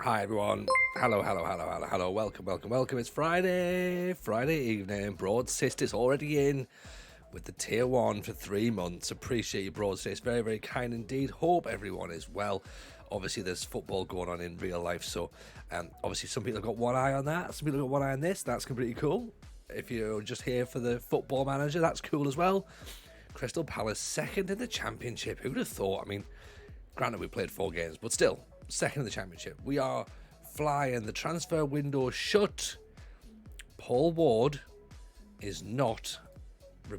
Hi everyone. Hello. Welcome. It's Friday evening. Broad Sister's already in with the tier 1 for 3 months. Appreciate you, Broad Sister. Very, very kind indeed. Hope everyone is well. Obviously, there's football going on in real life, so obviously some people have got one eye on that. Some people have got one eye on this. That's completely cool. If you're just here for the football manager, that's cool as well. Crystal Palace second in the Championship. Who'd have thought? I mean, granted, we played 4 games, but still, second in the Championship. We are flying. The transfer window shut. Paul Ward is not a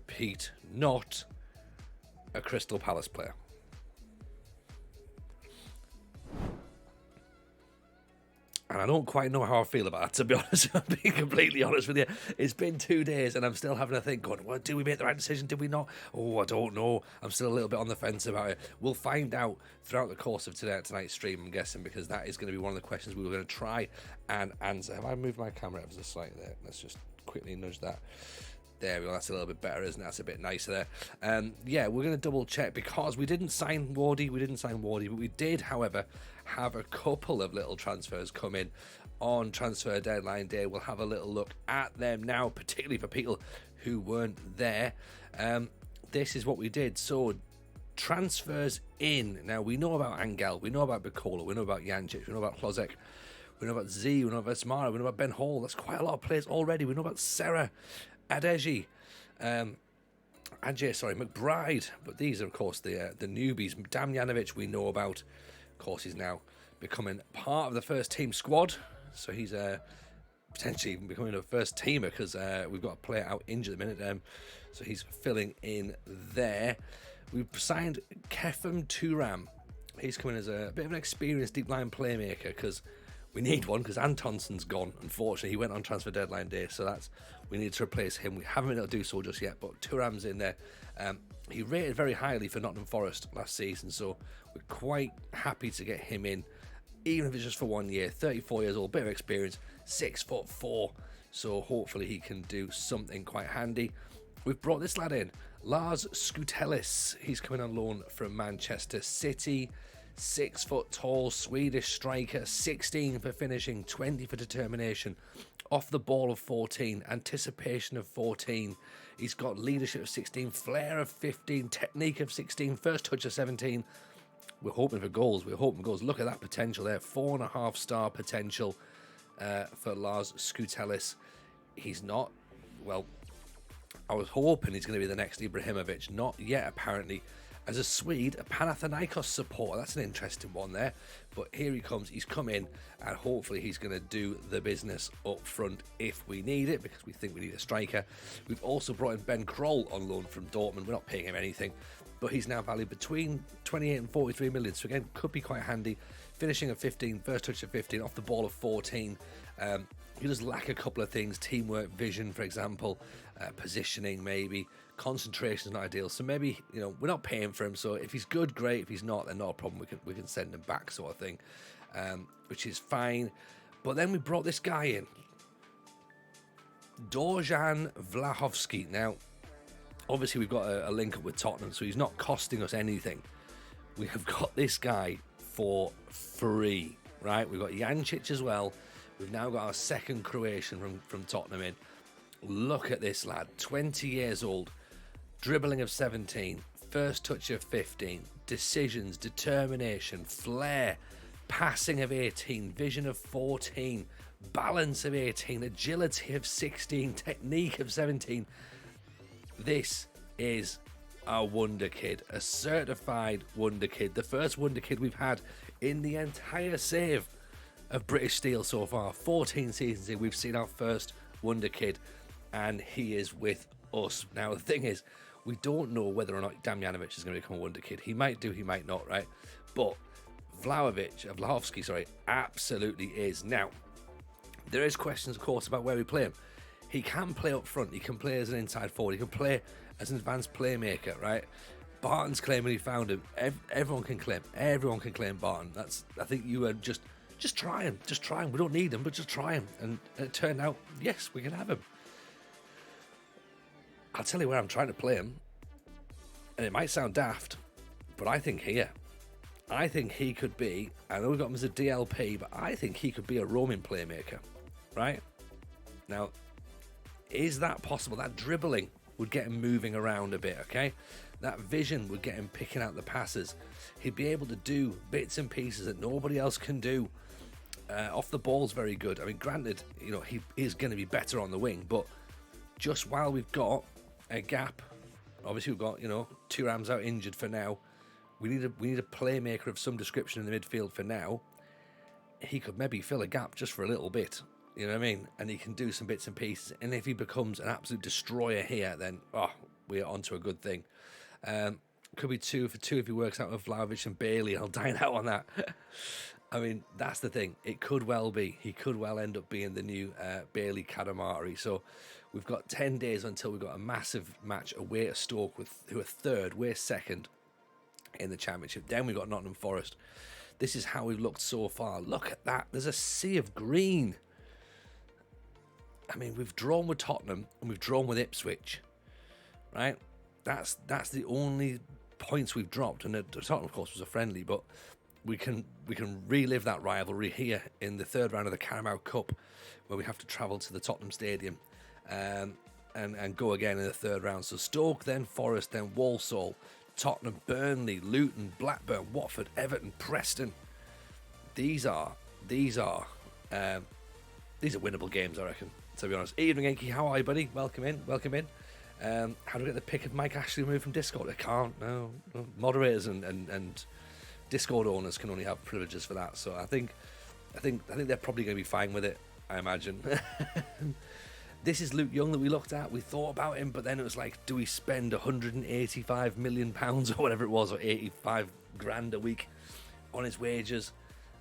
Crystal Palace player. And I don't quite know how I feel about it, to be honest. I'm being completely honest with you. It's been 2 days and I'm still having to think, going, well, did we make the right decision? Did we not? Oh, I don't know. I'm still a little bit on the fence about it. We'll find out throughout the course of tonight's stream, I'm guessing, because that is going to be one of the questions we were going to try and answer. Have I moved my camera ever so slightly there? Let's just quickly nudge that. There we go, that's a little bit better, isn't it? That's a bit nicer there. Yeah, we're going to double check because we didn't sign Wardy, but we did, however, have a couple of little transfers come in on transfer deadline day. We'll have a little look at them now, particularly for people who weren't there. This is what we did. So, transfers in. Now, we know about Angel, we know about Bikola, we know about Jancic, we know about Klozek, we know about Z, we know about Smara, we know about Ben Hall. That's quite a lot of players already. We know about Serra, Adeji, McBride, but these are of course the newbies. Damjanovic we know about, of course he's now becoming part of the first team squad, so he's potentially even becoming a first teamer because we've got a player out injured at the minute, so he's filling in there. We've signed Kefim Turam. He's coming as a bit of an experienced deep line playmaker because we need one, because Antonson's gone. Unfortunately, he went on transfer deadline day, so we need to replace him. We haven't been able to do so just yet, but Thuram's in there. He rated very highly for Nottingham Forest last season, so we're quite happy to get him in, even if it's just for 1 year. 34 years old, bit of experience, 6'4", so hopefully he can do something quite handy. We've brought this lad in, Lars Skutelis. He's coming on loan from Manchester City. 6 foot tall Swedish striker, 16 for finishing, 20 for determination, off the ball of 14, anticipation of 14. He's got leadership of 16, flair of 15, technique of 16, first touch of 17. We're hoping for goals. Look at that potential there, 4.5-star potential for Lars Skutelis. He's not, well, I was hoping he's going to be the next Ibrahimovic. Not yet, apparently. As a Swede, a Panathinaikos supporter, that's an interesting one there. But here he comes, he's come in, and hopefully he's going to do the business up front if we need it, because we think we need a striker. We've also brought in Ben Kroll on loan from Dortmund. We're not paying him anything, but he's now valued between 28 and 43 million. So again, could be quite handy. Finishing at 15, first touch of 15, off the ball of 14. He does lack a couple of things, teamwork, vision, for example, positioning maybe. Concentration is not ideal, so maybe, we're not paying for him, so if he's good, great. If he's not, then not a problem. We can send him back, sort of thing, which is fine. But then we brought this guy in, Dorjan Vlahovsky. Now, obviously we've got a link up with Tottenham, so he's not costing us anything. We have got this guy for free, right? We've got Jancic as well. We've now got our second Croatian from Tottenham in. Look at this lad, 20 years old, dribbling of 17, first touch of 15, decisions, determination, flair, passing of 18, vision of 14, balance of 18, agility of 16, technique of 17. This is a wonder kid, a certified wonder kid, the first wonder kid we've had in the entire save of British Steel so far. 14 seasons in, we've seen our first wonder kid, and he is with us. Now, the thing is, we don't know whether or not Damjanovic is going to become a wonder kid. He might do, he might not, right? But Vlahovsky, absolutely is. Now, there is questions, of course, about where we play him. He can play up front. He can play as an inside forward. He can play as an advanced playmaker, right? Barton's claiming he found him. Everyone can claim. Everyone can claim Barton. I think you were just try him. Just try him. We don't need him, but just try him. And it turned out, yes, we can have him. I'll tell you where I'm trying to play him. And it might sound daft, but I think here. I think he could be, I know we've got him as a DLP, but I think he could be a roaming playmaker, right? Now, is that possible? That dribbling would get him moving around a bit, okay? That vision would get him picking out the passes. He'd be able to do bits and pieces that nobody else can do. Off the ball's very good. I mean, granted, you know, he is going to be better on the wing, but just while we've got a gap, obviously we've got, you know, two Rams out injured for now. We need a playmaker of some description in the midfield for now. He could maybe fill a gap just for a little bit, you know what I mean? And he can do some bits and pieces. And if he becomes an absolute destroyer here, then we are onto a good thing. Could be 2 for 2 if he works out with Vlahovic and Bailey. I'll dine out on that. I mean, that's the thing. It could well be. He could well end up being the new Bailey Kadamari. So we've got 10 days until we've got a massive match away at Stoke, who are third, we're second in the Championship. Then we've got Nottingham Forest. This is how we've looked so far. Look at that. There's a sea of green. I mean, we've drawn with Tottenham and we've drawn with Ipswich, right? That's the only points we've dropped. And Tottenham, of course, was a friendly, but we can relive that rivalry here in the third round of the Carabao Cup, where we have to travel to the Tottenham Stadium and go again in the third round. So Stoke, then Forest, then Walsall, Tottenham, Burnley, Luton, Blackburn, Watford, Everton, Preston. These are winnable games, I reckon, to be honest. Evening, Inky, how are you, buddy? Welcome in. How do we get the pick of Mike Ashley removed from Discord? I can't. No. Moderators and Discord owners can only have privileges for that. So I think they're probably going to be fine with it, I imagine. This is Luke Young that we looked at. We thought about him, but then it was like, do we spend £185 million or whatever it was, or 85 grand a week on his wages?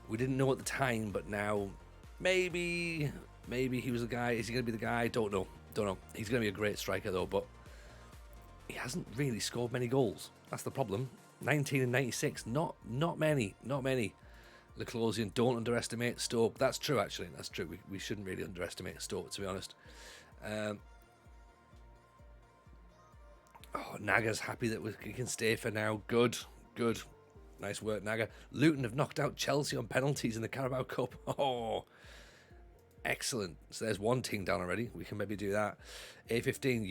We didn't know at the time, but now maybe he was the guy. Is he going to be the guy? Don't know. He's going to be a great striker though, but he hasn't really scored many goals. That's the problem. 19 and 96, not many. Leclosian, don't underestimate Stoke. That's true, actually. That's true. We shouldn't really underestimate Stoke, to be honest. Naga's happy that we can stay for now. Good. Nice work, Naga. Luton have knocked out Chelsea on penalties in the Carabao Cup. Oh, excellent. So there's one team down already. We can maybe do that. A15,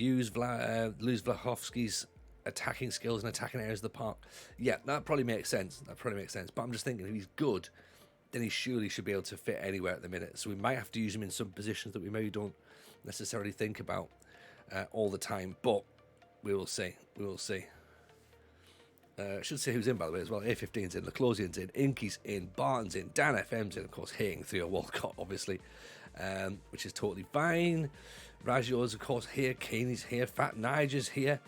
lose Vlahovsky's attacking skills and attacking areas of the park. Yeah, that probably makes sense. But I'm just thinking, if he's good, then he surely should be able to fit anywhere at the minute. So we might have to use him in some positions that we maybe don't necessarily think about all the time. But we will see. I should say who's in, by the way, as well. A15's in, Leclosian's in, Inky's in, Barton's in, Dan FM's in, of course, hating Theo Walcott, obviously, which is totally fine. Raggio's, of course, here. Kaney's here. Fat Nigel's here.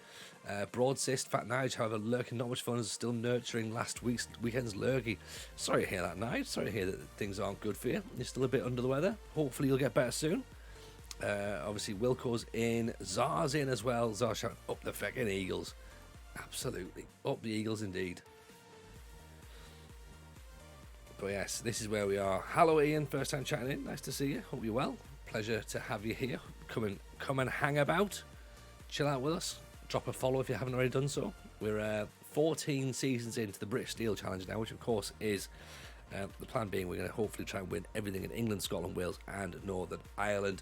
Broadsist, Fat Nigel, however, lurking, not much fun, is still nurturing last weekend's lurgy. Sorry to hear that, Nigel. Sorry to hear that things aren't good for you. You're still a bit under the weather. Hopefully you'll get better soon. Obviously, Wilco's in. Czar's in as well. Czar shouting up the fucking Eagles. Absolutely. Up the Eagles, indeed. But yes, this is where we are. Hello, Ian. First time chatting in. Nice to see you. Hope you're well. Pleasure to have you here. Come and hang about. Chill out with us. Drop a follow if you haven't already done so. We're 14 seasons into the British Steel Challenge now, which of course is the plan being we're going to hopefully try and win everything in England, Scotland, Wales and Northern Ireland.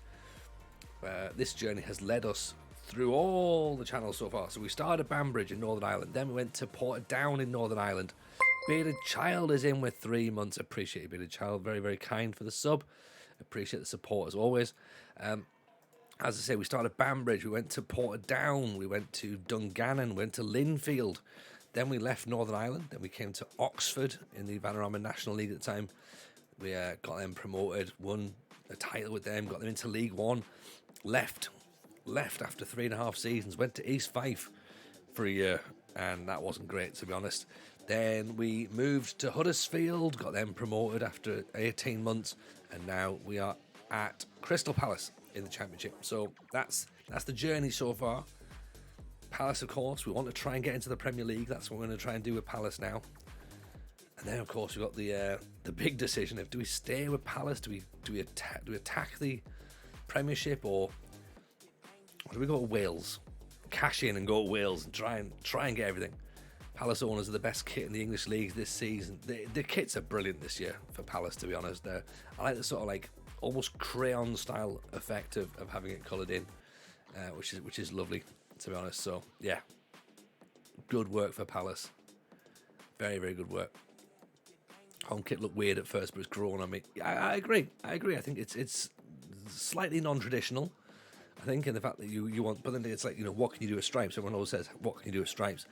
This journey has led us through all the channels so far. So we started at Banbridge in Northern Ireland, then we went to Portadown in Northern Ireland. Bearded Child is in with 3 months. Appreciate you, Bearded Child. Very, very kind for the sub. Appreciate the support as always. As I say, we started at Banbridge, we went to Portadown, we went to Dungannon, went to Linfield, then we left Northern Ireland, then we came to Oxford in the Vanarama National League at the time. We got them promoted, won a title with them, got them into League One, left after 3.5 seasons, went to East Fife for a year, and that wasn't great, to be honest. Then we moved to Huddersfield, got them promoted after 18 months, and now we are at Crystal Palace in the Championship. So that's the journey so far. Palace, of course, we want to try and get into the Premier League. That's what we're going to try and do with Palace now. And then, of course, we've got the big decision of, do we stay with Palace? Do we attack the Premiership, or do we go to Wales? Cash in and go to Wales and try and get everything. Palace owners are the best kit in the English leagues this season. The kits are brilliant this year for Palace, to be honest. I like the sort of like almost crayon style effect of having it coloured in, which is lovely, to be honest. So yeah, good work for Palace. Very, very good work. Home kit looked weird at first, but it's grown on me. I agree. I think it's slightly non-traditional. I think in the fact that you want, but then it's like, what can you do with stripes? Everyone always says, what can you do with stripes?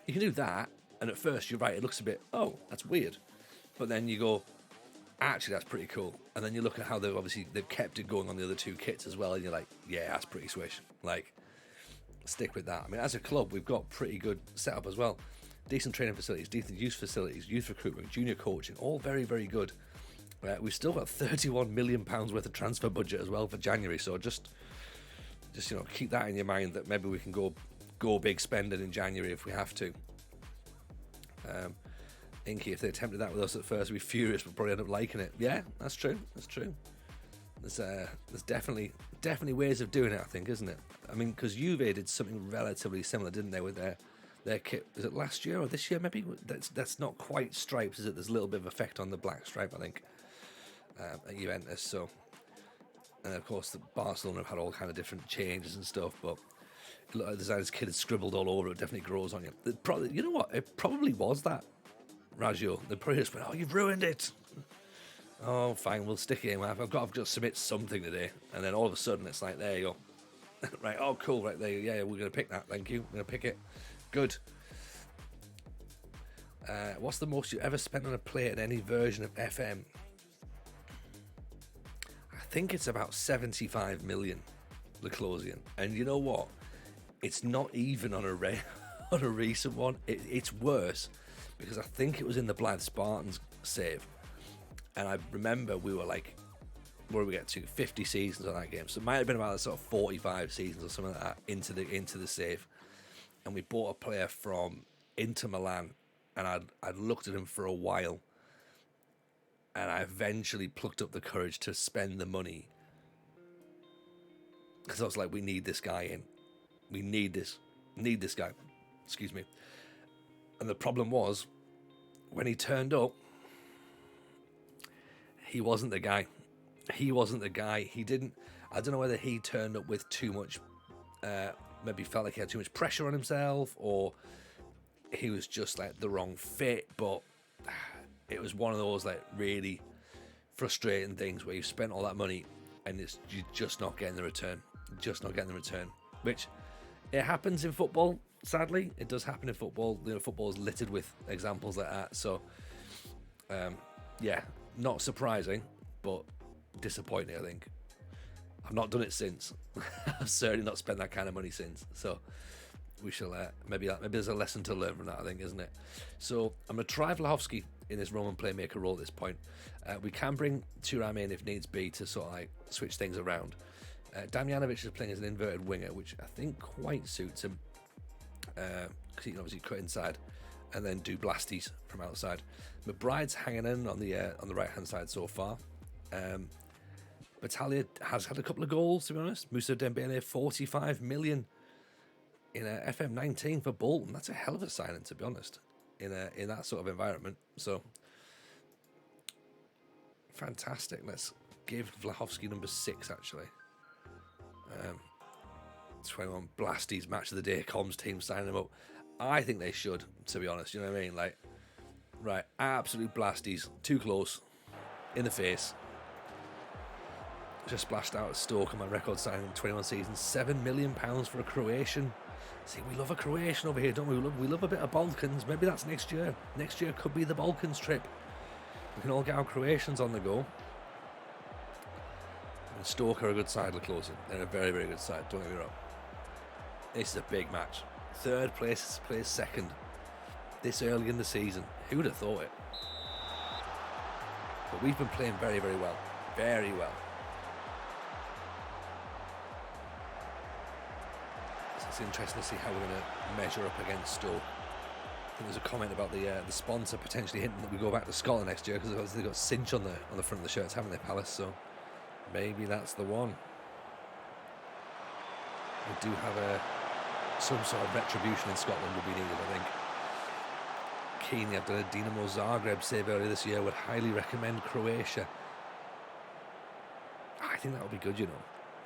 You can do that, and at first you're right, it looks a bit, oh, that's weird. But then you go, actually, that's pretty cool. And then you look at how they've kept it going on the other two kits as well, and you're like, yeah, that's pretty swish. Like, stick with that. I mean, as a club, we've got pretty good setup as well. Decent training facilities, decent youth facilities, youth recruitment, junior coaching, all very, very good. We've still got £31 million worth of transfer budget as well for January, so just keep that in your mind that maybe we can go big spending in January if we have to. Inky, if they attempted that with us at first, we'd be furious, but probably end up liking it. Yeah, that's true. There's definitely ways of doing it, I think, isn't it? I mean, because Juve did something relatively similar, didn't they, with their kit? Was it last year or this year? Maybe that's not quite stripes, is it? There's a little bit of effect on the black stripe, I think, at Juventus. So, and of course, the Barcelona have had all kind of different changes and stuff, but the designer's kid had scribbled all over it. Definitely grows on you. You know what? It probably was that, Raggio. They probably just went, oh, you've ruined it. Oh, fine, we'll stick it in. I've got to submit something today. And then all of a sudden, it's like, there you go. Right, oh, cool, right there. Yeah, we're going to pick that. Thank you. We're going to pick it. Good. What's the most you ever spent on a player in any version of FM? I think it's about 75 million, the closing. And you know what? It's not even on a recent one. It's worse because I think it was in the Blythe Spartans save. And I remember we were like, what did we get to? 50 seasons on that game. So it might have been about sort of 45 seasons or something like that into the save. And we bought a player from Inter Milan, and I'd looked at him for a while, and I eventually plucked up the courage to spend the money because I was like, we need this guy in. We need this guy. Excuse me. And the problem was, when he turned up, he wasn't the guy. He didn't. I don't know whether he turned up with too much. Maybe felt like he had too much pressure on himself, or he was just like the wrong fit. But it was one of those like really frustrating things where you spent all that money and you're just not getting the return. Which it happens in football. Sadly, it does happen in football. Football is littered with examples like that. So, yeah, not surprising, but disappointing, I think. I've not done it since. I've certainly not spent that kind of money since. So we shall maybe there's a lesson to learn from that, I think, isn't it? So I'm going to try Vlahovsky in this Roman playmaker role at this point. We can bring Thuram in if needs be to sort of like switch things around. Damjanovic is playing as an inverted winger, which I think quite suits him. Because he can obviously cut inside and then do blasties from outside. McBride's hanging in on the right hand side so far. Battaglia has had a couple of goals, to be honest. Moussa Dembele, 45 million in FM19 for Bolton. That's a hell of a signing, to be honest, in that sort of environment. So, fantastic. Let's give Vlahovsky number 6, actually. 21 Blasties match of the day. Comms team signing him up. I think they should, to be honest. You know what I mean? Like, right, absolute Blasties. Too close. In the face. Just splashed out at Stoke on my record signing in 21 seasons. £7 million for a Croatian. See, we love a Croatian over here, don't we? We love a bit of Balkans. Maybe that's next year. Next year could be the Balkans trip. We can all get our Croatians on the go. And Stoke are a good side, closing. They're a very, very good side, don't get me wrong. This is a big match. Third place plays second. This early in the season. Who would have thought it? But we've been playing very, very well. Very well. So it's interesting to see how we're going to measure up against Stoke. I think there's a comment about the sponsor potentially hinting that we go back to Scotland next year because they've got Cinch on the front of the shirts, haven't they, Palace? So maybe that's the one. We do have some sort of retribution in Scotland will be needed, I think. Keeney. I've done a Dinamo Zagreb save earlier this year. Would highly recommend Croatia. I think that would be good, you know.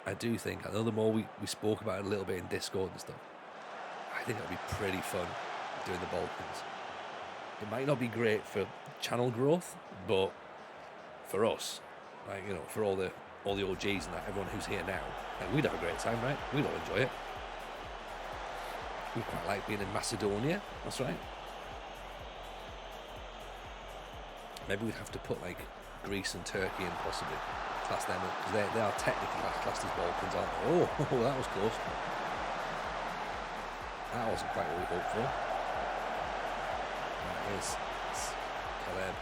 I do think. I know the more we spoke about it a little bit in Discord and stuff, I think it would be pretty fun doing the Balkans. It might not be great for channel growth, but for us, like, you know, for all the OGs and that, everyone who's here now, like, we'd have a great time, right? We'd all enjoy it. We quite like being in Macedonia. That's right. Maybe we'd have to put like Greece and Turkey in, possibly class them up, because they are technically classed as Balkans, aren't they? Oh, that was close. That wasn't quite what we hoped for. That is Caleb.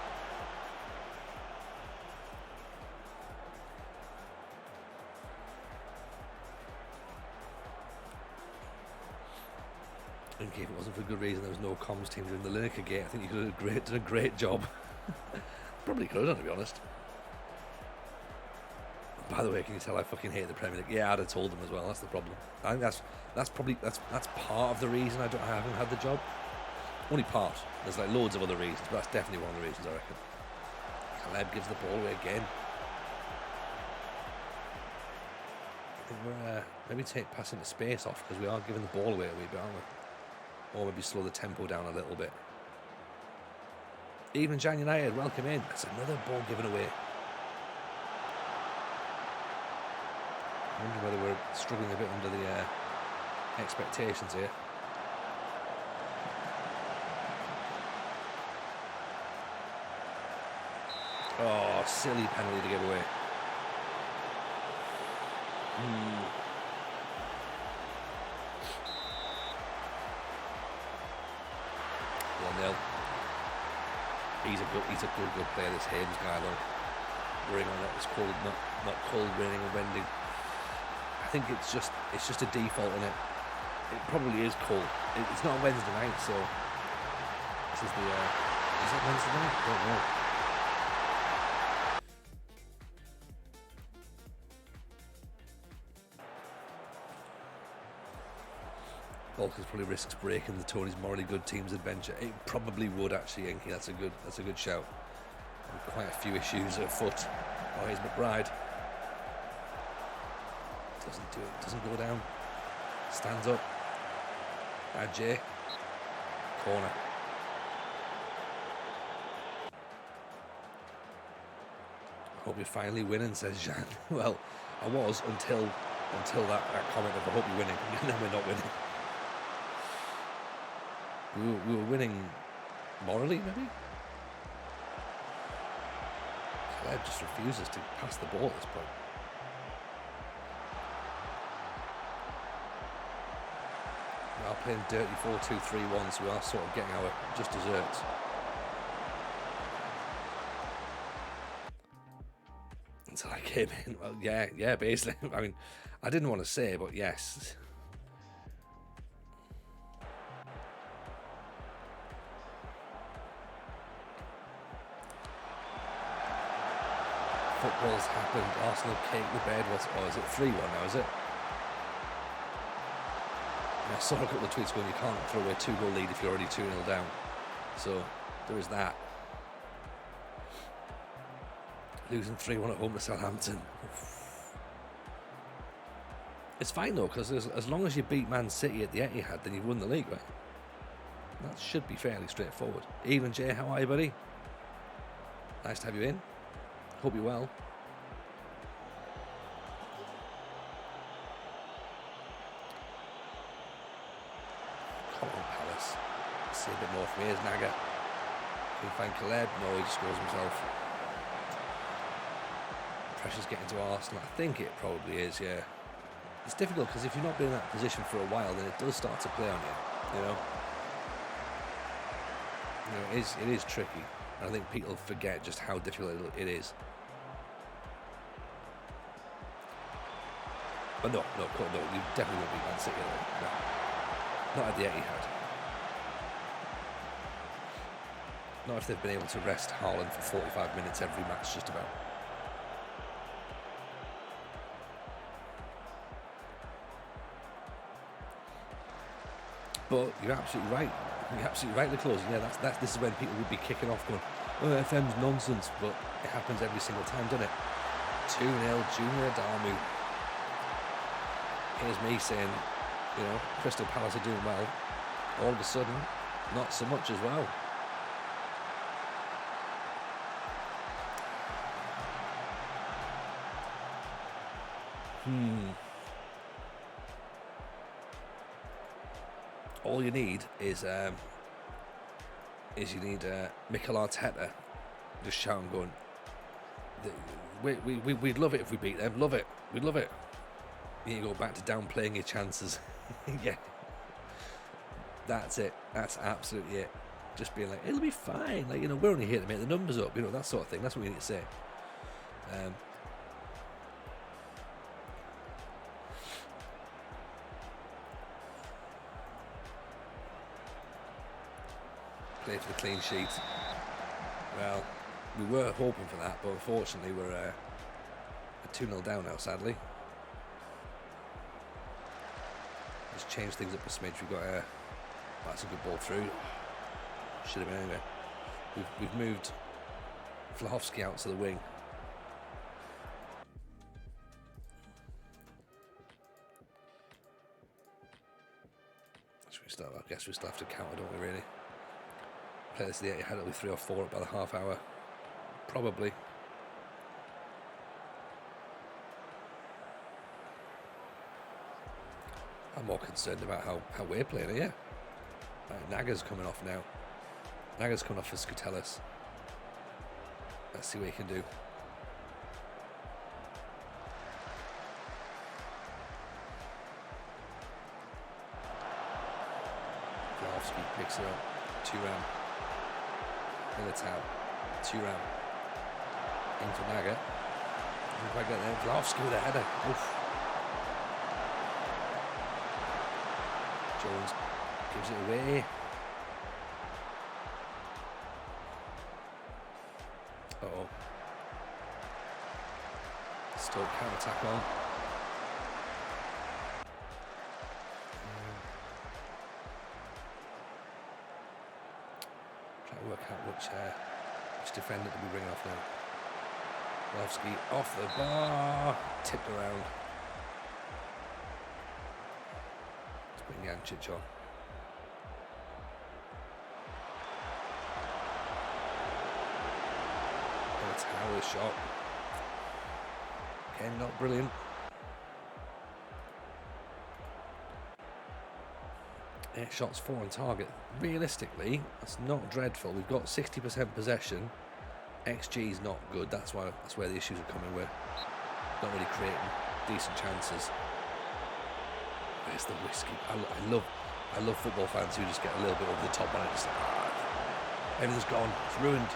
I think if it wasn't for good reason, there was no comms team during the Lineker gate, I think you could have done a great job. Probably could have done, to be honest. By the way, can you tell I fucking hate the Premier League? Yeah, I'd have told them as well. That's the problem. I think that's probably part of the reason I haven't had the job. Only part. There's like loads of other reasons, but that's definitely one of the reasons, I reckon. Caleb gives the ball away again. I think we're maybe take passing the space off, because we are giving the ball away a wee bit, aren't we? Or maybe slow the tempo down a little bit. Even Jan United, welcome in. That's another ball given away. I wonder whether we're struggling a bit under the expectations here. Oh, silly penalty to give away. 1-0. He's a good player, this Haynes guy, though. Ring on it, it's called not cold raining and bending. I think it's just a default in it. It probably is cold. It's not Wednesday night, so this is the is it Wednesday night? I don't know. Balkans probably risks breaking the Tony's morally good team's adventure. It probably would, actually, Inky. That's a good shout. And quite a few issues afoot. Oh, here's McBride. Doesn't do it. Doesn't go down. Stands up. Ajay. Corner. Hope you're finally winning, says Jean. Well, I was until that comment of I hope you're winning. And then we're not winning. We were winning morally, maybe? Caleb just refuses to pass the ball at this point. We are playing dirty 4-2-3-1, so we are sort of getting our just desserts. Until I came in. Well, yeah, basically. I mean, I didn't want to say, but yes. Football's happened. Arsenal cake the bed. Is it 3-1 now, is it? And I saw a couple of tweets going, you can't throw away a 2-goal lead if you're already 2-0 down. So there is that. Losing 3-1 at home to Southampton. It's fine though, because as long as you beat Man City at the Etihad, then you've won the league, right? That should be fairly straightforward. Even Jay, how are you, buddy? Nice to have you in. Hope you're well. Come on, Palace. Let's see a bit more from here. Here's Naga. Can we find Caleb? No, he just scores himself. Pressure's getting to Arsenal. I think it probably is, yeah. It's difficult because if you've not been in that position for a while, then it does start to play on you, you know? It is tricky. I think people forget just how difficult it is. But no, you definitely won't beat Man City. No. Not at the Etihad. Not if they've been able to rest Haaland for 45 minutes every match, just about. But you're absolutely right. You're absolutely right, the closing. Yeah, this is when people would be kicking off going, oh, FM's nonsense, but it happens every single time, doesn't it? 2-0, Junior Adamu. Here's me saying, Crystal Palace are doing well. All of a sudden, not so much as well. All you need is Mikel Arteta just shouting, going, we'd love it if we beat them. Love it. We'd love it. You go back to downplaying your chances. Yeah. That's it. That's absolutely it. Just being like, it'll be fine. Like, we're only here to make the numbers up. That sort of thing. That's what we need to say. Play for the clean sheet. Well, we were hoping for that, but unfortunately we're 2-0 down now, sadly. Let's change things up a smidge. We've got that's a good ball through. Should have been anyway. We've moved Vlahovsky out to the wing. I guess we still have to counter, don't we, really? Play this to the 8, it'll be 3 or 4 up by the half hour. Probably. I'm more concerned about how we're playing it, yeah. Right, Naga's coming off now. Naga's coming off for Skutelis. Let's see what he can do. Vlahovsky picks it up. Thuram. Militao. Thuram. Into Naga. If I get there, Vlahovsky with a header. Oof. Jones gives it away. Uh-oh. Still counter-attack on. Trying to work out which defender to be bringing off now. Vlahovsky off the bar. Tipped around. Yancic on. And a tower shot. Again, not brilliant. 8 shots, 4 on target. Realistically, that's not dreadful. We've got 60% possession. XG is not good. That's where the issues are coming. We're not really creating decent chances. Where's the whiskey? I love football fans who just get a little bit over the top and it's like, everything's gone, it's ruined.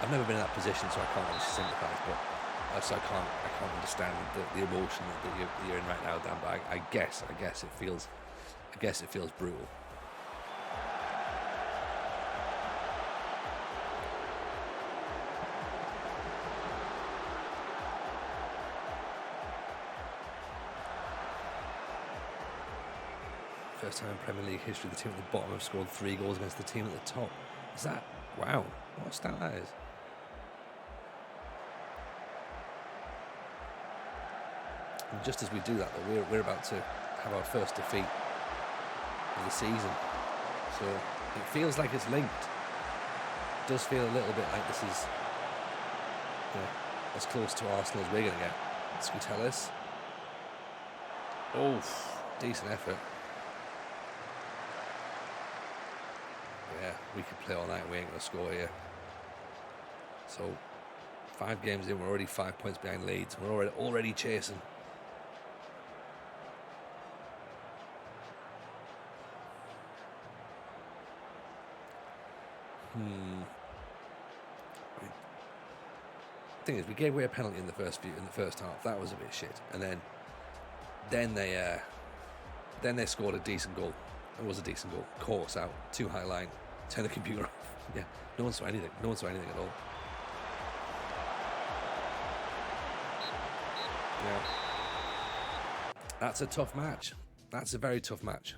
I've never been in that position, so I can't really sympathise, but so I can't understand the emotion that you're in right now, Dan. But I guess it feels brutal. First time in Premier League history, the team at the bottom have scored 3 goals against the team at the top. Is that... wow, what a stat that is. And just as we do that, though, we're about to have our first defeat of the season. So it feels like it's linked. It does feel a little bit like this is as close to Arsenal as we're going to get. Skutelis. Oh, decent effort. Yeah, we could play all night, we ain't going to score here. So, 5 games in, we're already 5 points behind Leeds. We're already chasing. The thing is, we gave away a penalty in the first half. That was a bit shit. And then they scored a decent goal. It was a decent goal. Caught us out, too high line. Turn the computer off. Yeah, no one saw anything. No one saw anything at all. Yeah. That's a tough match. That's a very tough match.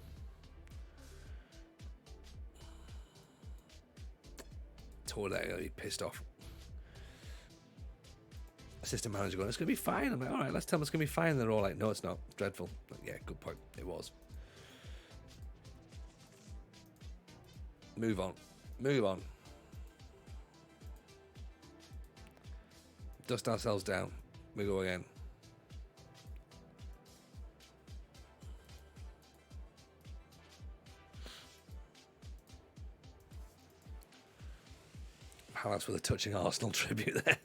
Oh, they're going to be pissed off. Assistant manager going, it's going to be fine. I'm like, all right, let's tell them it's going to be fine. And they're all like, no, it's not. It's dreadful. Like, yeah, good point. It was. Move on. Move on. Dust ourselves down. We go again. Palace with a touching Arsenal tribute there.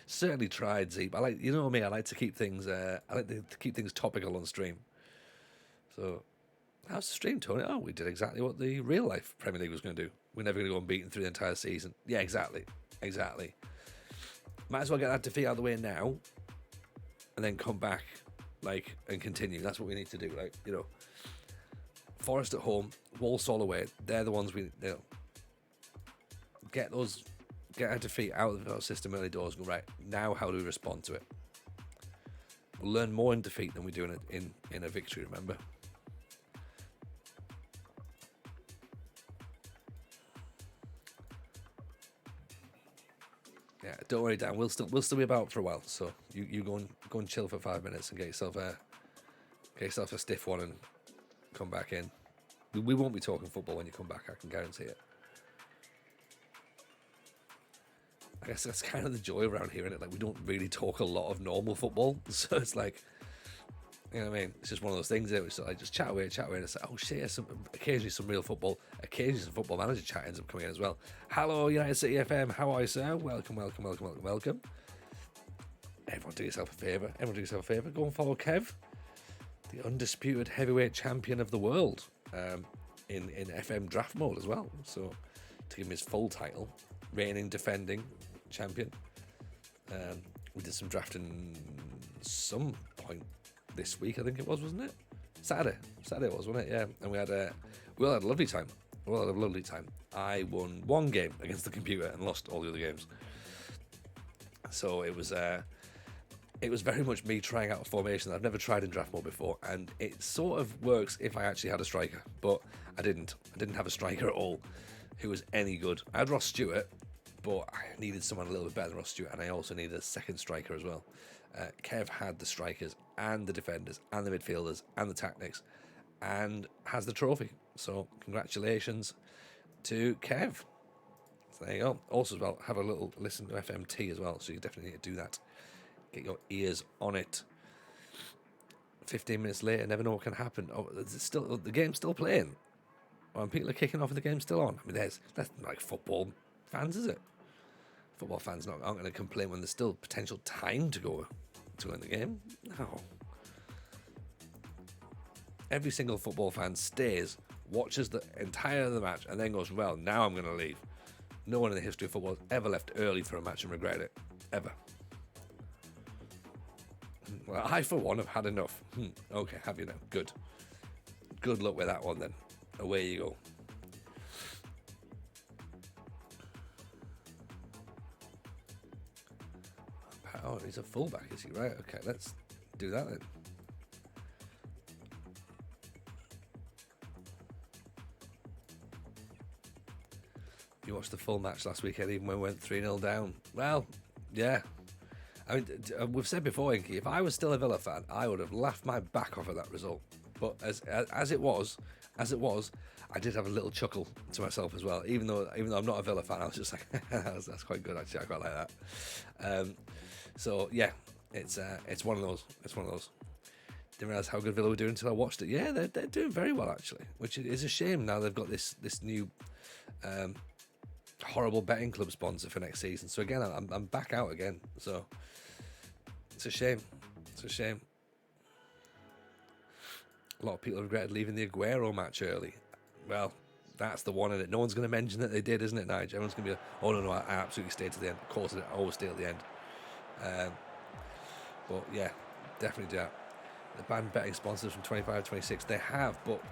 Certainly tried, Zeep. I like, you know me. I like to keep things. I like to keep things topical on stream. So, how's the stream, Tony? Oh, we did exactly what the real life Premier League was going to do. We're never going to go unbeaten through the entire season. Yeah, exactly. Might as well get that defeat out of the way now, and then come back, and continue. That's what we need to do. Forest at home, Walsall away. They're the ones we get a defeat out of our system early doors. And go, right, now how do we respond to it? We'll learn more in defeat than we do in a victory. Remember. Yeah, don't worry, Dan. We'll still be about for a while. So you go and chill for 5 minutes and get yourself a stiff one and come back in. We won't be talking football when you come back. I can guarantee it. I guess that's kind of the joy around here, isn't it? Like, we don't really talk a lot of normal football, so it's like, you know what I mean? It's just one of those things. It's like just chat away, and it's like, oh shit, occasionally some real football, occasionally some Football Manager chat ends up coming in as well. Hello, United City FM. How are you, sir? Welcome. Everyone do yourself a favour. Go and follow Kev, the undisputed heavyweight champion of the world, in FM draft mode as well. So to give him his full title, reigning, defending champion. We did some drafting some point this week, I think it was, wasn't it? Saturday it was, wasn't it? Yeah. And we all had a lovely time. I won one game against the computer and lost all the other games. So it was very much me trying out a formation that I've never tried in draft mode before, and it sort of works if I actually had a striker, but I didn't have a striker at all who was any good. I had Ross Stewart, but I needed someone a little bit better than Ross Stewart, and I also needed a second striker as well. Kev had the strikers and the defenders and the midfielders and the tactics, and has the trophy. So congratulations to Kev. So there you go. Also as well, have a little listen to FMT as well, so you definitely need to do that. Get your ears on it. 15 minutes later, never know what can happen. Oh, the game's still playing. When people are kicking off and the game's still on. I mean, that's not like football fans, is it? Football fans aren't going to complain when there's still potential time to go in the game. No. Every single football fan stays, watches the entire of the match, and then goes, well, now I'm going to leave. No one in the history of football has ever left early for a match and regretted it. Ever. Well, I, for one, have had enough. Okay, have you now? Good. Good luck with that one, then. Away you go. Oh, he's a fullback, is he? Right, okay, let's do that then. You watched the full match last weekend, even when we went 3-0 down. Well, yeah. I mean, we've said before, Inky, if I was still a Villa fan, I would have laughed my back off at that result. But as it was, I did have a little chuckle to myself as well. Even though I'm not a Villa fan, I was just like, that's quite good actually. I quite like that. So yeah, it's one of those. Didn't realise how good Villa were doing until I watched it. Yeah, they're doing very well actually, which is a shame. Now they've got this new horrible betting club sponsor for next season. So again, I'm back out again. So it's a shame. A lot of people regretted leaving the Aguero match early. Well, that's the one in it. No one's going to mention that they did, isn't it, Nigel? Everyone's going to be like, oh, no, I absolutely stayed to the end. Of course, I always stay at the end. But, yeah, definitely do that. The banned betting sponsors from 25 to 26, they have, but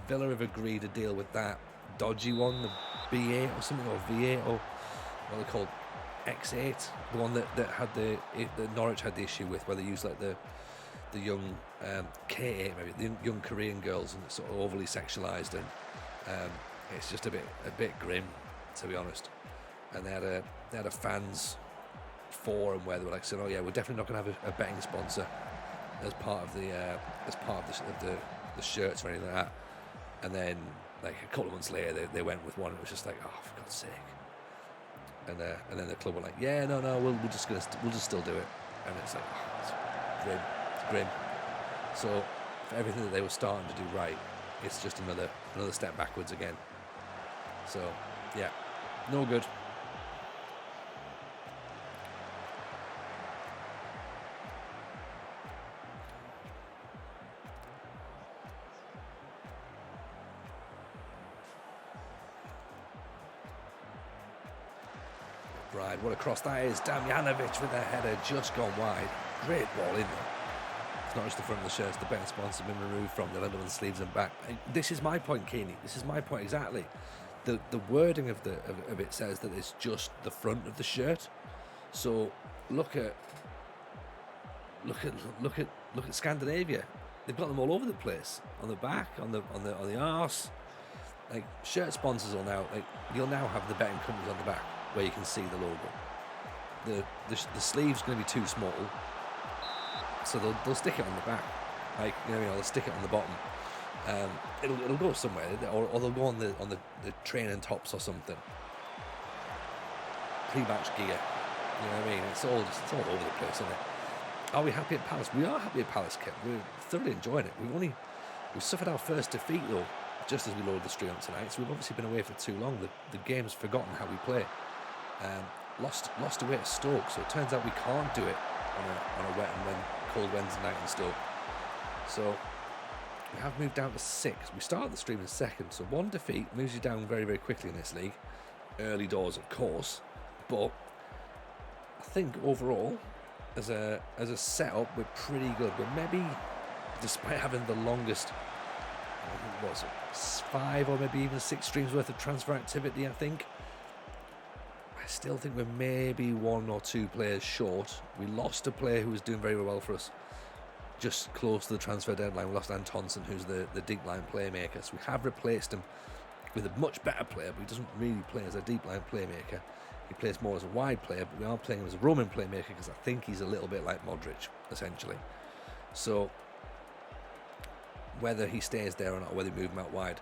Villa have agreed to deal with that dodgy one, the B8 or something, or V8, or what are they called? X8, the one that had that Norwich had the issue with, where they used like the young K8, maybe the young Korean girls, and it's sort of overly sexualized, and it's just a bit grim. to be honest. And they had a fans forum where they were like saying, "Oh yeah, we're definitely not going to have a betting sponsor as part of the shirts or anything like that." And then like a couple of months later, they went with one. It was just like, "Oh, for God's sake!" And then the club were like, "Yeah, no, we'll just still do it." And it's like, oh, it's grim. So for everything that they were starting to do right, it's just another step backwards again. So yeah, no good. Right, what a cross that is. Damjanovic with a header just gone wide. Great ball in there. It's not just the front of the shirt, it's the betting sponsor been removed from the under the sleeves and back. This is my point, Keeney. This is my point exactly. The wording of it says that it's just the front of the shirt. So look at Scandinavia. They've got them all over the place. On the back, on the arse. Like shirt sponsors will now, like you'll now have the betting companies on the back where you can see the logo. The sleeve's going to be too small, so they'll stick it on the back. Like they'll stick it on the bottom. It'll go somewhere, or they'll go on the training tops or something. Pre-match gear, you know what I mean? It's all over the place, isn't it? Are we happy at Palace? We are happy at Palace, Kip. We're thoroughly enjoying it. We've suffered our first defeat though, just as we loaded the stream up tonight. So we've obviously been away for too long. The game's forgotten how we play. Lost away to Stoke, so it turns out we can't do it on a wet and cold Wednesday night in Stoke. So we have moved down to 6. We started the stream in second, so one defeat moves you down very, very quickly in this league. Early doors, of course, but I think overall, as a setup, we're pretty good. But maybe, despite having the longest, what was it, 5 or maybe even 6 streams worth of transfer activity, I still think we're maybe 1 or 2 players short. We lost a player who was doing very well for us just close to the transfer deadline. We lost Antonsen, who's the deep line playmaker. So we have replaced him with a much better player, but he doesn't really play as a deep line playmaker. He plays more as a wide player, but we are playing him as a roaming playmaker because I think he's a little bit like Modric, essentially. So whether he stays there or not, or whether we move him out wide,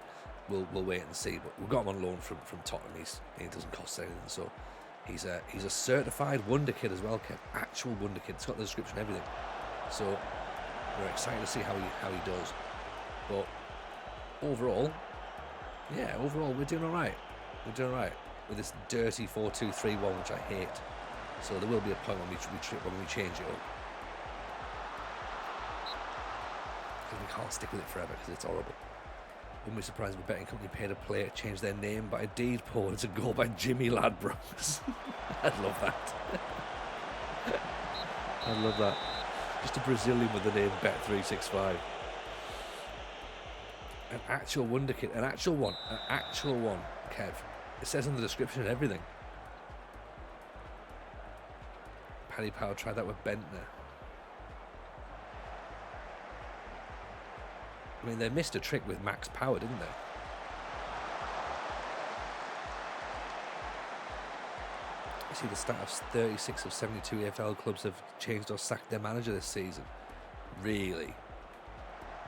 we'll wait and see. But we've got him on loan from Tottenham. He doesn't cost anything, so he's a certified wonder kid as well, Kev. Actual wonder kid. It's got the description and everything. So we're excited to see how he does. But overall, we're doing all right. We're doing all right with this dirty 4-2-3-1, which I hate. So there will be a point when we change it up. Because we can't stick with it forever because it's horrible. Wouldn't be surprised if a betting company paid a player to change their name by a deed poll. It's a goal by Jimmy Ladbrokes. I'd love that. I'd love that. Just a Brazilian with the name Bet365. An actual wonder kid. An actual one, Kev. It says in the description and everything. Paddy Power tried that with Bentner. I mean, they missed a trick with Max Power, didn't they? You see the stat of 36 of 72 EFL clubs have changed or sacked their manager this season. Really?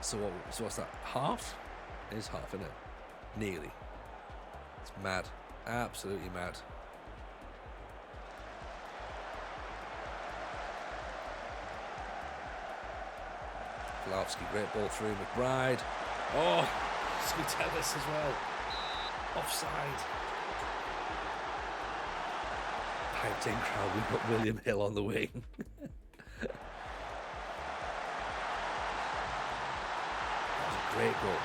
So what's that? Half? It is half, isn't it? Nearly. It's mad. Absolutely mad. Glavsky, great ball through. McBride. Oh, Skutelis as well. Offside. Piped in crowd. We've got William Hill on the wing. That was a great goal.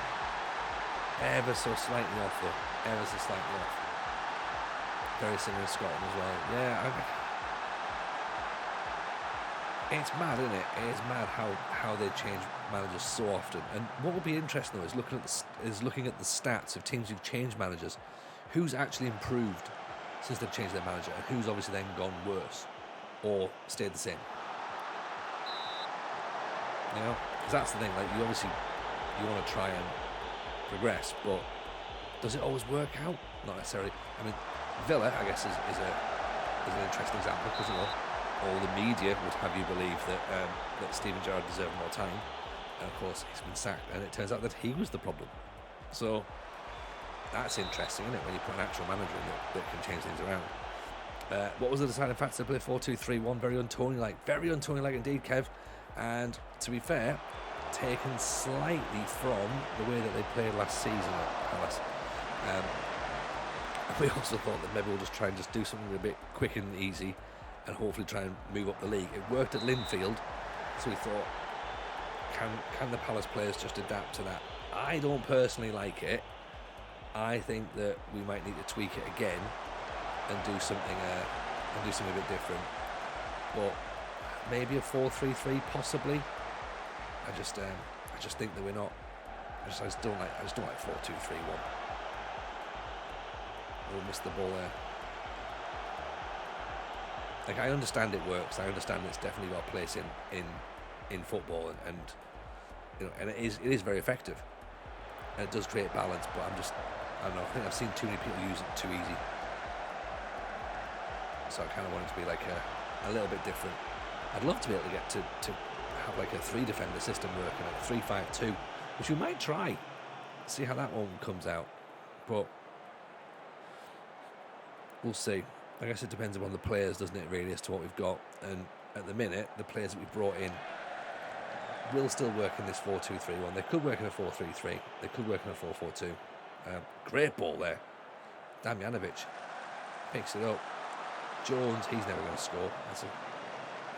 Ever so slightly off though. Ever so slightly off. Very similar to Scotland as well. Yeah, it's mad, isn't it? It is mad how they change managers so often. And what will be interesting though is looking at the stats of teams who've changed managers, who's actually improved since they've changed their manager, and who's obviously then gone worse or stayed the same. You know, because that's the thing. Like you want to try and progress, but does it always work out? Not necessarily. I mean, Villa, I guess, is an interesting example because all the media would have you believe that Steven Gerrard deserved more time, and of course he's been sacked, and it turns out that he was the problem. So that's interesting, isn't it? When you put an actual manager in that can change things around. What was the deciding factor? They play 4-2-3-1, very Untoni-like indeed, Kev. And to be fair, taken slightly from the way that they played last season at Palace. We also thought that maybe we'll just try and just do something a bit quick and easy, and hopefully try and move up the league. It worked at Linfield, so we thought, can the Palace players just adapt to that? I don't personally like it. I think that we might need to tweak it again and do something a bit different. But maybe a 4-3-3 possibly. I just think that we're not. I just don't like 4-2-3-1. We'll miss the ball there. Like, I understand it works. I understand it's definitely got a place in football, and you know, and it is very effective, and it does create balance. But I don't know. I think I've seen too many people use it too easy. So I kind of want it to be like a little bit different. I'd love to be able to get to have like a 3-defender system working, like 3-5-2, which we might try. See how that one comes out, but we'll see. I guess it depends upon the players, doesn't it, really, as to what we've got. And at the minute, the players that we've brought in will still work in this 4-2-3-1. They could work in a 4-3-3. They could work in a 4-4-2. Great ball there. Damjanovic picks it up. Jones, he's never going to score. That's an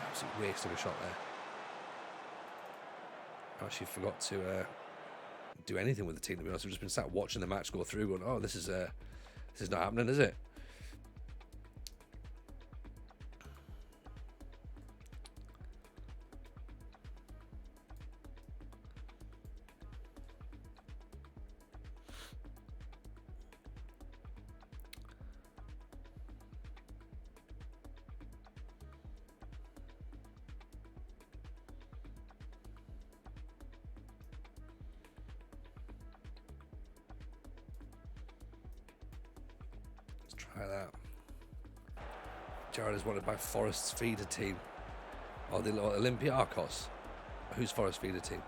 absolute waste of a shot there. I actually forgot to do anything with the team, to be honest. I've just been sat watching the match go through going, oh, this is not happening, is it? Try that. Gerrard is wanted by Forest's feeder team. Or the Olympiacos. Who's Forest feeder team?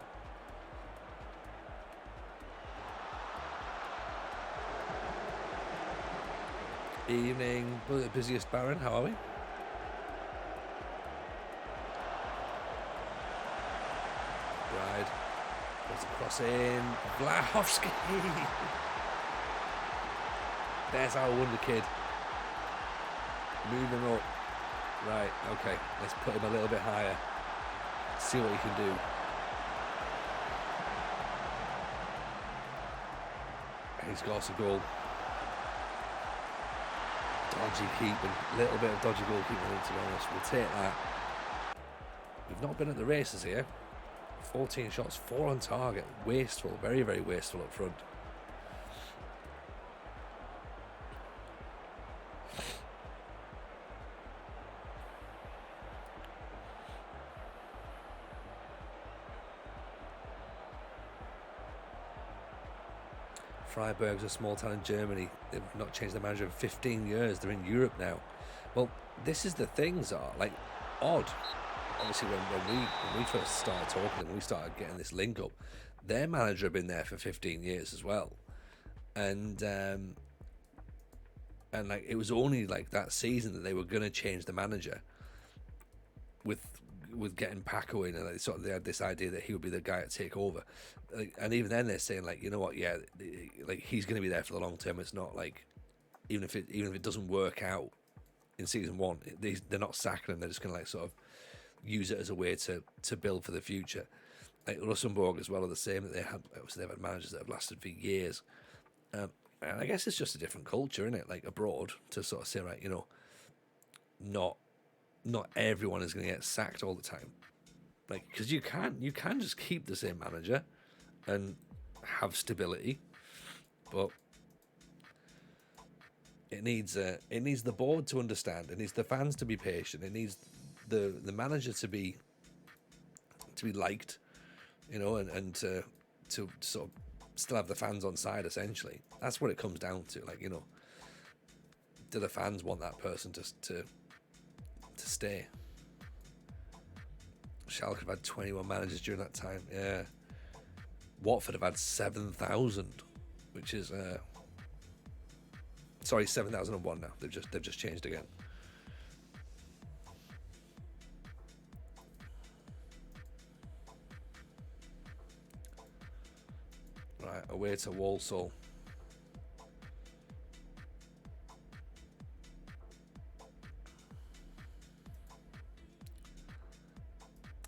Evening, busiest Baron, how are we? Bride. Puts a cross in. Vlahovsky. There's our wonder kid. Moving up. Right, okay. Let's put him a little bit higher. See what he can do. He scores a goal. Dodgy keeping. A little bit of dodgy goalkeeping, to be honest. We'll take that. We've not been at the races here. 14 shots, 4 on target. Wasteful. Very, very wasteful up front. Freiburg's a small town in Germany. They've not changed their manager in 15 years. They're in Europe now. Well, this is the thing, Zar. Like, odd. Obviously, when we first started talking, when we started getting this link up, their manager had been there for 15 years as well. And like, it was only like that season that they were going to change the manager with getting Paco in, and they had this idea that he would be the guy to take over. And even then they're saying, like, you know what, yeah, like, he's going to be there for the long term. It's not like, even if it doesn't work out in season 1, they're not sacking him. They're just going to, like, sort of use it as a way to build for the future. Like Rosenborg as well are the same. That they've had managers that have lasted for years. And I guess it's just a different culture, isn't it? Like abroad, to sort of say, right, you know, not everyone is going to get sacked all the time. Like, because you can just keep the same manager and have stability, but it needs the board to understand. It needs the fans to be patient. It needs the manager to be liked, you know, and to sort of still have the fans on side. Essentially, that's what it comes down to. Like, you know, do the fans want that person to stay? Schalke have had 21 managers during that time. Yeah. Watford have had 7,000, which is 7,001 now. They've just changed again. Right, away to Walsall.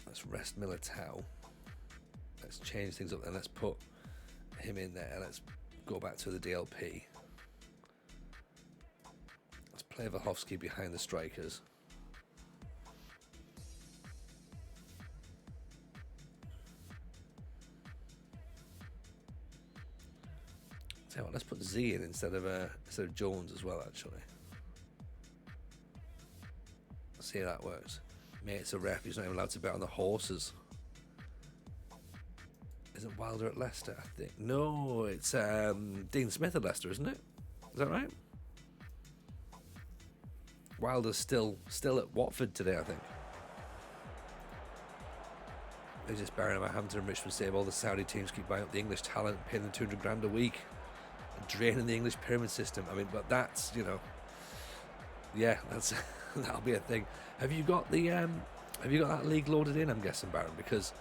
Let's rest Militao. Let's change things up, and let's put him in there. Let's go back to the DLP. Let's play Vlahovsky behind the strikers. Tell you what, let's put Z in instead of Jones as well. Actually, let's see how that works. Mate's a ref. He's not even allowed to bet on the horses. Isn't Wilder at Leicester? I think no. It's Dean Smith at Leicester, isn't it? Is that right? Wilder's still at Watford today, I think. They're just bearing in mind Hampton and Richmond save all the Saudi teams keep buying up the English talent, paying them 200 grand a week, and draining the English pyramid system. I mean, but that's yeah, that'll be a thing. Have you got that league loaded in? I'm guessing, Baron, because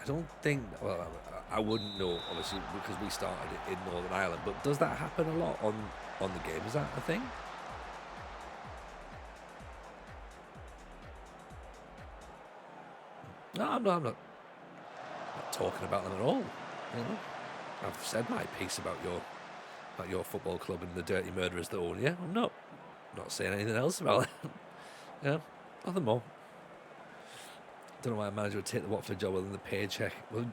I don't think. Well, I wouldn't know, obviously, because we started it in Northern Ireland. But does that happen a lot on the game? Is that a thing? No, I'm not talking about them at all. You know, I've said my piece about your football club and the dirty murderers that own you. I'm not saying anything else about it. Yeah, nothing more. Don't know why a manager would take the Watford job other than the paycheck. Well,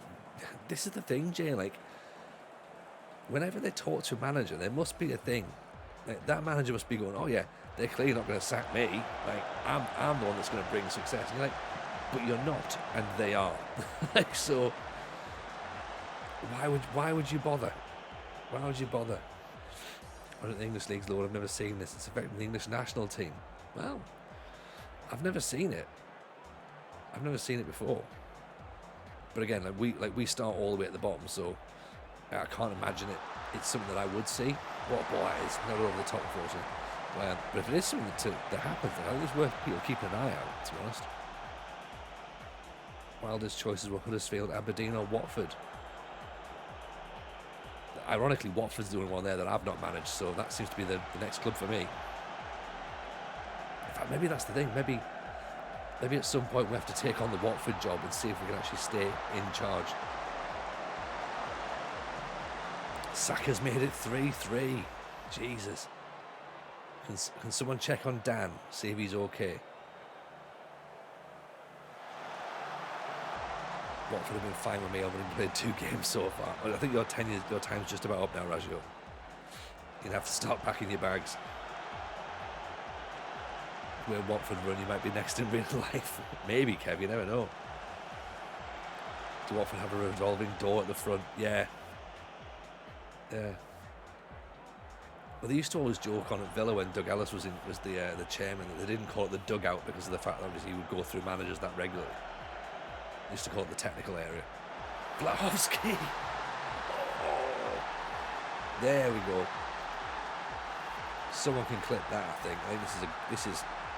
this is the thing, Jay. Like, whenever they talk to a manager, there must be a thing. Like, that manager must be going, "Oh yeah, they're clearly not going to sack me. Like, I'm the one that's going to bring success." And you're like, "But you're not, and they are." Like, so why would you bother? Why would you bother? I don't think the English League's low. I've never seen this. It's affecting the English national team. Well, I've never seen it. I've never seen it before. But again, we start all the way at the bottom, so I can't imagine it. It's something that I would see. What a ball that is. Not over the top, unfortunately. But if it is something that happens, then I think it's worth people keeping an eye out, to be honest. Wilder's choices were Huddersfield, Aberdeen or Watford. Ironically, Watford's the only one there that I've not managed, so that seems to be the next club for me. In fact, maybe that's the thing. Maybe at some point we have to take on the Watford job and see if we can actually stay in charge. Saka's made it 3-3. Jesus. Can someone check on Dan, see if he's okay? Watford have been fine with me. I've only played 2 games so far. I think your time's just about up now, Raggio. You'll have to start packing your bags. Where Watford run, you might be next in real life. Maybe, Kev, you never know. Do Watford have a revolving door at the front? Yeah. Yeah. Well, they used to always joke on at Villa when Doug Ellis was the chairman that they didn't call it the dugout because of the fact that obviously he would go through managers that regularly. They used to call it the technical area. Vlahovsky. Oh. There we go. Someone can clip that, I think. I think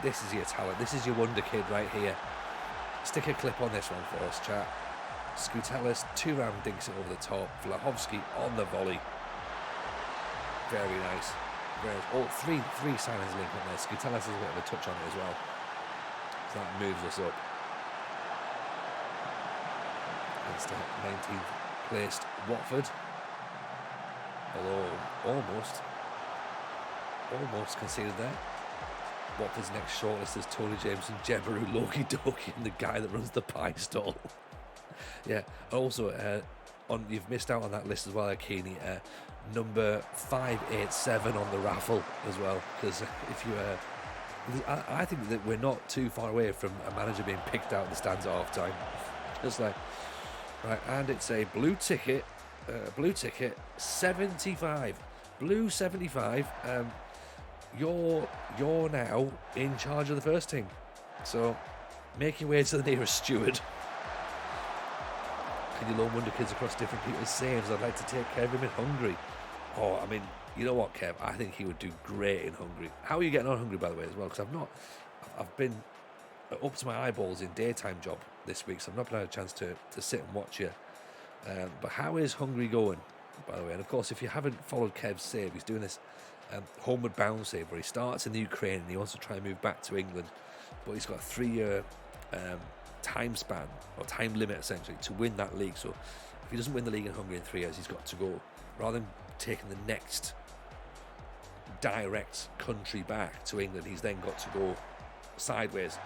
this is your talent. This is your wonder kid right here. Stick a clip on this one for us, chat. Skoutelis 2-ram dinks it over the top. Vlahovsky on the volley. Very nice. Three signings link up there. Skoutelis has a bit of a touch on it as well. So that moves us up. Against 19th placed Watford. Although almost conceded there. Watford's next shortlist is Tony Jameson, Jebaru, Loki Doki, and the guy that runs the pie stall. Yeah. Also, you've missed out on that list as well, Akini. Number 587 on the raffle as well, because if you, I think that we're not too far away from a manager being picked out in the stands at half time. Just like, right, and it's a blue ticket, 75, blue 75. you're now in charge of the first team. So make your way to the nearest steward. Can you loan wonder kids across different people's saves? I'd like to take care of him in Hungary. Oh, I mean, you know what, Kev? I think he would do great in Hungary. How are you getting on Hungary, by the way, as well? Because I've been up to my eyeballs in daytime job this week, so I've not had a chance to sit and watch you. But how is Hungary going, by the way? And of course, if you haven't followed Kev's save, he's doing this homeward bound save where he starts in the Ukraine and he wants to try and move back to England, but he's got a 3-year time span or time limit essentially to win that league. So if he doesn't win the league in Hungary in 3 years, he's got to go. Rather than taking the next direct country back to England, he's then got to go sideways.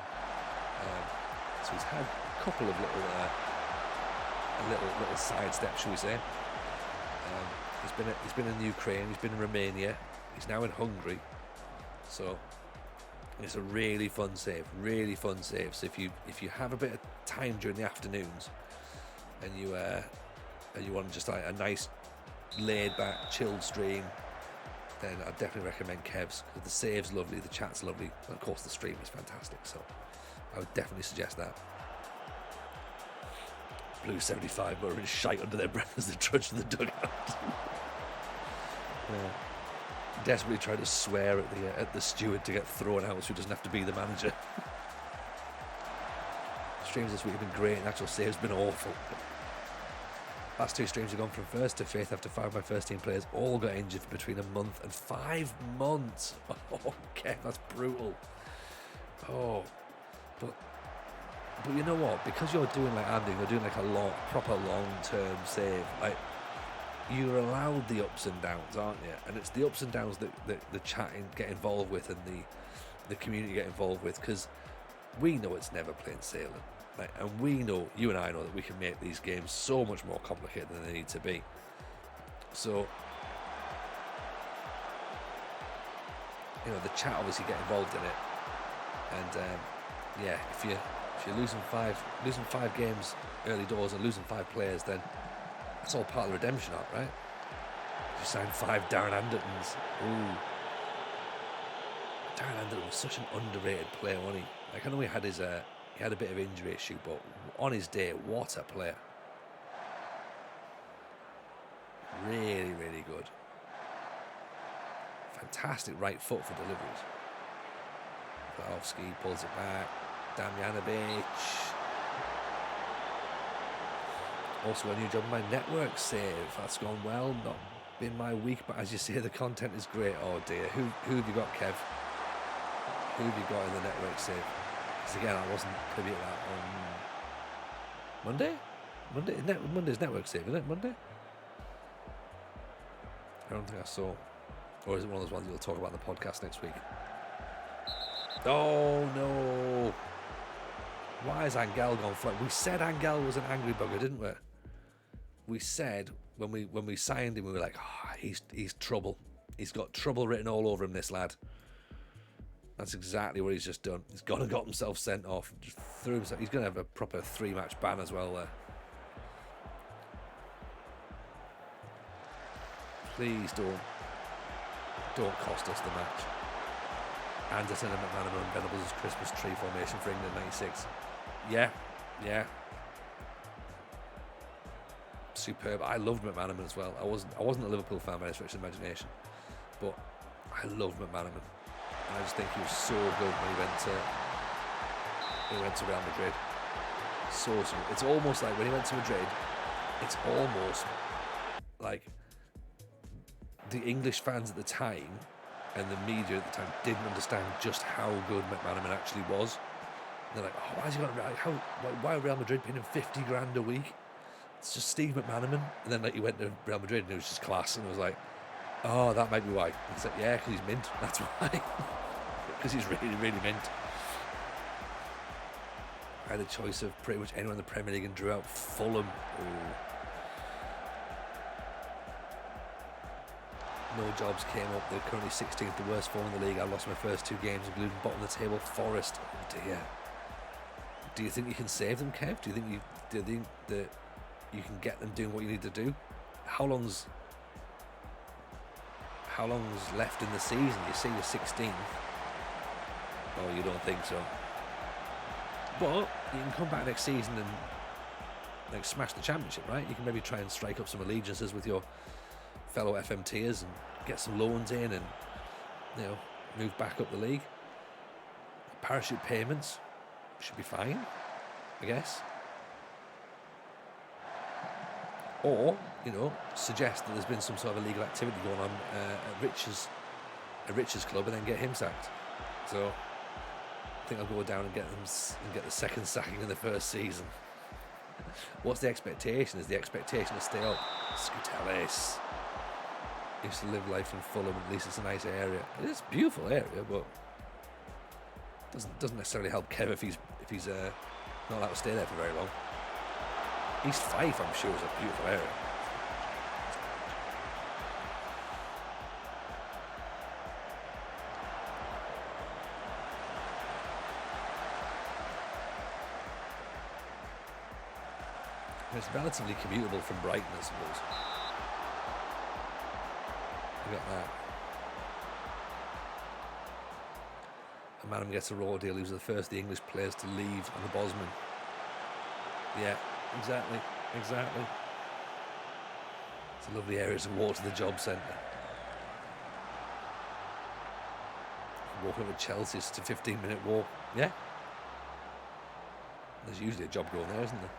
So he's had a couple of little side steps, shall we say. He's been in the Ukraine, he's been in Romania, he's now in Hungary. So it's a really fun save. So if you have a bit of time during the afternoons and you want just like a nice laid back, chilled stream, then I'd definitely recommend Kev's. The save's lovely, the chat's lovely, and of course the stream is fantastic. So I would definitely suggest that. Blue 75 were in shite under their breath as they trudged to the dugout. Desperately trying to swear at the steward to get thrown out so he doesn't have to be the manager. Streams this week have been great and actual saves have been awful. Last 2 streams have gone from first to fifth after 5 of my first team players all got injured for between a month and 5 months. Oh, Kev, that's brutal. Oh, but you know what? Because you're doing like I'm doing, you're doing like a proper long-term save. Like, you're allowed the ups and downs, aren't you? And it's the ups and downs that the chat get involved with and the community get involved with, because we know it's never plain sailing. Like, and we know, you and I know, that we can make these games so much more complicated than they need to be. So, you know, the chat obviously get involved in it. And if you're losing five games early doors and losing 5 players, then that's all part of the redemption arc, right? You signed 5 Darren Andertons. Ooh. Darren Anderton was such an underrated player, wasn't he? Like, I know he had a bit of injury issue, but on his day, what a player. Really, really good. Fantastic right foot for deliveries. Kowalski pulls it back. Damjanovic. Also a new job in my network save. That's gone well. Not been my week, but as you say, the content is great. Oh dear. Who have you got, Kev? Who have you got in the network save? Because again, I wasn't privy to that on Monday? Monday's network save, isn't it? Monday? I don't think I saw. Or is it one of those ones you'll talk about in the podcast next week? Oh no. Why is Angel gone flat? We said Angel was an angry bugger, didn't we? We said when we signed him, we were like, he's trouble. He's got trouble written all over him, this lad. That's exactly what he's just done. He's gone and got himself sent off. Just threw himself. He's going to have a proper 3-match ban as well there. Please don't cost us the match. Anderson and McManaman and Venables' Christmas tree formation for England '96. Yeah. Superb. I loved McManaman as well. I wasn't a Liverpool fan by any stretch of the imagination, but I loved McManaman. And I just think he was so good when he went to Real Madrid. So it's almost like when he went to Madrid, it's almost like the English fans at the time and the media at the time didn't understand just how good McManaman actually was. And they're like, why is he got why Real Madrid paying him 50 grand a week? It's just Steve McManaman. And then he went to Real Madrid and it was just class, and it was like, oh, that might be why. It's like, yeah, because he's mint. That's why. Because he's really, really mint. I had a choice of pretty much anyone in the Premier League and drew out Fulham. Ooh. No jobs came up. They're currently 16th, the worst form in the league. I lost my first 2 games, including bottom of the table Forest. Oh dear. Do you think you can save them, Kev? Do you think that you can get them doing what you need to do? How long's how long's left in the season? You say you're 16th. Oh, you don't think so? But you can come back next season and like smash the championship, right? You can maybe try and strike up some allegiances with your fellow FM-tiers and get some loans in and, you know, move back up the league. Parachute payments should be fine, I guess. Or, you know, suggest that there's been some sort of illegal activity going on at Rich's club and then get him sacked. So I think I'll go down and get the second sacking in the first season. What's the expectation? Is the expectation to stay up? Scutellis. Used to live life in Fulham. At least it's a nice area. It is a beautiful area, but doesn't necessarily help Kev if he's not allowed to stay there for very long. East Fife, I'm sure, is a beautiful area. It's relatively commutable from Brighton, I suppose. You got that. And Madam gets a raw deal. He was the first of the English players to leave on the Bosman. Yeah, exactly. It's a lovely area to walk to the job centre. Walk over to Chelsea, it's a 15-minute walk. Yeah. There's usually a job going there, isn't there?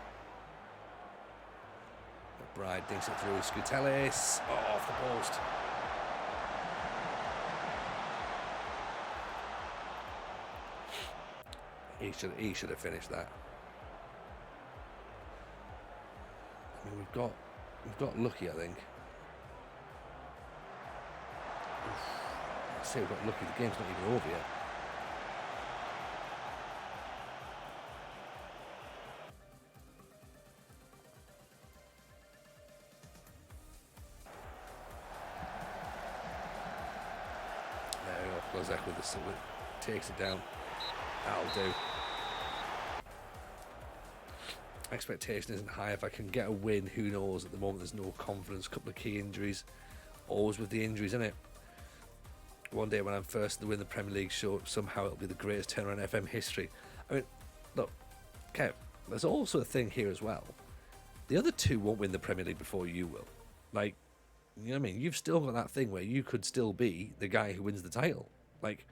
Bride dinks it through. Scutellis. Oh, off the post. He should have finished that. I mean, we've got lucky, I think. I say we've got lucky. The game's not even over yet. Glazek with the takes it down. That'll do. Expectation isn't high. If I can get a win, who knows? At the moment, there's no confidence. A couple of key injuries. Always with the injuries, isn't it? One day when I'm first to win the Premier League, show somehow it'll be the greatest turnaround in FM history. I mean, look, Kev, there's also a thing here as well. The other two won't win the Premier League before you will. Like, you know what I mean? You've still got that thing where you could still be the guy who wins the title. Like,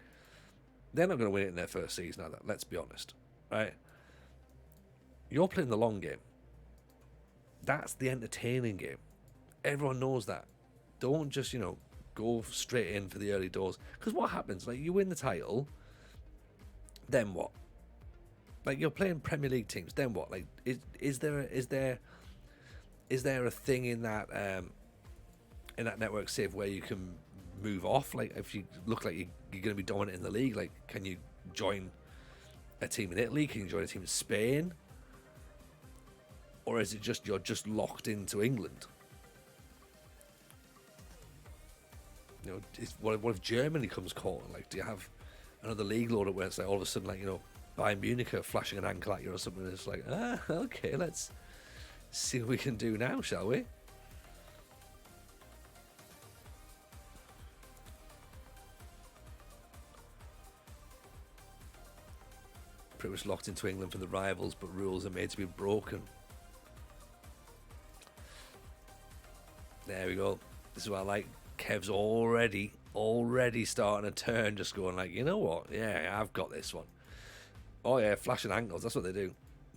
they're not going to win it in their first season either, let's be honest. Right? You're playing the long game. That's the entertaining game. Everyone knows that. Don't just, you know, go straight in for the early doors. Because what happens? Like, you win the title, then what? Like, you're playing Premier League teams, then what? Like, is there a thing in that network save where you can move off? Like, if you look like you're going to be dominant in the league, like, can you join a team in Italy? Can you join a team in Spain? Or is it just you're just locked into England? You know, what if Germany comes calling? Like, do you have another league load where it's like all of a sudden, like, you know, Bayern Munich are flashing an ankle at you or something? And it's like, okay, let's see what we can do now, shall we? Pretty much locked into England from the rivals, but rules are made to be broken. There we go. This is what I like. Kev's already starting to turn, just going like, you know what? Yeah, I've got this one. Oh yeah, flashing ankles. That's what they do.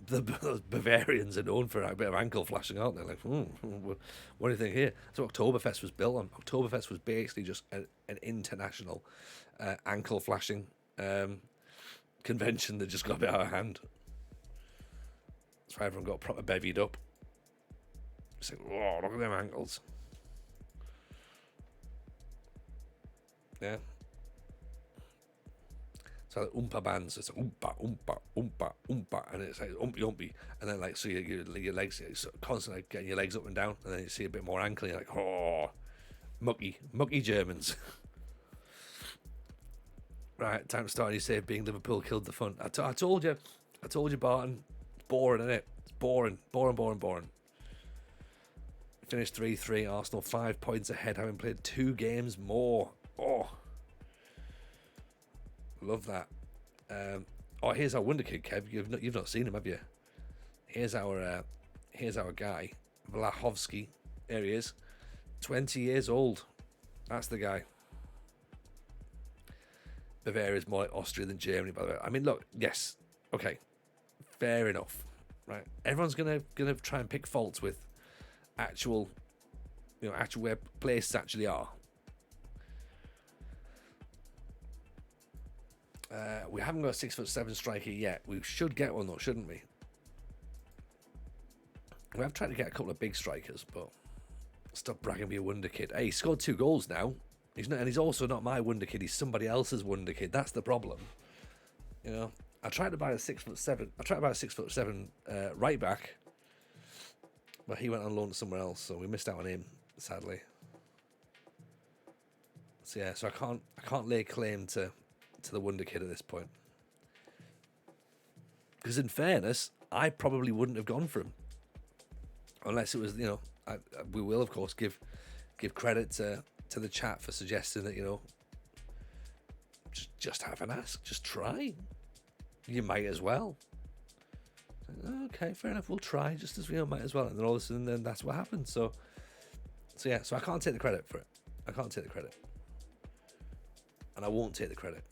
The Bavarians are known for a bit of ankle flashing, aren't they? Like, what do you think here? That's what Oktoberfest was built on. Oktoberfest was basically just an international ankle flashing convention that just got a bit out of hand. That's why everyone got proper bevied up. It's like, whoa, look at them ankles. Yeah. So like oompa bands, it's like oompa, oompa, oompa, oompa, and it's like oompy, oompy, and then like so your legs, it's constantly like, getting your legs up and down, and then you see a bit more ankle, and you're like, oh, mucky Germans. Right, time to start. You say being Liverpool killed the fun. I told you, Barton. It's boring, isn't it? It's boring. Finished 3-3. Arsenal 5 points ahead, having played 2 games more. Oh, love that. Here's our wonder kid, Kev. You've not seen him, have you? Here's our guy, Vlahovsky. There he is, 20 years old. That's the guy. Bavaria is more like Austria than Germany, by the way. I mean, look, yes, okay, fair enough, right? Everyone's gonna try and pick faults with actual where places actually are. We haven't got a 6'7" striker yet. We should get one though, shouldn't we? We have tried to get a couple of big strikers, but stop bragging, be a wonder kid. Hey, he scored 2 goals now. He's not, and he's also not my wonder kid. He's somebody else's wonder kid. That's the problem. You know, I tried to buy a 6'7". I tried to buy a 6'7" right back, but he went on loan to somewhere else, so we missed out on him, sadly. So yeah, so I can't lay claim to the wonder kid at this point, because in fairness, I probably wouldn't have gone for him unless it was, you know, we will of course give credit to the chat for suggesting that, you know, just have an ask, just try. You might as well. Okay, fair enough. We'll try. Just as we might as well. And then all of a sudden, then that's what happened. So yeah. So I can't take the credit for it. I can't take the credit, and I won't take the credit.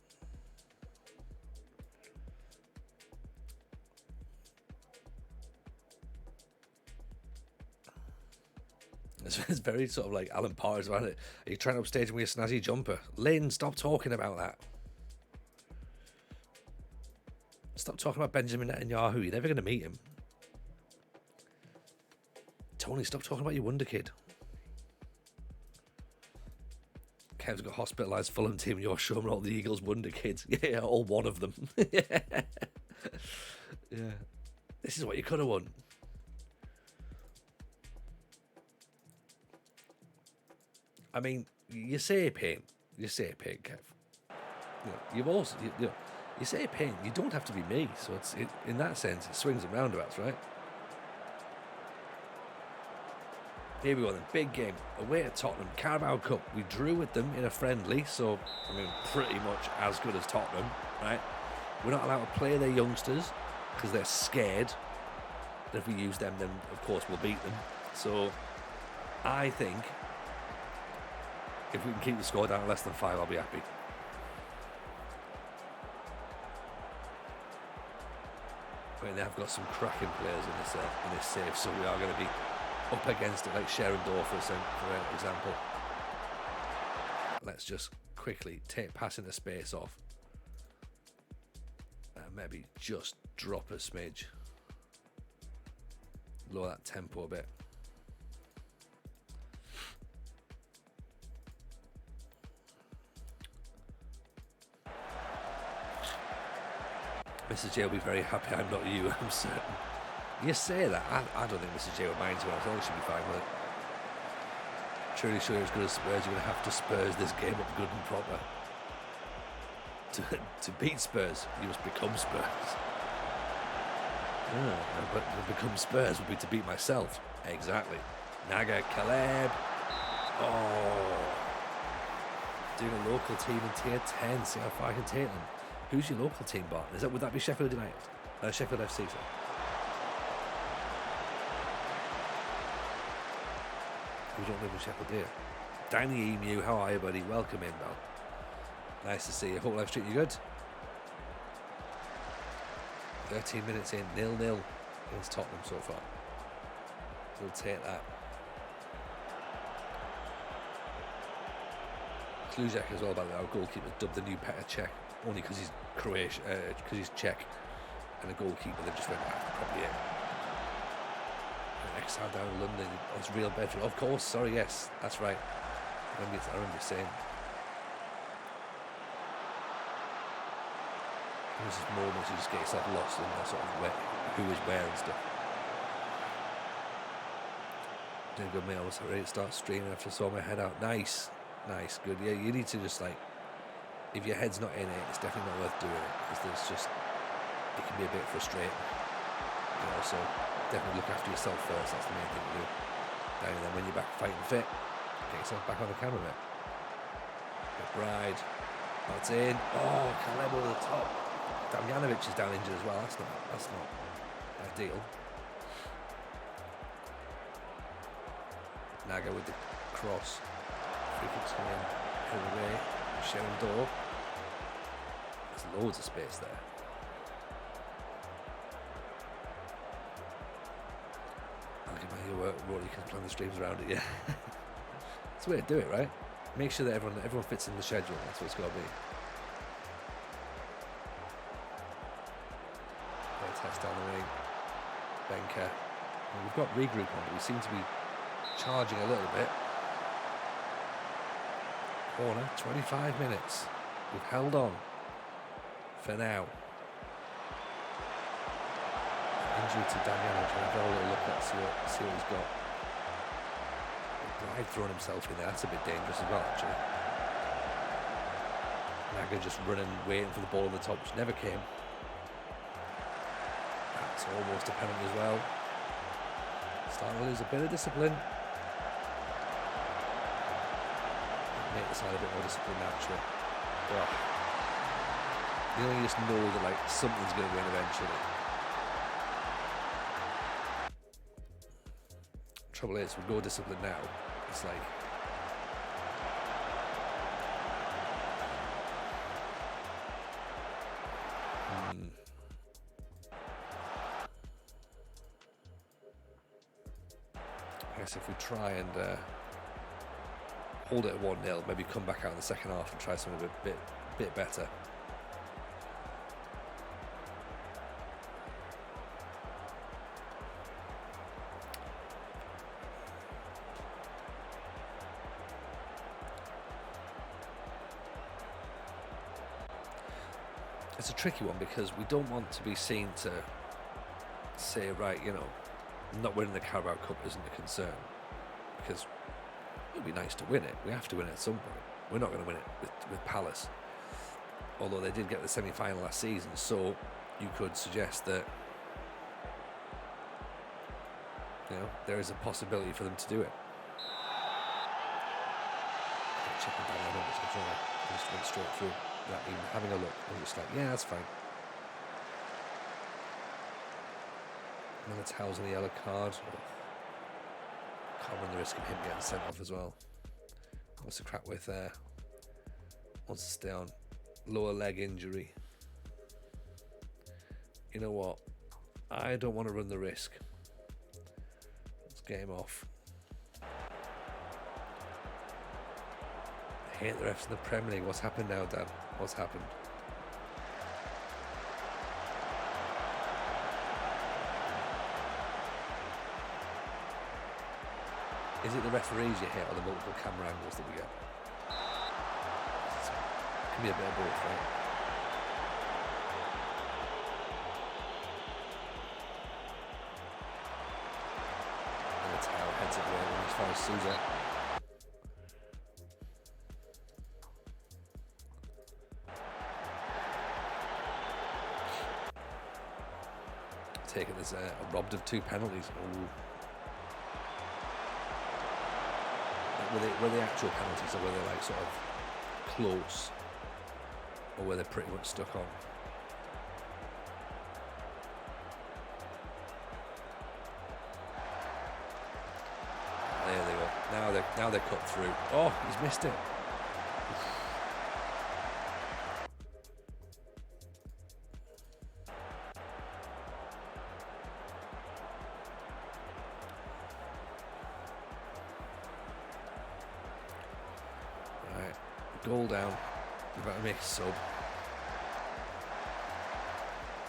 It's very sort of like Alan Parters about it. Are you trying to upstage him with a snazzy jumper? Lynn, stop talking about that. Stop talking about Benjamin Netanyahu. You're never going to meet him. Tony, stop talking about your wonder kid. Kev's got hospitalised Fulham team and you're showing all the Eagles wonder kids. Yeah, all one of them. Yeah. This is what you could have won. I mean, you say pain, Kev. You know, you've also, you say pain. You don't have to be me, so in that sense, it swings and roundabouts, right? Here we go then, big game away at Tottenham, Carabao Cup. We drew with them in a friendly, so I mean, pretty much as good as Tottenham, right? We're not allowed to play their youngsters because they're scared that if we use them, then of course we'll beat them. So I think if we can keep the score down to less than 5, I'll be happy. I mean, they have got some cracking players in this save, so we are going to be up against it, like Sharon Dorr, for example. Let's just quickly passing the space off. Maybe just drop a smidge. Lower that tempo a bit. Mrs. J will be very happy I'm not you, I'm certain. You say that, I don't think Mrs. J would mind, to be honest. I think she'll be fine with it. Truly sure you're as good as Spurs, you're going to have to Spurs this game up good and proper. To beat Spurs, you must become Spurs. But to become Spurs would be to beat myself. Exactly. Naga, Caleb. Oh. Doing a local team in tier 10, see how far I can take them. Who's your local team, Bart? Would that be Sheffield United? Sheffield FC, sorry. We don't live in Sheffield, do you? Danny Emu, how are you, buddy? Welcome in, Bal. Nice to see you. Hope life's treating you good. 13 minutes in, 0-0 against Tottenham so far. We'll take that. Kluzak as well, by the way, our goalkeeper, dubbed the new Petr Cech, only because he's Croatian, because he's Czech, and the goalkeeper, they just went probably in. Exile down in London, it's Real Bedford, of course, sorry, yes, that's right. I remember you saying. There's this moment you just get yourself lost in that sort of who is where and stuff. Doing good, mate. I was ready to start streaming after I saw my head out. Nice, good. Yeah, you need to just if your head's not in it, it's definitely not worth doing it, because it can be a bit frustrating. You know, so definitely look after yourself first. That's the main thing to do. Down and then when you're back fighting fit, get yourself back on the camera, mate. McBride. That's in. Oh, Caleb over the top. Damjanovic is down injured as well. That's not ideal. Naga with the cross. Free kicks coming in. Headed away. Sharon Door. There's loads of space there. I'll give my work. You can plan the streams around it, yeah. That's the way to do it, right? Make sure that everyone fits in the schedule. That's what it's got to be. Test down the wing. Benker. And we've got regroup on, but we seem to be charging a little bit. Corner, 25 minutes. We've held on for now. Injury to Damiano. Trying to have a little look at see what he's got. Bride throwing himself in there. That's a bit dangerous as well, actually. Naga just running, waiting for the ball on the top, which never came. That's almost a penalty as well. Starting to lose a bit of discipline. Make the side a bit more disciplined naturally. Oh. You know, you just know that like something's going to win eventually. Trouble is, with no discipline now, it's like I guess if we try and hold it at 1-0, maybe come back out in the second half and try something a bit better. It's a tricky one because we don't want to be seen to say, right, you know, not winning the Carabao Cup isn't a concern, because it'd be nice to win it. We have to win it at some point. We're not going to win it with Palace, although they did get the semi-final last season, so you could suggest that, you know, there is a possibility for them to do it. Checking down on it, just went straight through without even having a look. I'm just like, yeah, that's fine. Militao's on the yellow card. Oh. Can't run the risk of him getting sent off as well. What's the crack with there? Wants to stay on. Lower leg injury. You know what? I don't want to run the risk. Let's get him off. I hate the refs in the Premier League. What's happened now, Dan? What's happened? Is it the referees you hit or the multiple camera angles that we get? It can be a bit of both, right? And it's how heads it away as far as Souza. Taking this robbed of 2 penalties. Ooh. Were they actual penalties, or were they like sort of close, or were they pretty much stuck on? There they go. Now they're cut through. Oh, he's missed it. Goal down. We've got to make a sub.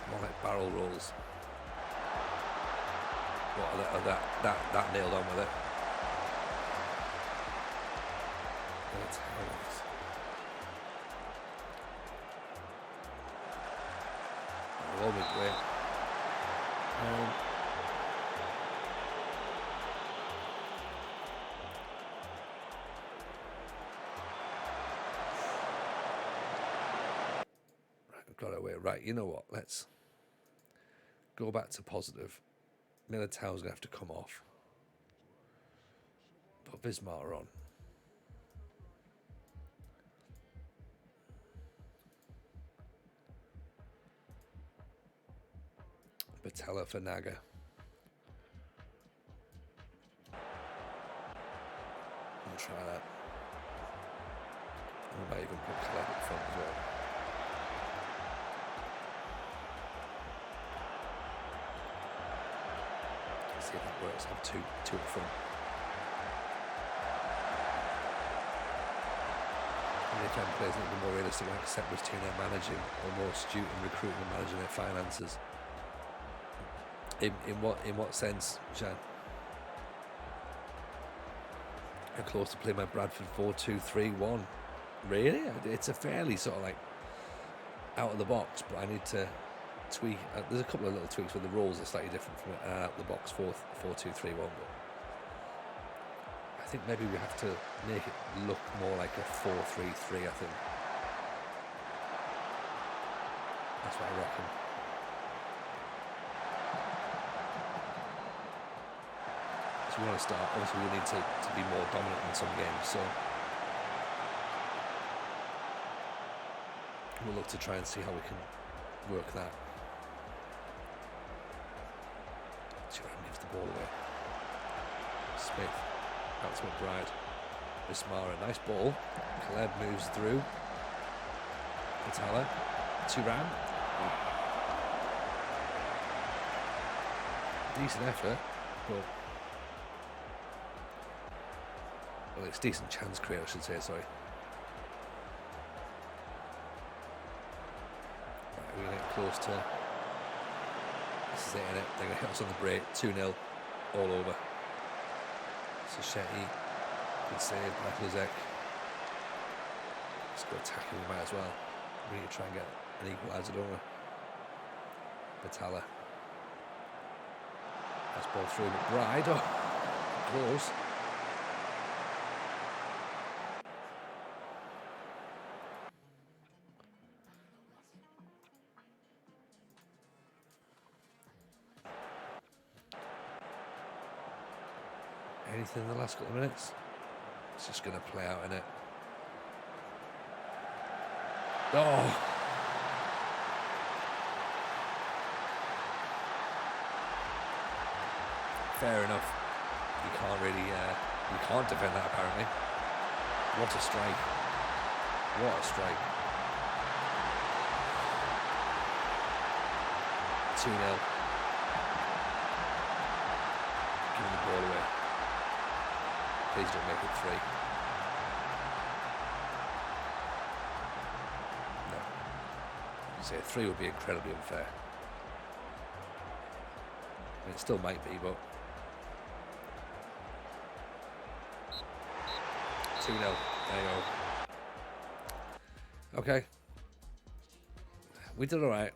More like barrel rolls. What that nailed on with it. That's how it is. All midway. Got away. Right, you know what? Let's go back to positive. Militao's going to have to come off. Put Vismar on. Batella for Naga. We'll try that. We might even put Caleb up front as well. Let's see if that works. Have two up front. And if players a little bit more realistic and accept which team they're managing, or more astute in recruiting and managing their finances. In what sense, Jan? I'm close to playing my Bradford 4-2-3-1. Really? It's a fairly sort of like out of the box, but I need to tweak. There's a couple of little tweaks where the roles are slightly different from out of the box 4-2-3-1. But I think maybe we have to make it look more like a 4-3-3. I think that's what I reckon. So we want to start. Obviously, we need to be more dominant in some games. So we'll look to try and see how we can work that. Turan gives the ball away. Smith, out to McBride. Bismara, nice ball. Caleb moves through. Patala, Turan. Decent effort, but well, it's decent chance create, I should say. Sorry. We're going to get close to. This is it, innit? They're going to hit us on the break. 2-0, all over. Sashetti, good save by Luzek. Let's go attacking, we might as well. We need to try and get an equaliser, don't we? Batalla. Nice ball through McBride. Oh, close. Anything in the last couple of minutes? It's just going to play out, innit? Oh! Fair enough. You can't really, you can't defend that apparently. What a strike. What a strike. 2-0. Giving the ball away. Please don't make it 3. No. You say 3 would be incredibly unfair. I mean, it still might be, but 2-0. There you go. Okay. We did all right.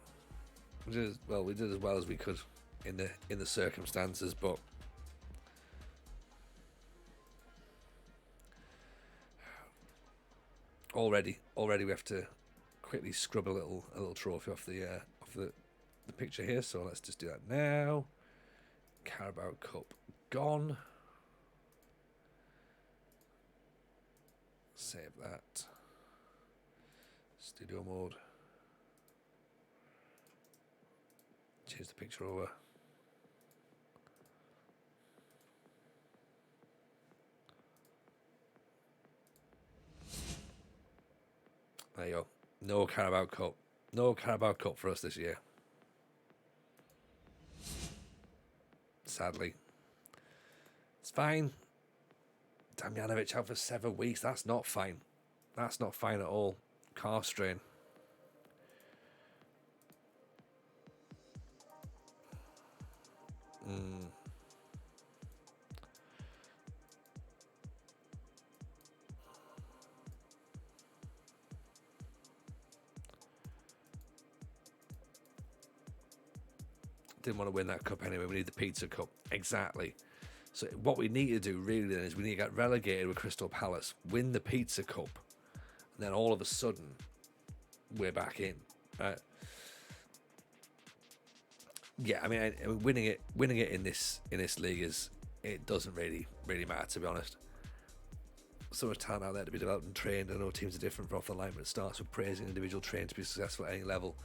We did as well as we could in the circumstances, but already we have to quickly scrub a little trophy off the picture here. So let's just do that now. Carabao Cup gone. Save that. Studio mode. Change the picture over. There you go. No Carabao Cup. No Carabao Cup for us this year. Sadly. It's fine. Damjanovic out for 7 weeks. That's not fine. That's not fine at all. Calf strain. Didn't want to win that cup anyway. We need the Pizza Cup. Exactly. So what we need to do really then is we need to get relegated with Crystal Palace, win the Pizza Cup, and then all of a sudden we're back in. Yeah, I mean, winning it in this league it doesn't really matter, to be honest. so much talent out there to be developed and trained. I know teams are different off the line, but it starts with praising individual trainers to be successful at any level.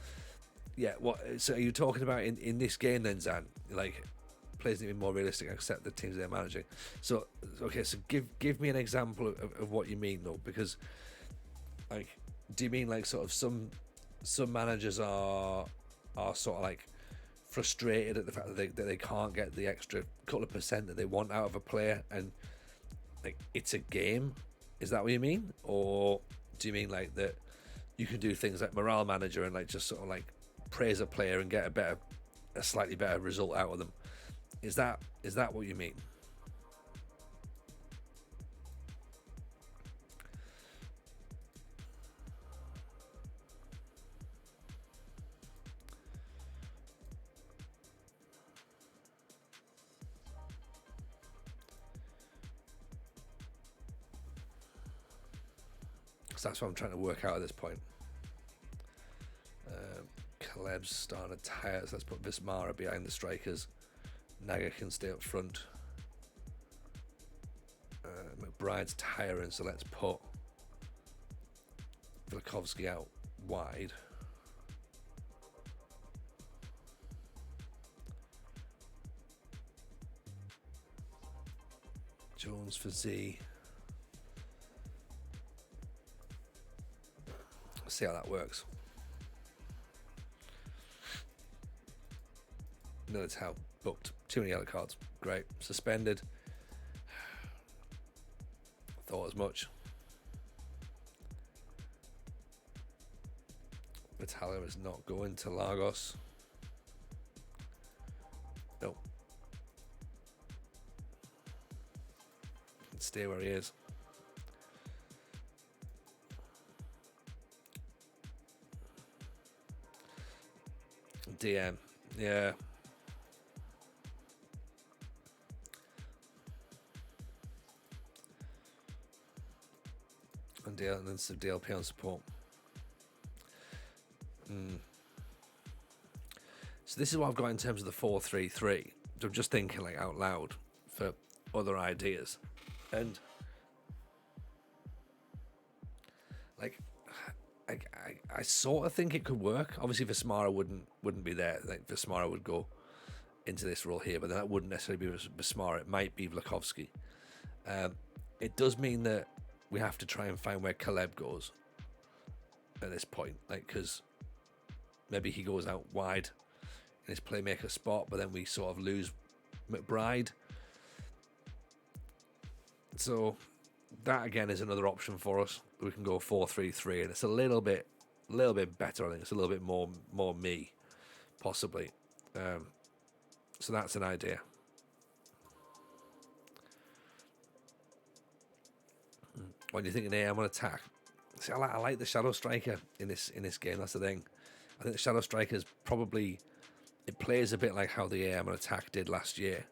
Yeah, what? So are you talking about in this game then, Zan? Like, players need to be more realistic and accept the teams they're managing. So, okay, so give me an example of what you mean, though, because, like, do you mean like sort of some managers are sort of like frustrated at the fact that they can't get the extra couple of percent that they want out of a player, and like it's a game? Is that what you mean, or do you mean like that you can do things like morale manager and like just sort of like praise a player and get a slightly better result out of them? Is that what you mean? So that's what I'm trying to work out at this point. Caleb's starting to tire, so let's put Vismara behind the strikers. Naga can stay up front. McBride's tiring, so let's put Vlikovsky out wide. Jones for Z. See how that works. No, it's how booked. Too many yellow cards. Great. Suspended. Thought as much. Vitalia is not going to Lagos. Nope. Stay where he is. DM, yeah. And then some DLP on support. So this is what I've got in terms of the 4-3-3. So I'm just thinking like out loud for other ideas, and like I sort of think it could work. Obviously, Vismara wouldn't be there. Like Vismara would go into this role here, but that wouldn't necessarily be Vismara. It might be Vlikovsky. It does mean that we have to try and find where Caleb goes at this point, like because maybe he goes out wide in his playmaker spot, but then we sort of lose McBride. So that again is another option for us. We can go 4-3-3, and it's a little bit better. I think it's a little bit more me, possibly. So that's an idea. When you're thinking AM on attack, see, I like the Shadow Striker in this game. That's the thing. I think the Shadow Striker is probably, it plays a bit like how the AM on attack did last year.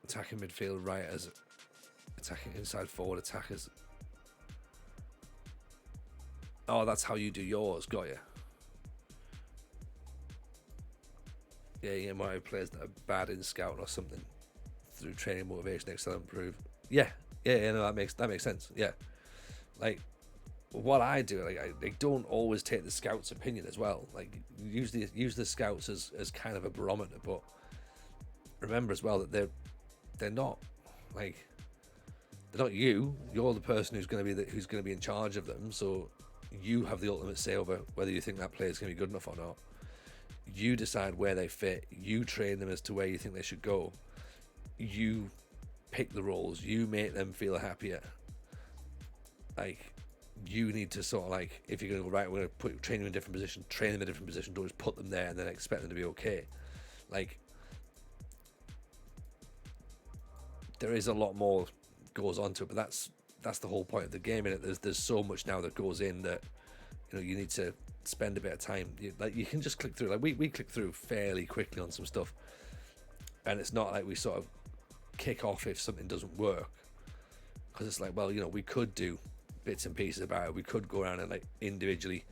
Attacking midfield right as attacking inside forward attackers. Oh, that's how you do yours. Got you. Yeah, you might have players that are bad in scouting or something through training, motivation, excel, improve. Yeah. No, that makes sense. Yeah, like what I do, like I don't always take the scouts' opinion as well. Like use the scouts as kind of a barometer, but remember as well that they're not like, they're not you. You're the person who's going to be in charge of them. So you have the ultimate say over whether you think that player is going to be good enough or not. You decide where they fit. You train them as to where you think they should go. You pick the roles. You make them feel happier. Like you need to sort of like, if you're going to go right, we're going to train them in a different position. Train them in a different position. Don't just put them there and then expect them to be okay. Like there is a lot more goes on to it, but that's the whole point of the game. In it, there's so much now that goes in that you need to spend a bit of time. You can just click through. Like we click through fairly quickly on some stuff, and it's not like we sort of kick off if something doesn't work, because it's like, well, we could do bits and pieces about it. We could go around and like individually,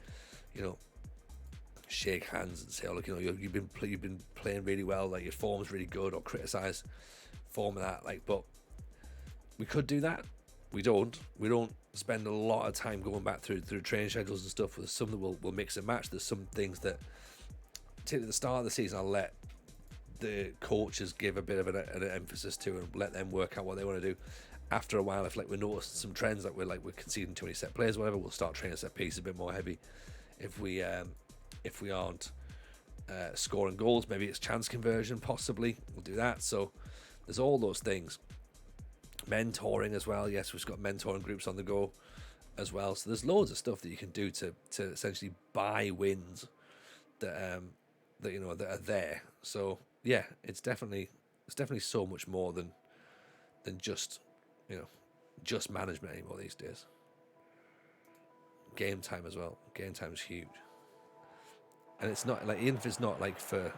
shake hands and say, oh look, you've been playing really well, like your form's really good, or criticize form of that, like, but We could do that. We don't. We don't spend a lot of time going back through training schedules and stuff. There's some that we'll mix and match. There's some things that, at the start of the season, I'll let the coaches give a bit of an emphasis to and let them work out what they want to do. After a while, if we notice some trends that we're conceding too many set plays, whatever, we'll start training set pieces a bit more heavy. If we aren't scoring goals, maybe it's chance conversion, possibly we'll do that. So there's all those things. Mentoring as well. Yes, we've got mentoring groups on the go as well. So there's loads of stuff that you can do to essentially buy wins that that are there. So yeah, it's definitely so much more than just just management anymore these days. Game time as well. Game time is huge, and it's not even if it's not for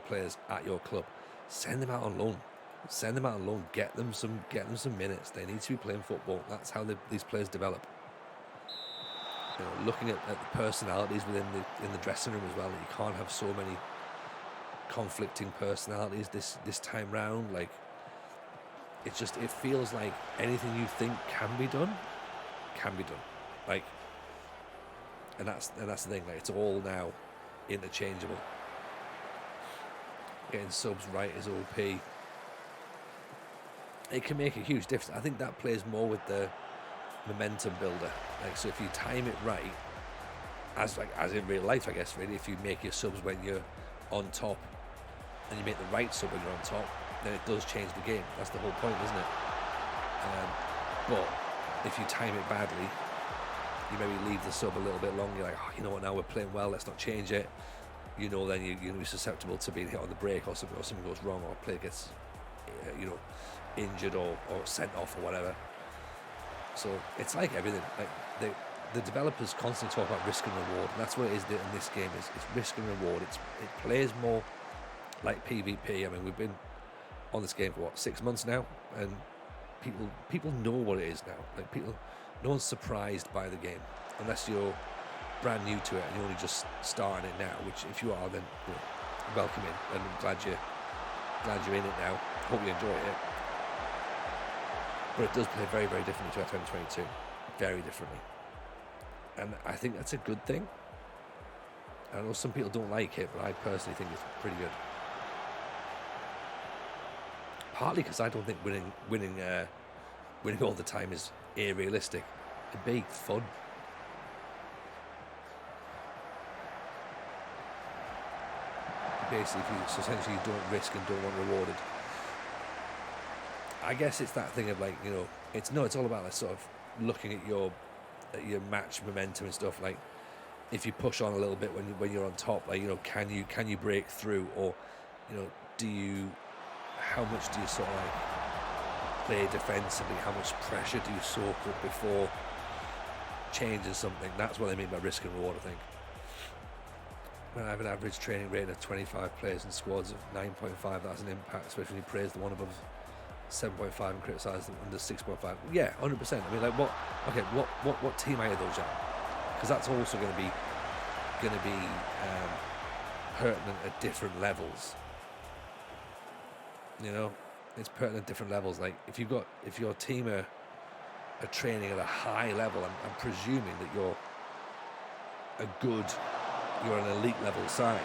players at your club, send them out on loan. Send them out on loan. Get them some minutes. They need to be playing football. That's how these players develop. Looking at the personalities in the dressing room as well. You can't have so many conflicting personalities this time round. It feels like anything you think can be done. And that's the thing. It's all now interchangeable. Getting subs right is OP. It can make a huge difference. I think that plays more with the momentum builder. So if you time it right, as in real life, I guess, really, if you make your subs when you're on top and you make the right sub when you're on top, then it does change the game. That's the whole point, isn't it? But if you time it badly, you maybe leave the sub a little bit long. You're like, you know what, now we're playing well, let's not change it. Then you're going to be susceptible to being hit on the break, or something goes wrong, or a player gets injured or sent off or whatever. So it's like everything. The developers constantly talk about risk and reward, and that's what it is in this game. It's risk and reward. It plays more like PvP. I mean, we've been on this game for 6 months now, and people know what it is now. No one's surprised by the game unless you're brand new to it and you're only just starting it now. Which, if you are, then welcome in, and I'm glad you're in it now. Hope you enjoy it. But it does play very, very differently to FM22. Very differently. And I think that's a good thing. I know some people don't like it, but I personally think it's pretty good. Partly because I don't think winning all the time is realistic. It'd be fun. Basically, essentially you don't risk and don't want rewarded. I guess it's that thing of it's all about sort of looking at your match momentum and stuff. If you push on a little bit when you're on top, can you break through, or how much do you sort of play defensively? How much pressure do you soak up before changing something? That's what I mean by risk and reward, I think. When I have an average training rate of 25 players in squads of 9.5, that's an impact, especially when you praise the one above 7.5 and criticise them under 6.5. Yeah, 100%. I mean, what team are those at? Because that's also going to be pertinent at different levels. It's pertinent at different levels. If your team are training at a high level, I'm presuming that you're an elite level side.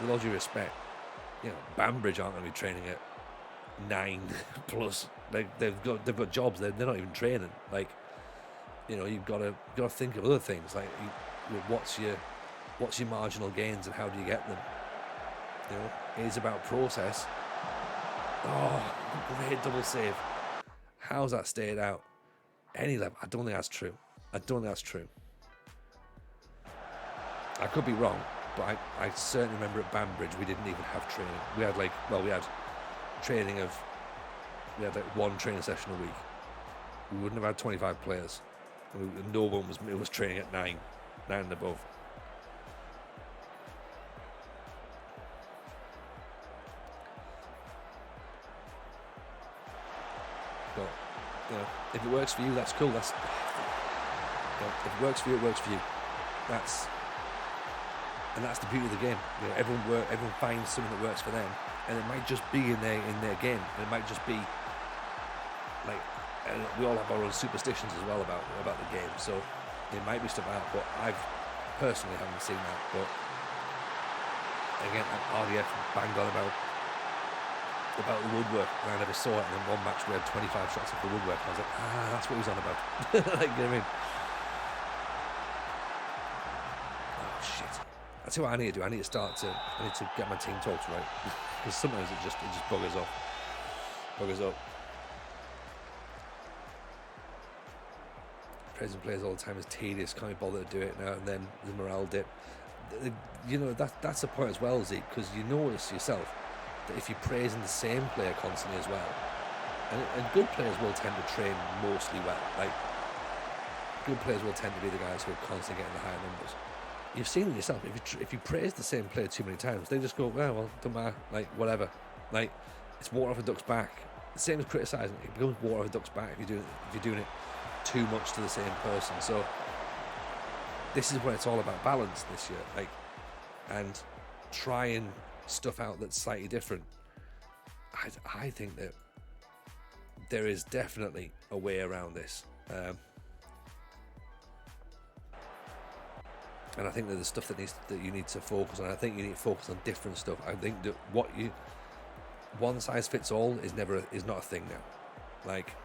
With all due respect, Banbridge aren't going to be training at 9 plus. They've got jobs. They're not even training. You've got to think of other things. What's your marginal gains and how do you get them? It is about process. Oh, great double save. How's that stayed out? Any level? I don't think that's true. I could be wrong, but I certainly remember at Banbridge we didn't even have training. We had we had one training session a week. We wouldn't have had 25 players. No one was training at 9 and above. But if it works for you, that's cool. If it works for you, it works for you. That's the beauty of the game. Everyone finds something that works for them, and it might just be in their game. And it might just be like, and we all have our own superstitions as well about the game. So it might be stuff out, but I've personally haven't seen that. But again, RDF banged on about the woodwork, and I never saw it. And in one match, we had 25 shots off the woodwork. And I was like, that's what he was on about. Like, you know what I mean? Oh shit! That's what I need to do. I need to get my team talks right, because sometimes it just buggers up. Praising players all the time is tedious. Can't be bothered to do it now and then. The morale dip. You know, that's the point as well, Zeke, because you notice yourself that if you're praising the same player constantly as well, and good players will tend to train mostly well. Like, good players will tend to be the guys who are constantly getting the higher numbers. You've seen it yourself. If you praise the same player too many times, they just go, well, don't matter. Like, whatever. Like, it's water off a duck's back. The same as criticising. It becomes water off a duck's back if you're doing it too much to the same person. So this is where it's all about balance this year, like, and trying stuff out that's slightly different. I think that there is definitely a way around this, and I think that the stuff that you need to focus on. I think you need to focus on different stuff. I think that one size fits all is not a thing now. Like,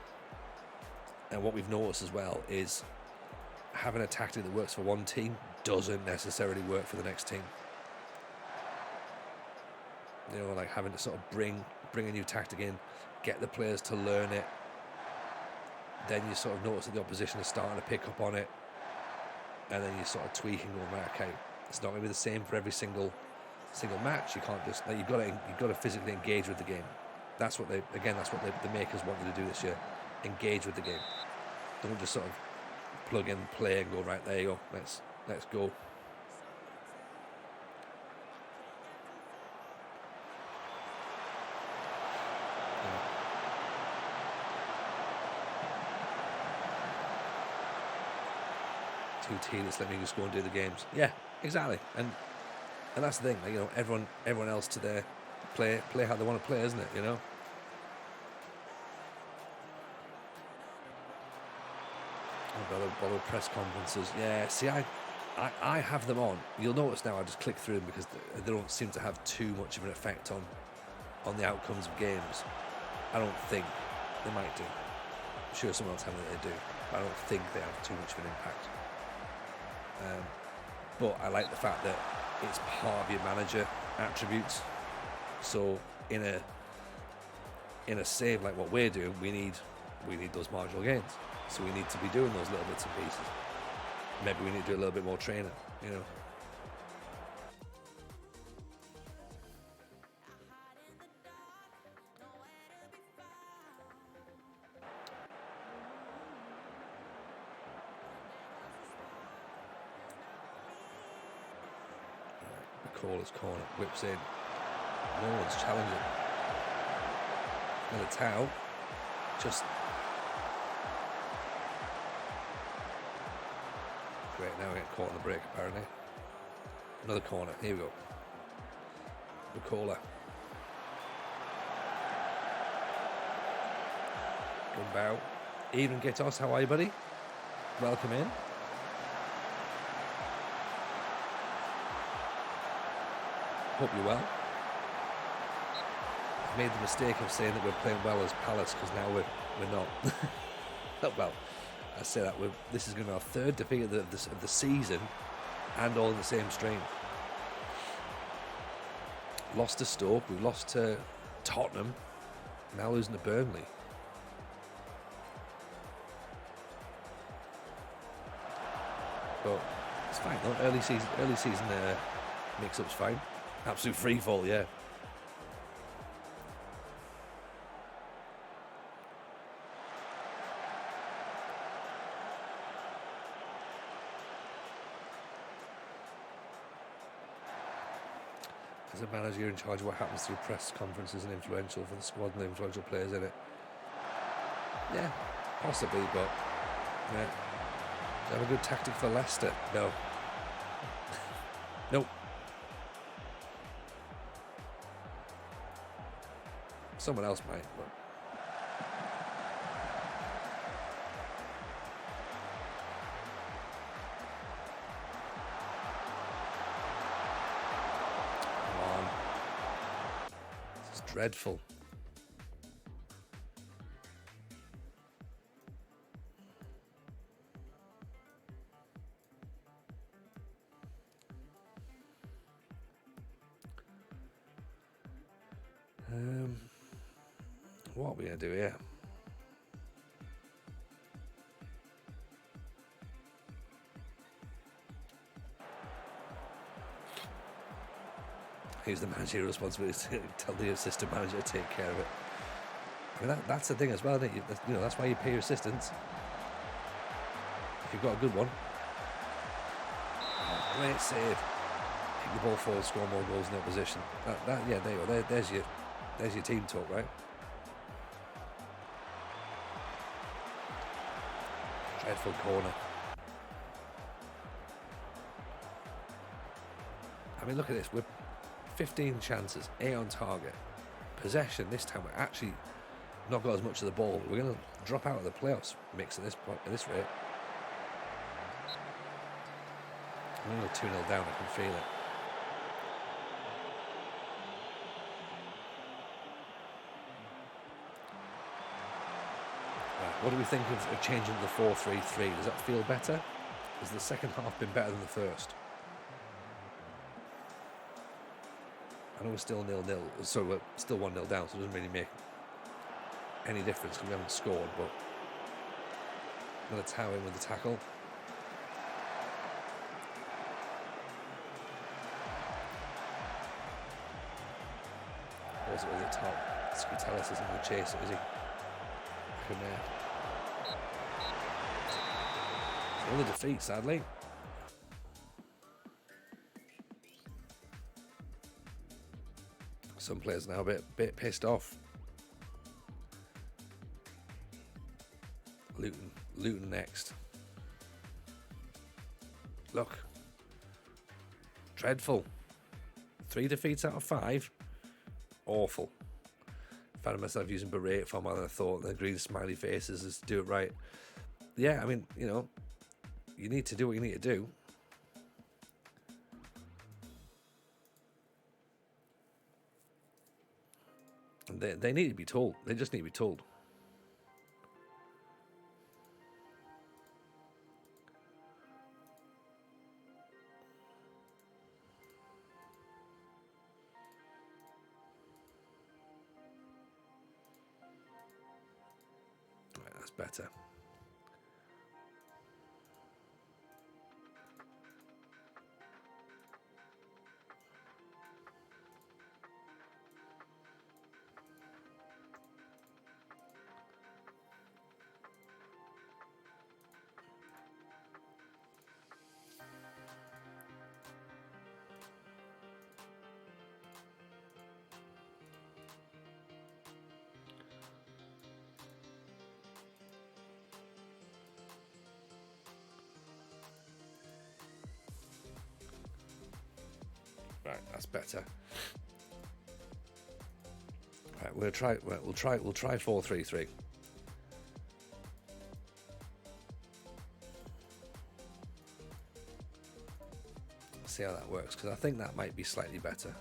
and what we've noticed as well is having a tactic that works for one team doesn't necessarily work for the next team. You know, like having to sort of bring a new tactic in, get the players to learn it. Then you sort of notice that the opposition is starting to pick up on it, and then you sort of tweaking, going, right, okay, it's not going to be the same for every single match. You can't just, like, you've got to physically engage with the game. That's what the makers wanted to do this year. Engage with the game. Don't just sort of plug in, play, and go, right, there you go, let's go. Too tedious, let me just go and do the games. Yeah, exactly. And that's the thing, like, you know, everyone else to their play how they want to play, isn't it, you know? Bother press conferences. Yeah, see, I have them on. You'll notice now I just click through them because they don't seem to have too much of an effect on the outcomes of games. I don't think they might do. I'm sure someone will tell me that they do, but I don't think they have too much of an impact. But I like the fact that it's part of your manager attributes. So in a save like what we're doing, we need those marginal gains. So we need to be doing those little bits and pieces. Maybe we need to do a little bit more training, you know. Caller's corner, whips in. No one's challenging. And it's Tau. Just great. Now we get caught on the break, apparently. Another corner. Here we go. The caller. Good bow. Even Gitos, how are you, buddy? Welcome in. Hope you're well. I've made the mistake of saying that we're playing well as Palace because now we're not. Not well. I say that this is going to be our third defeat of the season, and all in the same strain. Lost to Stoke, we lost to Tottenham, now losing to Burnley. But it's fine. No, early season mix-up's fine. Absolute free fall, yeah. As a manager, you're in charge of what happens through press conferences and influential for the squad and the influential players in it. Yeah, possibly, but yeah. Do you have a good tactic for Leicester? No. Nope. Someone else might, but Dreadful. What are we going to do here? Here's the managerial responsibility to tell the assistant manager to take care of it. I mean, that's the thing as well, isn't it? You know, that's why you pay your assistants. If you've got a good one. Oh, great save. Kick the ball forward, score more goals in the opposition. Yeah, there you go. There's your team talk, right? Dreadful corner. I mean, look at this. We're 15 chances, 8 on target. Possession this time, we're actually not got as much of the ball. We're going to drop out of the playoffs mix at this point, at this rate. I'm only 2-0 down, I can feel it. Right, what do we think of changing to the 4-3-3? Does that feel better? Has the second half been better than the first? I know we're still 0-0, so we're still 1-0 down, so it doesn't really make any difference because we haven't scored, but I'm going to tower in with the tackle. Also at the top, Scutalis isn't going to chase it, is he? Another defeat, sadly. Some players now a bit pissed off. Luton next. Look. Dreadful. 3 defeats out of 5. Awful. Found myself using berate for more than I thought. The green smiley faces is do it right. Yeah, I mean, you know, you need to do what you need to do. They need to be told. They just need to be told. Right, that's better. Right, that's better. Right, we'll try 4-3-3. See how that works, because I think that might be slightly better.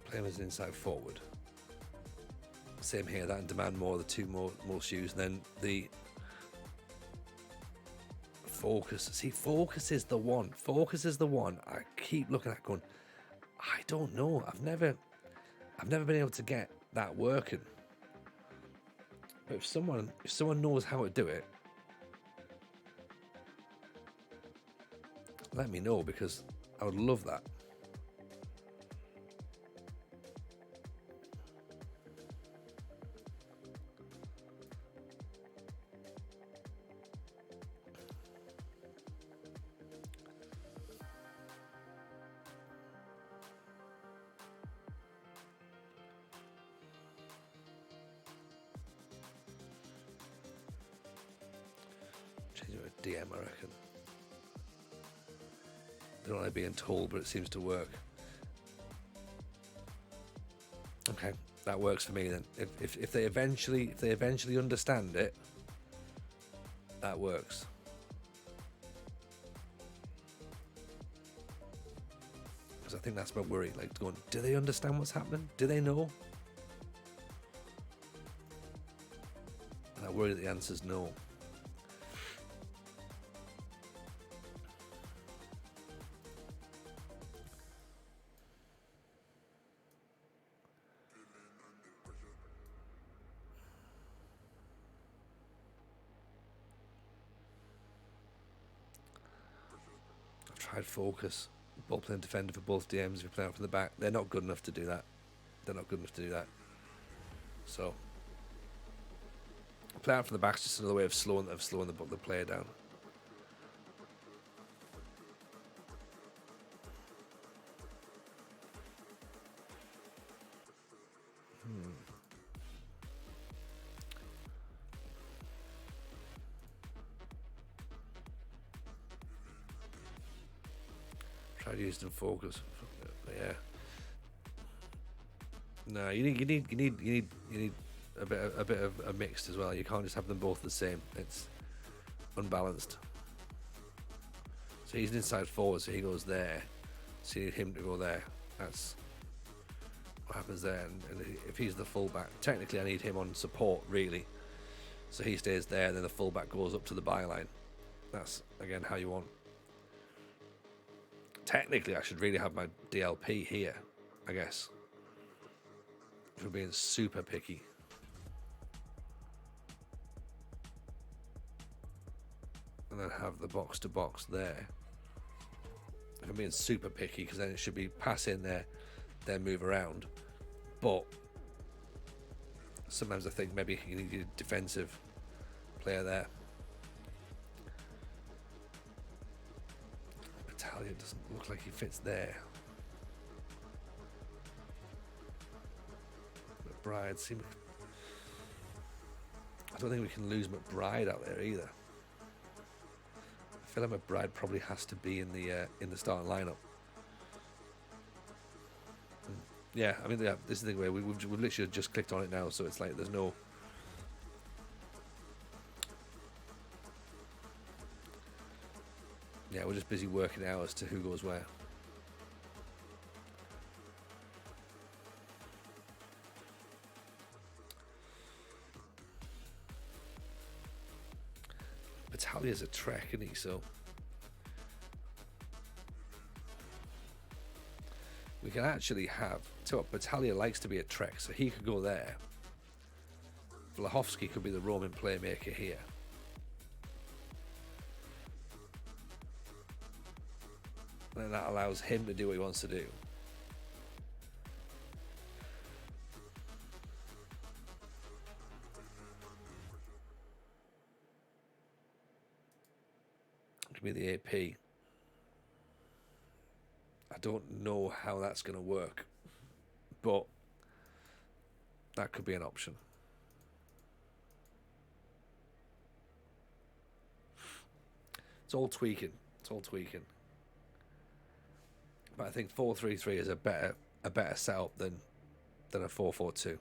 Play him as an inside forward. Same here, that and demand more, the 2 more shoes, and then the focus. See, focus is the one. Focus is the one. I keep looking at going, I don't know. I've never been able to get that working. But if someone knows how to do it, let me know, because I would love that. Change it to DM, I reckon. I don't like being told, but it seems to work. Okay, that works for me then. If they eventually understand it, that works. Because I think that's my worry. Like, going, do they understand what's happening? Do they know? And I worry that the answer's no. I've tried focus. Ball playing defender for both DMs if you play out from the back. They're not good enough to do that. They're not good enough to do that. So play out from the back is just another way of slowing the player down. Try to use them focus. But yeah. No, you need a bit of a mixed as well. You can't just have them both the same. It's unbalanced. So he's an inside forward, so he goes there. So you need him to go there. That's what happens there. And if he's the fullback, technically I need him on support, really. So he stays there, and then the fullback goes up to the byline. That's, again, how you want. Technically, I should really have my DLP here, I guess. If we're being super picky. And then have the box to box there. If I'm being super picky, because then it should be pass in there, then move around. But sometimes I think maybe you need a defensive player there. Battalion doesn't look like he fits there. McBride seems. I don't think we can lose McBride out there either. I feel like McBride probably has to be in the starting lineup. Yeah, I mean, yeah, this is the thing where we've literally just clicked on it now, so it's like there's no. Yeah, we're just busy working out as to who goes where. Batalia's a trek, isn't he? So we can actually have. So what, Battalia likes to be a trek, so he could go there. Vlahovsky could be the roaming playmaker here. And that allows him to do what he wants to do. Could be the AP. I don't know how that's going to work, but that could be an option. It's all tweaking. It's all tweaking. But I think 4-3-3 is a better setup than a 4-4-2.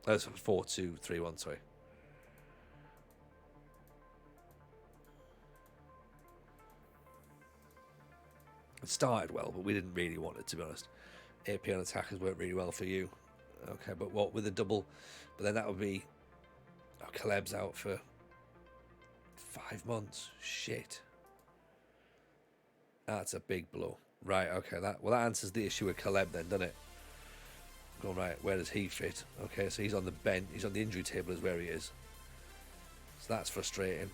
That's 4-2-3-1. Sorry. It started well, but we didn't really want it, to be honest. AP on attackers worked really well for you. Okay, but what with a double? But then that would be. Oh, Caleb's out for 5 months. Shit. That's a big blow. Right, okay, that answers the issue with Caleb then, doesn't it? Going right, where does he fit? Okay, so he's on the bench, he's on the injury table is where he is. So that's frustrating.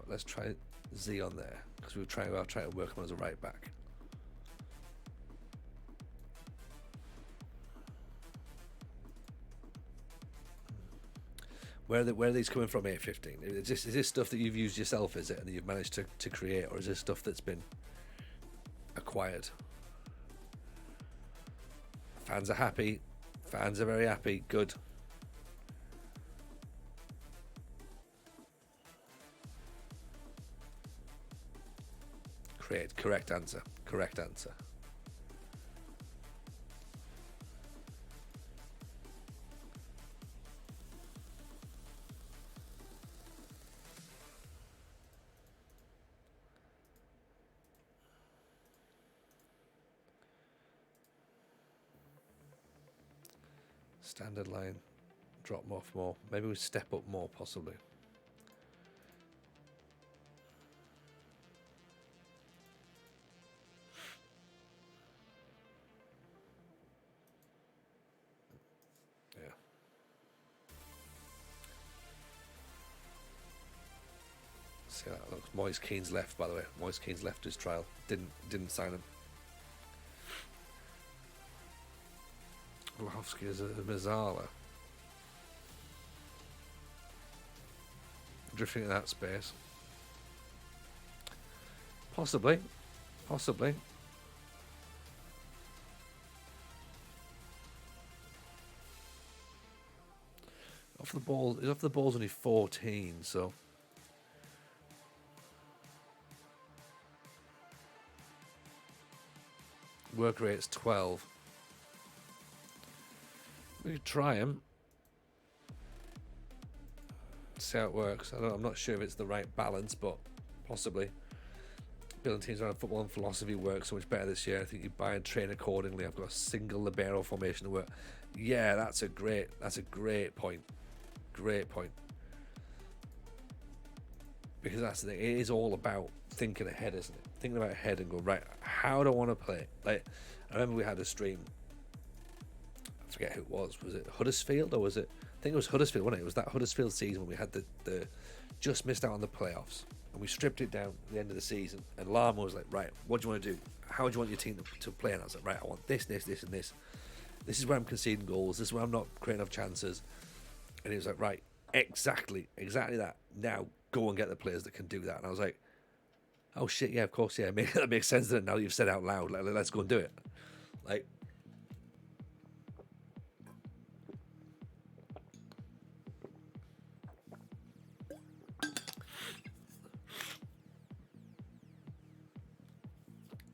Let's try Z on there because I'll try to work him as a right back. Where are these coming from? 815. Is this stuff that you've used yourself? Is it and that you've managed to create, or is this stuff that's been acquired? Fans are happy. Fans are very happy. Good. Great. Correct answer. Correct answer. Standard line. Drop off more. Maybe we step up more, possibly. Yeah. See that looks. Moise Keane's left, by the way. Moise Keane's left his trial. Didn't sign him. Vlahovsky is a Mazzala. Drifting in that space. Possibly. Possibly. Off the ball. Off the ball's only 14, so. Work rate's 12. We could try him. See how it works. I'm not sure if it's the right balance, but possibly. Building teams around football and philosophy works so much better this year. I think you buy and train accordingly. I've got a single libero formation to work. Yeah, that's a great point. Great point. Because that's the thing. It is all about thinking ahead, isn't it? Thinking about ahead and go, right, how do I want to play? Like, I remember we had a stream. I forget who it was. Was it Huddersfield or was it? I think it was Huddersfield, wasn't it? It was that Huddersfield season when we had the just missed out on the playoffs and we stripped it down at the end of the season. And Lama was like, right, what do you want to do? How do you want your team to play? And I was like, right, I want this, and this. This is where I'm conceding goals. This is where I'm not creating enough chances. And he was like, right, exactly that. Now go and get the players that can do that. And I was like, oh shit, yeah, of course, yeah. That makes sense to it now that you've said it out loud. Like, let's go and do it. Like,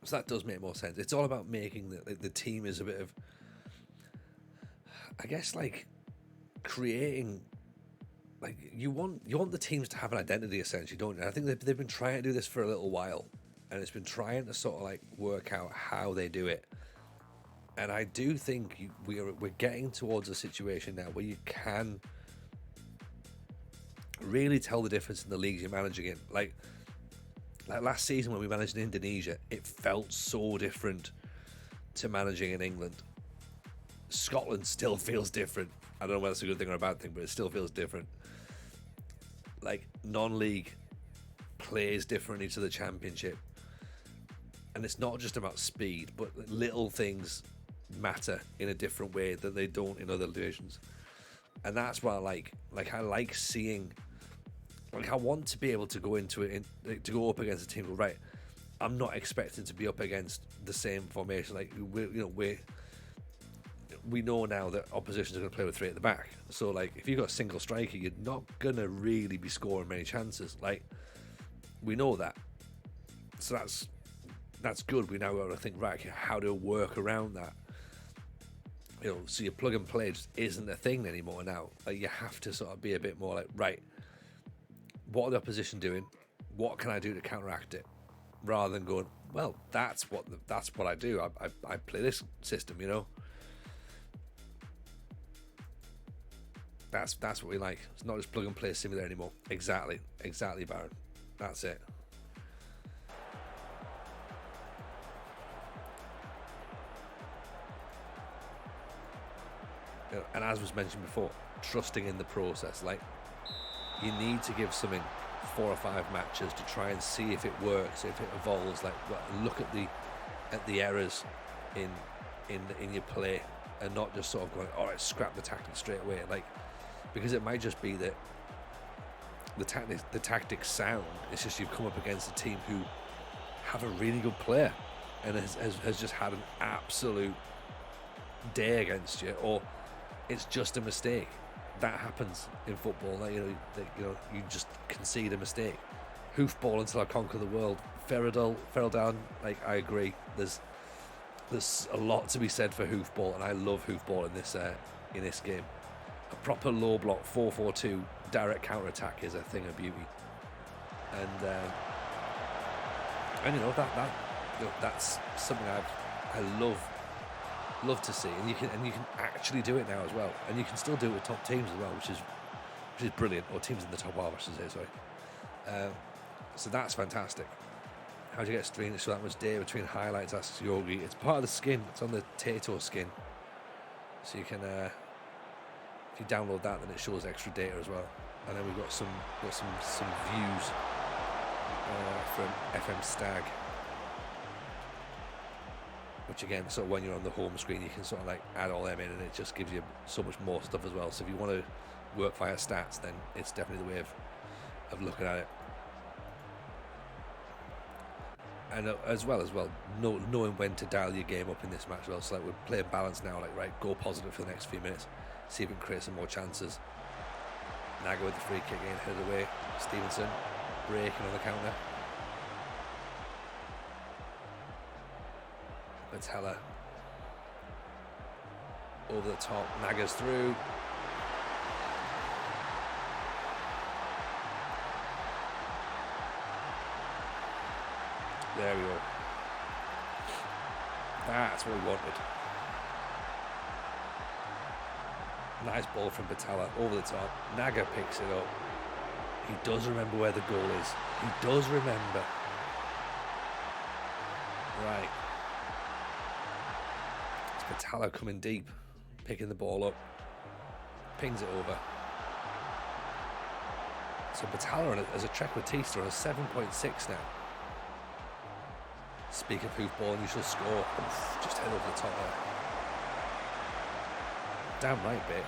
so that does make more sense. It's all about making the team is a bit of, I guess, like creating, like you want the teams to have an identity essentially, don't you? And I think they've been trying to do this for a little while, and it's been trying to sort of like work out how they do it. And I do think we're getting towards a situation now where you can really tell the difference in the leagues you're managing in. Like last season when we managed in Indonesia, it felt so different to managing in England. Scotland still feels different. I don't know whether it's a good thing or a bad thing, but it still feels different. Like non-league plays differently to the championship. And it's not just about speed, but little things matter in a different way that they don't in other divisions. And that's what I like. Like I like seeing, like I want to be able to go into it, to go up against a team. Right, I'm not expecting to be up against the same formation. Like we know now that oppositions are going to play with three at the back. So like if you've got a single striker, you're not going to really be scoring many chances. Like we know that. So that's good. We now got to think, right, how to work around that. You know, so your plug and play just isn't a thing anymore now. Like you have to sort of be a bit more like, right, what are the opposition doing? What can I do to counteract it? Rather than going, well, that's what I do. I play this system, you know. That's what we like. It's not just plug and play simulator anymore. Exactly, Baron. That's it. You know, and as was mentioned before, trusting in the process. Like you need to give something 4 or 5 matches to try and see if it works, if it evolves. Like look at the errors in your play, and not just sort of going, all right, scrap the tactics straight away. Like because it might just be that the tactics sound. It's just you've come up against a team who have a really good player and has just had an absolute day against you, or it's just a mistake. That happens in football. Like, you just concede a mistake. Hoofball until I conquer the world Ferrell down. Like, I agree. There's a lot to be said for hoofball, and I love hoofball in this game. A proper low block 4-4-2 direct counter attack is a thing of beauty, and that's something I love to see, and you can actually do it now as well, and you can still do it with top teams as well, which is brilliant, or teams in the top half, I should say. Sorry. So that's fantastic. How do you get streaming so that much data between highlights? Asks Yogi. It's part of the skin. It's on the Tato skin, so you can if you download that, then it shows extra data as well. And then we've got some views from FM Stag, which again, sort of when you're on the home screen, you can sort of like add all them in, and it just gives you so much more stuff as well. So if you want to work via stats, then it's definitely the way of looking at it. And as well, knowing when to dial your game up in this match as well. So like we're playing balance now, like right, go positive for the next few minutes, see if we can create some more chances. Naga with the free kick getting headed away. Stevenson breaking on the counter. Batella over the top. Naga's through. There we go. That's what we wanted. Nice ball from Batalla over the top. Naga picks it up. He does remember where the goal is. He does remember. Right. It's Batalla coming deep, picking the ball up, pings it over. So Batalla has a trek with Tista on a 7.6 now. Speak of hoofball, and you shall score. Oof, just head over the top there. Damn right, bit.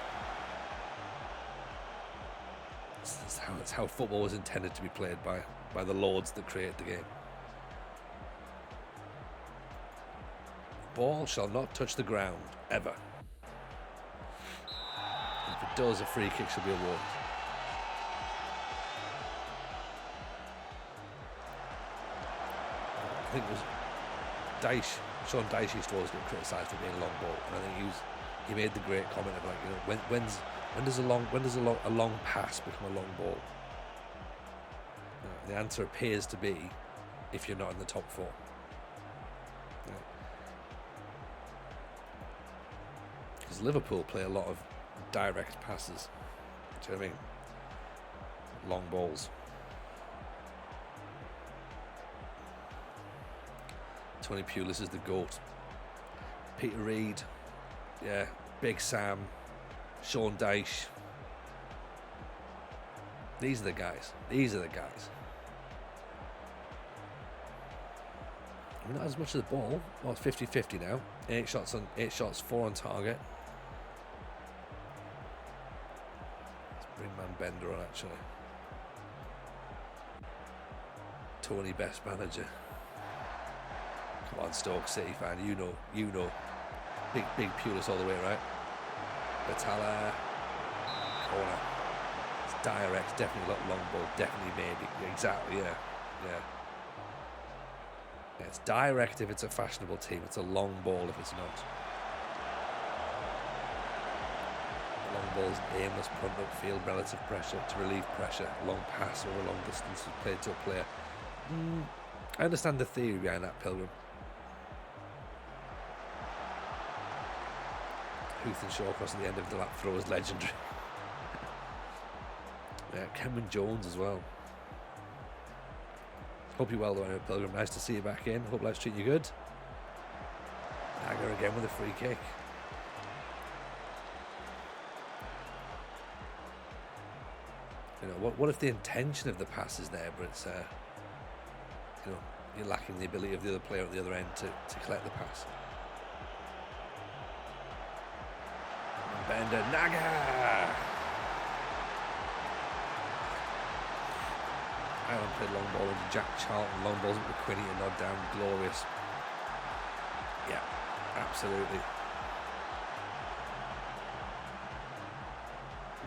That's how football was intended to be played by the lords that created the game. Ball shall not touch the ground, ever. If it does, a free kick shall be awarded. I think it was Sean Dyche used to always get criticised for being a long ball, and I think he made the great comment of like, you know, when does a long pass become a long ball? The answer appears to be if you're not in the top four. Because Liverpool play a lot of direct passes. Do you know what I mean? Long balls. Tony Pulis is the GOAT. Peter Reid, yeah, Big Sam, Sean Dyche. These are the guys. Not as much of the ball. Well, it's 50-50 now. 8 shots, 4 on target. Let's bring Man Bender on, actually. Tony, best manager. Come on, Stoke City fan, you know. Big Pulis all the way, right? Batalla, corner. It's direct, definitely long ball, definitely maybe. Exactly, yeah. It's direct if it's a fashionable team. It's a long ball if it's not. A long ball is aimless punt upfield, relative pressure to relieve pressure. Long pass over long distance played to a player. I understand the theory behind that, Pilgrim. Huth and Shawcross at the end of the lap throw is legendary. Yeah, Cameron Jones as well. Hope you're well though, Pilgrim. Nice to see you back in. Hope life's treating you good. Naga again with a free kick. You know, what if the intention of the pass is there, but it's you know, you're lacking the ability of the other player at the other end to collect the pass. Bender, Naga! Ireland played long ball into Jack Charlton, long balls into Quinny and nod down, glorious. Yeah, absolutely.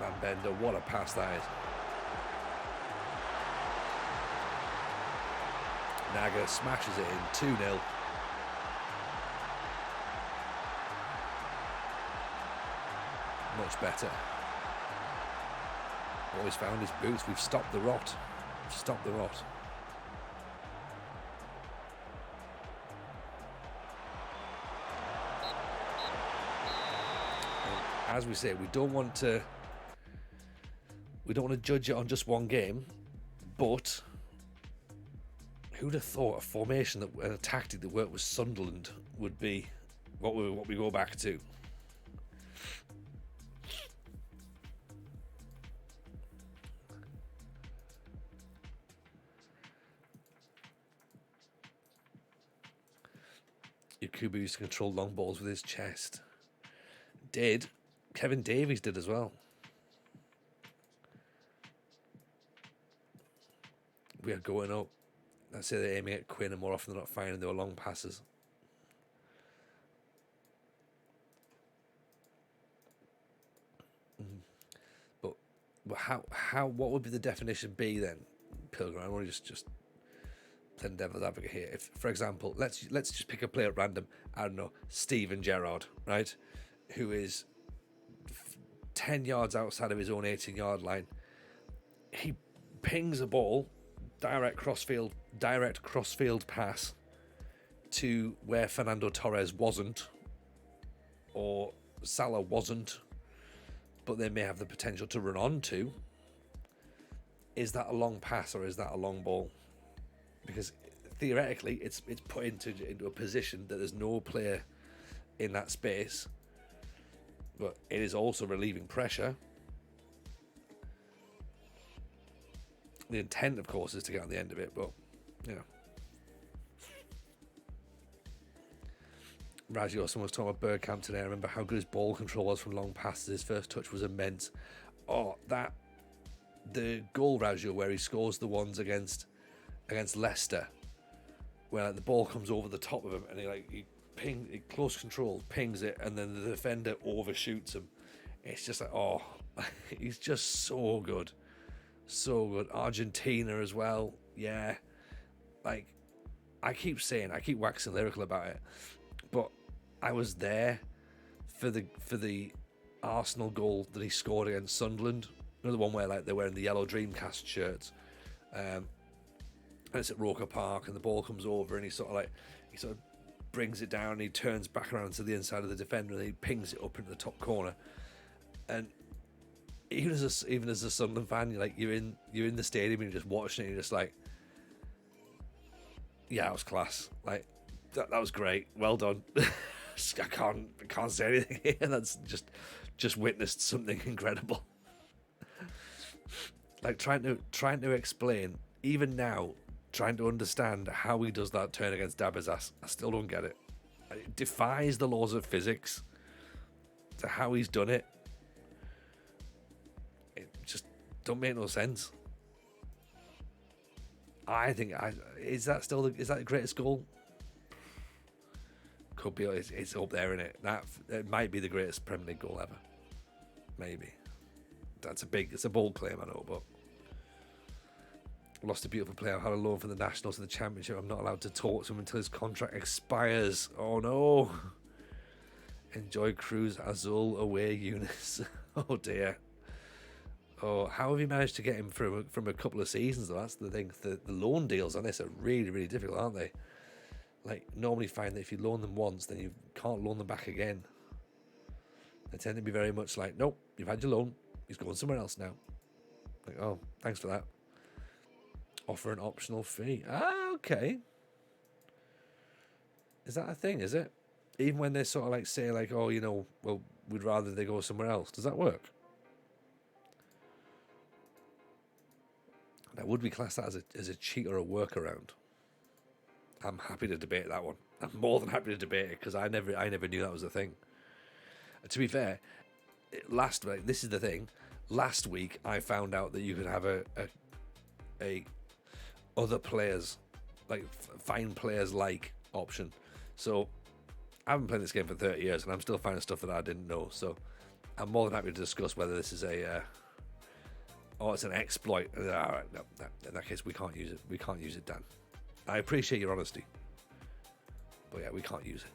Man Bender, what a pass that is. Naga smashes it in 2-0. Much better. Always found his boots. We've stopped the rot. Stopped the rot. And as we say, we don't want to judge it on just one game, but who'd have thought a formation and a tactic that worked with Sunderland would be what we go back to? Yakubu used to control long balls with his chest. Kevin Davies did as well. We are going up. I'd say they're aiming at Quinn, and more often than not finding they were long passes. But what would be the definition be then, Pilgrim? I want to just playing devil's advocate here. If, for example, let's just pick a player at random. I don't know, Steven Gerrard, right? Who is 10 yards outside of his own 18-yard line. He pings a ball, direct crossfield pass to where Fernando Torres wasn't, or Salah wasn't, but they may have the potential to run on to. Is that a long pass or is that a long ball? Because theoretically, it's put into a position that there's no player in that space, but it is also relieving pressure. The intent, of course, is to get on the end of it, but you know. Raggio, someone was talking about Bergkamp today. I remember how good his ball control was from long passes. His first touch was immense. Oh, the goal, Raggio, where he scores the ones against Leicester, where the ball comes over the top of him and he close control, pings it, and then the defender overshoots him. It's just like, oh, he's just so good. So good. Argentina as well. Yeah. Like, I keep waxing lyrical about it, but I was there for the Arsenal goal that he scored against Sunderland. You know, the one where they're wearing the yellow Dreamcast shirts. And it's at Roker Park, and the ball comes over, and he sort of brings it down, and he turns back around to the inside of the defender, and he pings it up into the top corner. And even as a Sunderland fan, you're in the stadium and you're just watching it, and you're just like, yeah, that was class. Like that was great. Well done. I can't say anything here. That's just witnessed something incredible. Like trying to explain, even now, trying to understand how he does that turn against Dabizas. I still don't get it. It defies the laws of physics to how he's done it. It just don't make no sense. I think is that the greatest goal? Could be. It's up there, isn't it? It might be the greatest Premier League goal ever. Maybe. It's a bold claim, I know, but lost a beautiful player. Had a loan for the Nationals and the Championship. I'm not allowed to talk to him until his contract expires. Oh no. Enjoy Cruz Azul away, Eunice. Oh dear. Oh, how have you managed to get him from a couple of seasons though? That's the thing. The loan deals on this are really, really difficult, aren't they? Like, normally find that if you loan them once, then you can't loan them back again. They tend to be very much like, nope, you've had your loan, he's going somewhere else now. Like, oh, thanks for that. Offer an optional fee. Ah, okay. Is that a thing, is it? Even when they sort of like say like, oh, well, we'd rather they go somewhere else. Does that work? Now, would we class that as a cheat or a workaround? I'm happy to debate that one. I'm more than happy to debate it because I never knew that was a thing. And to be fair, this is the thing. Last week I found out that you could have a other players, like find players like option. So I haven't played this game for 30 years and I'm still finding stuff that I didn't know. So I'm more than happy to discuss whether this is it's an exploit. All right, no, in that case we can't use it. We can't use it, Dan. I appreciate your honesty. But yeah, we can't use it.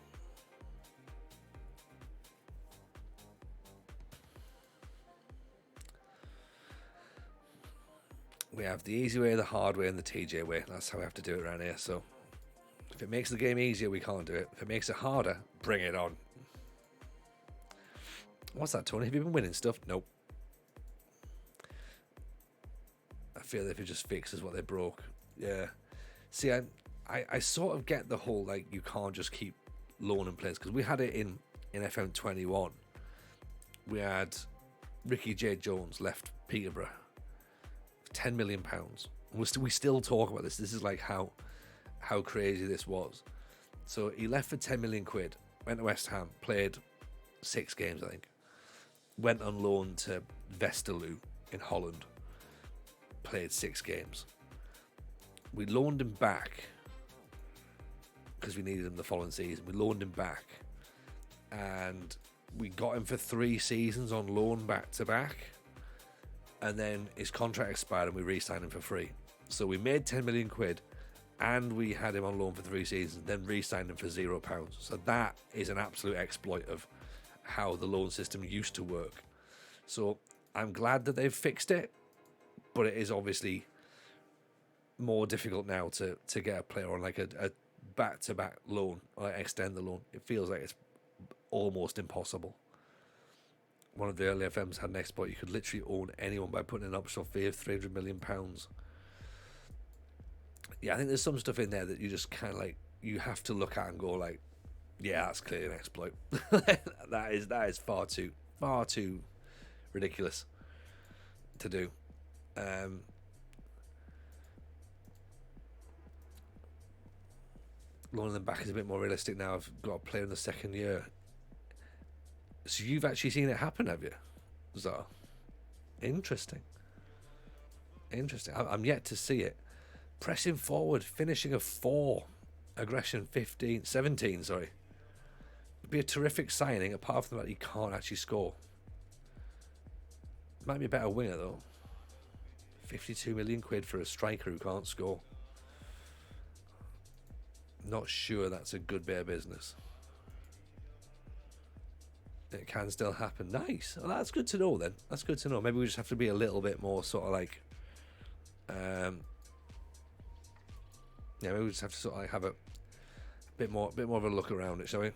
We have the easy way, the hard way, and the TJ way. That's how we have to do it around here. So if it makes the game easier, we can't do it. If it makes it harder, bring it on. What's that, Tony? Have you been winning stuff? Nope. I feel if it just fixes what they broke. Yeah. See, I sort of get the whole, like, you can't just keep loaning players. Because we had it in FM21. We had Ricky J. Jones left Peterborough. £10 million. We still talk about this. This is like how crazy this was. So he left for 10 million quid, went to West Ham, played 6 games, I think. Went on loan to Westerlo in Holland, played 6 games. We loaned him back because we needed him the following season. We loaned him back and we got him for 3 seasons on loan back to back. And then his contract expired and we re-signed him for free. So we made 10 million quid and we had him on loan for 3 seasons, then re-signed him for £0. So that is an absolute exploit of how the loan system used to work. So I'm glad that they've fixed it, but it is obviously more difficult now to get a player on like a back-to-back loan or like extend the loan. It feels like it's almost impossible. One of the early FMs had an exploit. You could literally own anyone by putting an optional fee of £300 million. Yeah, I think there's some stuff in there that you just kind of like, you have to look at and go like, yeah, that's clearly an exploit. that is far too ridiculous to do. Loaning them back is a bit more realistic now. I've got a player in the second year. So you've actually seen it happen, have you? So interesting. I'm yet to see it. Pressing forward, finishing a 4, aggression 17. Sorry, would be a terrific signing. Apart from that, he can't actually score. Might be a better winger though. 52 million quid for a striker who can't score. Not sure that's a good bit of business. It can still happen. Nice. Well, that's good to know then. That's good to know. Maybe we just have to be a little bit more sort of like, maybe we just have to sort of like have a bit more of a look around it, shall we?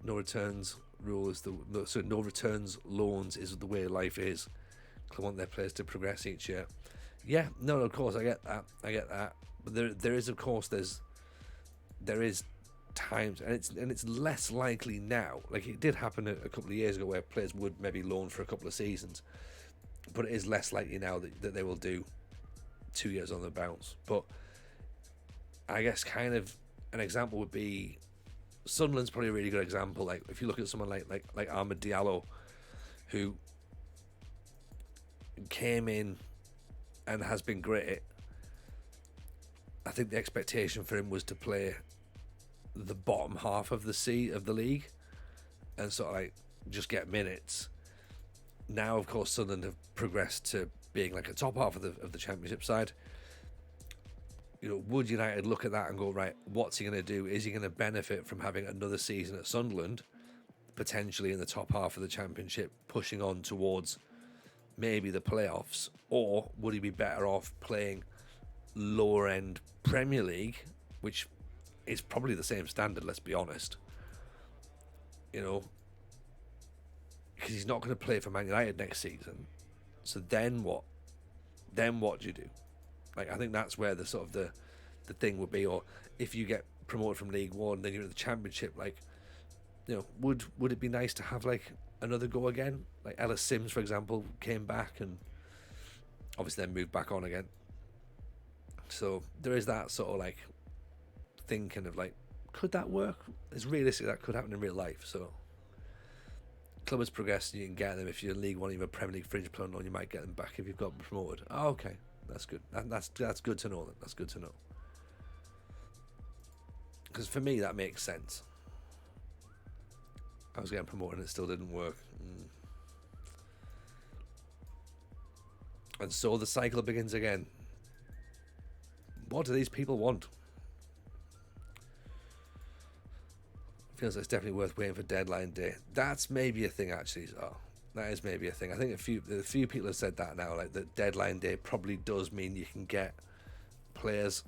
No returns rule is so no returns loans is the way life is. They want their players to progress each year. Yeah, no, of course I get that. But there is of course there is times, and it's less likely now. Like it did happen a couple of years ago where players would maybe loan for a couple of seasons, but it is less likely now that they will do 2 years on the bounce. But I guess kind of an example would be Sunderland's probably a really good example. Like if you look at someone like Ahmed Diallo, who came in and has been great. I think the expectation for him was to play the bottom half of the league and sort of like just get minutes. Now of course Sunderland have progressed to being like a top half of the championship side. You know, would United look at that and go, right, what's he going to do? Is he going to benefit from having another season at Sunderland, potentially in the top half of the championship, pushing on towards maybe the playoffs, or would he be better off playing lower end Premier League, which is probably the same standard, let's be honest, you know, because he's not going to play for Man United next season. So then what do you do? Like, I think that's where the sort of the thing would be. Or if you get promoted from League One, then you're in the Championship, like, you know, would it be nice to have like another go again? Like Ellis Sims, for example, came back and obviously then moved back on again. So there is that sort of like thinking of like, could that work? It's realistic that could happen in real life. So club has progressed and you can get them. If you're in League One, you're a Premier League fringe player, you might get them back if you've got promoted. Oh, okay, that's good. That's good to know. That's good to know. Because for me, that makes sense. I was getting promoted and it still didn't work. And so the cycle begins again. What do these people want? feels like it's definitely worth waiting for deadline day. That's maybe a thing, actually. Oh, that is maybe a thing. I think a few people have said that now, like that deadline day probably does mean you can get players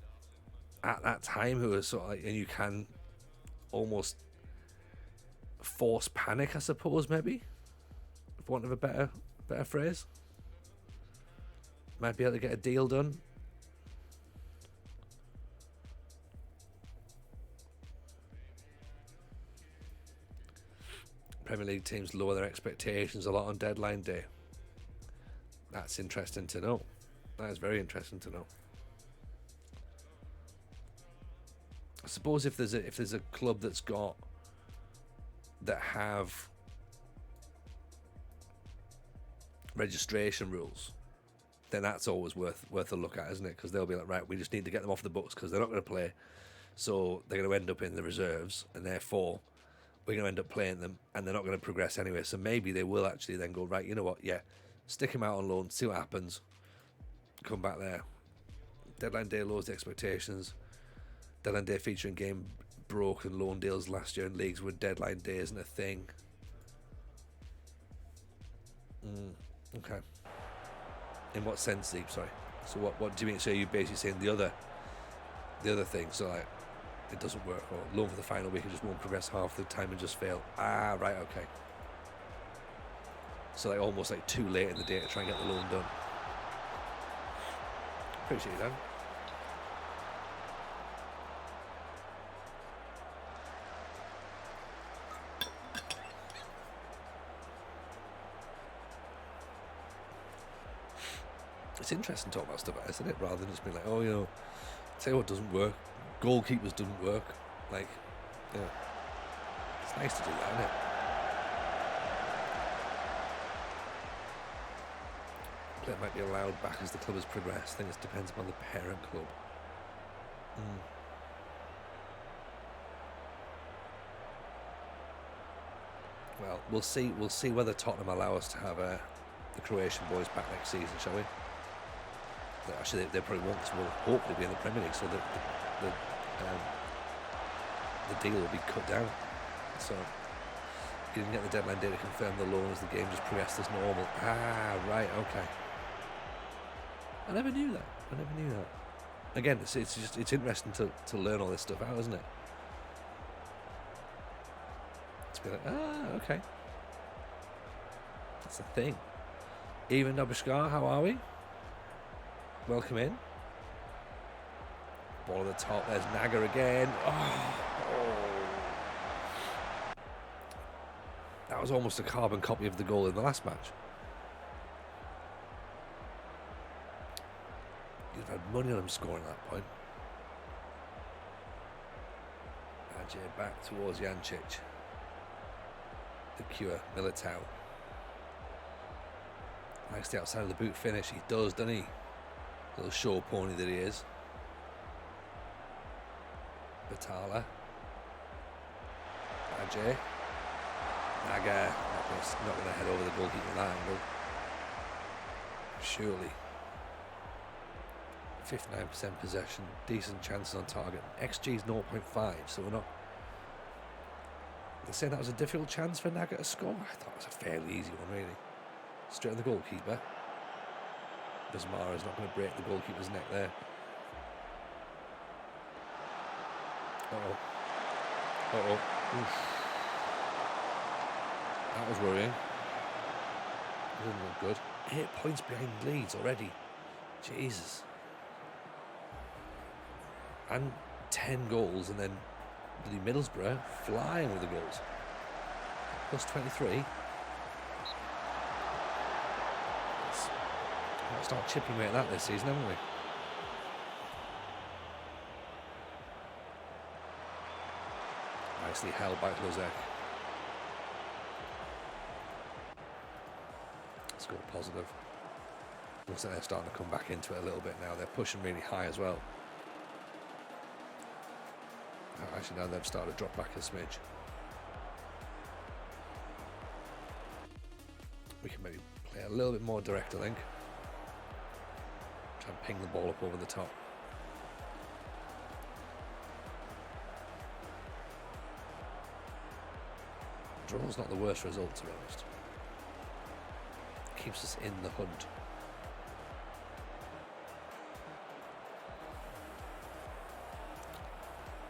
at that time who are sort of like, and you can almost force panic, I suppose, maybe, for want of a better phrase. Might be able to get a deal done. Premier League teams lower their expectations a lot on deadline day. That's interesting to know. That is very interesting to know. I suppose if there's a club that have registration rules, then that's always worth a look at, isn't it? Because they'll be like, right, we just need to get them off the books because they're not going to play, so they're going to end up in the reserves, and therefore we're going to end up playing them, and they're not going to progress anyway. So maybe they will actually then go, right, you know what, yeah, stick him out on loan, see what happens, come back there. Deadline day lowers the expectations. Deadline day featuring game broken loan deals last year in leagues where deadline day isn't a thing. Okay. In what sense, Deep? Sorry. So what do you mean? So you basically saying the other thing? So like, it doesn't work, or loan for the final week and just won't progress half the time and just fail. Ah, right, okay. So like almost like too late in the day to try and get the loan done. Appreciate it, Dan. It's interesting talking about stuff like this, isn't it? Rather than just being like, oh, you know, tell you what doesn't work. Goalkeepers doesn't work. Like, yeah. It's nice to do that, isn't it? Player might be allowed back as the club has progressed. I think it depends upon the parent club. Well, we'll see. We'll see whether Tottenham allow us to have the Croatian boys back next season, shall we? Actually, they probably won't, because we'll hopefully be in the Premier League, so the deal will be cut down. So you didn't get the deadline day to confirm the loan as the game just progressed as normal. Ah, right, okay. I never knew that. Again, it's interesting to learn all this stuff out, isn't it? To be like, okay, that's the thing. Even Nobishkar, how are we? Welcome in. Ball at the top. There's Naga again. Oh. That was almost a carbon copy of the goal in the last match. You'd have had money on him scoring at that point. Ajay back towards Jancic. The cure, Militao. Likes the outside of the boot finish. He does, doesn't he? Little show pony that he is. Batala. Ajay. Naga. Not going to head over the goalkeeper in that angle. Surely. 59% possession. Decent chances on target. XG is 0.5, so we're not... They're saying that was a difficult chance for Naga to score. I thought it was a fairly easy one, really. Straight on the goalkeeper. Bismara is not going to break the goalkeeper's neck there. Oof. That was worrying. It didn't look good. 8 points behind Leeds already. Jesus. And 10 goals, and then the Middlesbrough flying with the goals. Plus 23. We'll start chipping away at that this season, haven't we? Nicely held by Lozek. Score positive. Looks like they're starting to come back into it a little bit now. They're pushing really high as well. Actually, now they've started to drop back a smidge. We can maybe play a little bit more direct, I think. Try and ping the ball up over the top. Draw's not the worst result, to be honest. Keeps us in the hunt.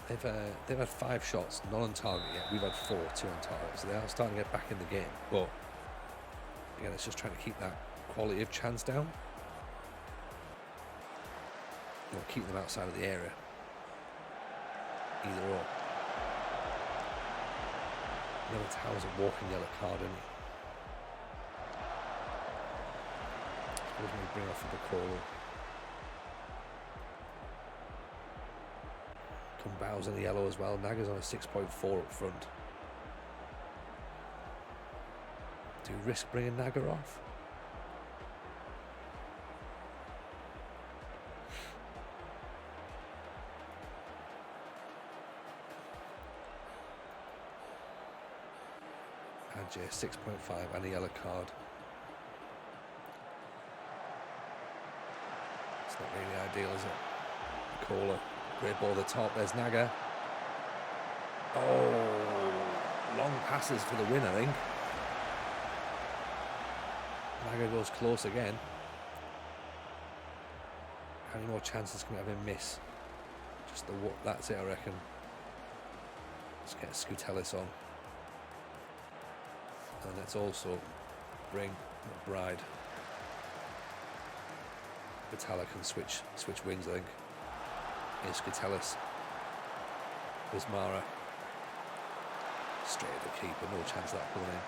They've had 5 shots, none on target yet. We've had 4, 2 on target, so they are starting to get back in the game. But again, it's just trying to keep that quality of chance down. Or keep them outside of the area. Either or. Militao's a walking yellow card, isn't he? Suppose we bring off the call. Bow's on the yellow as well. Naga's on a 6.4 up front. Do you risk bringing Naga off? Ajay 6.5 and a yellow card. It's not really ideal, is it? Caller. Great ball at the top. There's Naga. Oh, long passes for the win, I think. Naga goes close again. How many more chances can we have him miss? Just the that's it, I reckon. Let's get Scutellis on. And let's also bring McBride. Vitala can switch wings, I think. Here's Scutellis. Bismara. Straight at the keeper, no chance of that going in.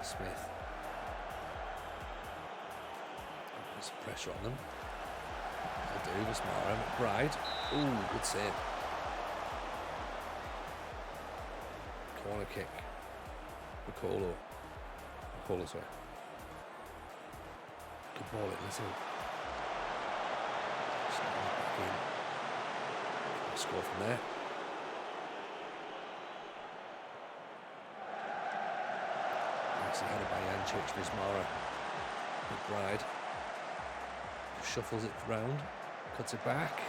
Smith. Put some pressure on them. That'll do. Vismara. McBride. Ooh, good save. Corner kick. Piccolo, sorry. Good ball, listen. Back in. Score from there. Headed by Jančić, Vismara. McBride shuffles it round, cuts it back.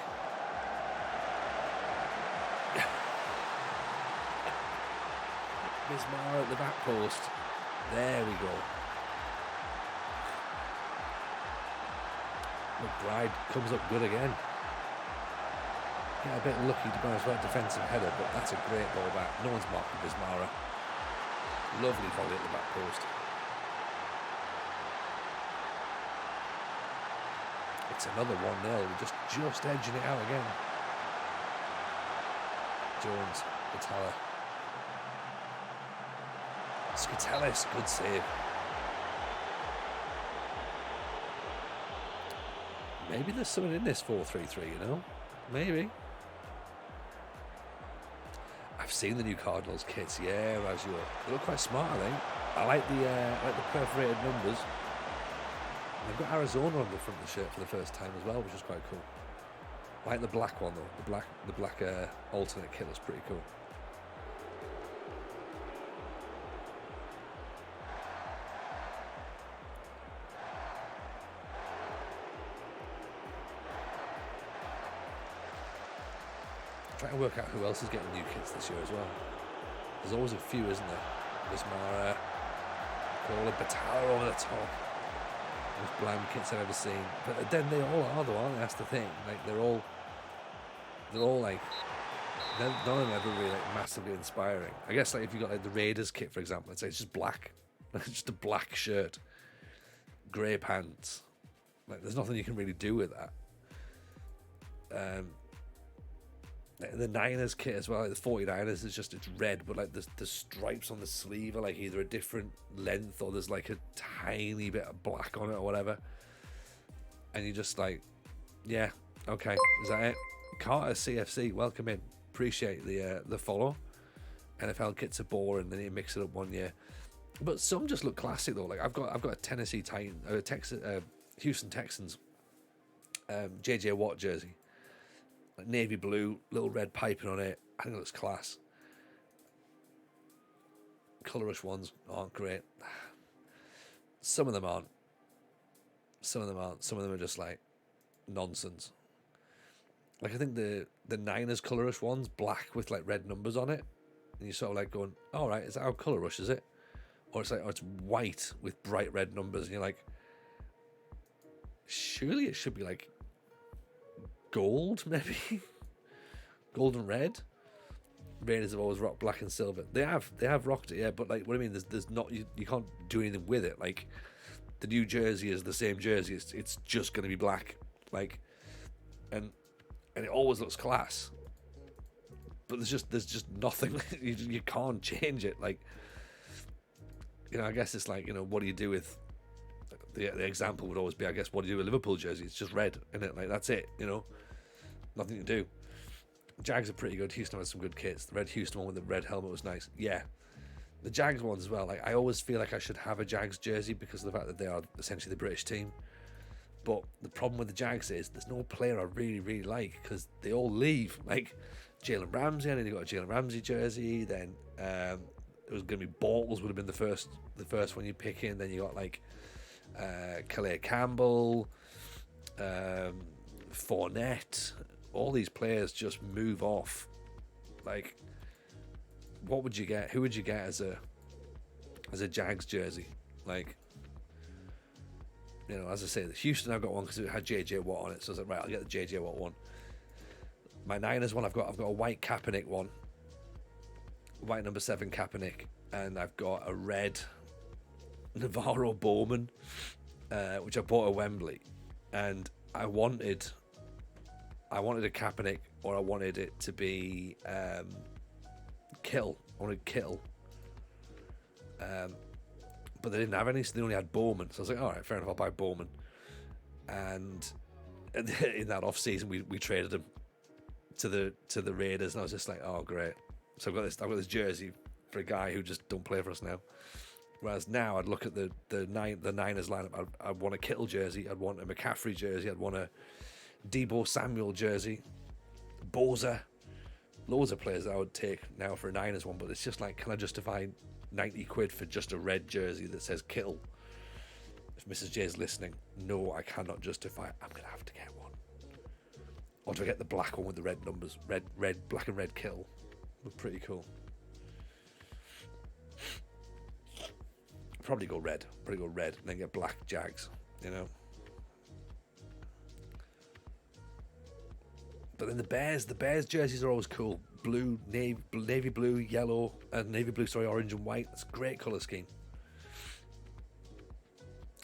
Vismara at the back post. There we go. McBride comes up good again. Yeah, a bit lucky to be honest with that defensive header, but that's a great ball back. No one's marking Vismara. Lovely volley at the back post. It's another 1-0. We're just edging it out again. Jones, Vitala. Scutellis, good save. Maybe there's something in this 4-3-3, you know? Maybe. I've seen the new Cardinals kits, yeah, Razio. They look quite smart, I think. I like the perforated numbers. They've got Arizona on the front of the shirt for the first time as well, which is quite cool. I like the black one though. The black alternate kit is pretty cool. Trying to work out who else is getting new kits this year as well. There's always a few, isn't there? Vismara, Cola, Batalla over the top. Most bland kits I've ever seen. But then they all are though, aren't they? That's the thing. Like they're all like, none of them ever really like massively inspiring. I guess like if you got like the Raiders kit, for example, it's just black. It's just a black shirt, grey pants. Like there's nothing you can really do with that. The Niners kit as well, like the 49ers is just, it's red, but like the stripes on the sleeve are like either a different length or there's like a tiny bit of black on it or whatever. And you just like, yeah, okay, is that it? Carter CFC, welcome in. Appreciate the follow. NFL kits are boring, they need to mix it up one year. But some just look classic though. Like I've got a Tennessee Titan, Houston Texans JJ Watt jersey, like navy blue, little red piping on it. I think it looks class. Colour rush ones aren't great. Some of them aren't. Some of them aren't. Some of them are just like nonsense. Like I think the Niners colour rush ones, black with like red numbers on it, and you're sort of like going, "All right, is that how colour rush is it?" Or it's like, "Oh, it's white with bright red numbers," and you're like, "Surely it should be like gold, maybe gold and red." Raiders have always rocked black and silver. They have rocked it, yeah. But like, what I mean, there's not you can't do anything with it. Like the new jersey is the same jersey. It's just going to be black, like, and it always looks class. But there's just nothing. you can't change it. Like, you know, I guess it's like, you know, what do you do with the example would always be, I guess, what do you do with a Liverpool jersey? It's just red, isn't it? Like that's it. You know, nothing to do. Jags are pretty good. Houston has some good kits. The red Houston one with the red helmet was nice. Yeah. The Jags ones as well. Like I always feel like I should have a Jags jersey because of the fact that they are essentially the British team. But the problem with the Jags is there's no player I really, really like because they all leave. Like Jalen Ramsey, I nearly got a Jalen Ramsey jersey. Then it was going to be Bortles would have been the first one you pick in. Then you got like Calais Campbell, Fournette. All these players just move off. Like, what would you get? Who would you get as a Jags jersey? Like, you know, as I say, the Houston I've got one because it had JJ Watt on it, so I was like, right, I'll get the JJ Watt one. My Niners one, I've got a white Kaepernick one, white number 7 Kaepernick, and I've got a red Navarro Bowman, which I bought at Wembley, and I wanted a Kaepernick, or I wanted it to be Kittle. I wanted Kittle. But they didn't have any, so they only had Bowman. So I was like, all right, fair enough, I'll buy Bowman. And in that off season, we traded him to the Raiders, and I was just like, oh great. So I've got this jersey for a guy who just don't play for us now. Whereas now I'd look at the Niners lineup. I'd want a Kittle jersey. I'd want a McCaffrey jersey. I'd want a Deebo Samuel jersey, Boza, loads of players that I would take now for a Niners one, but it's just like, can I justify 90 quid for just a red jersey that says Kittle? If Mrs. J is listening, no, I cannot justify it. I'm going to have to get one. Or do I get the black one with the red numbers? Red, black and red Kittle. Look pretty cool. Probably go red and then get black Jags, you know? But then the Bears jerseys are always cool. Blue, navy blue, yellow, orange and white. That's a great colour scheme.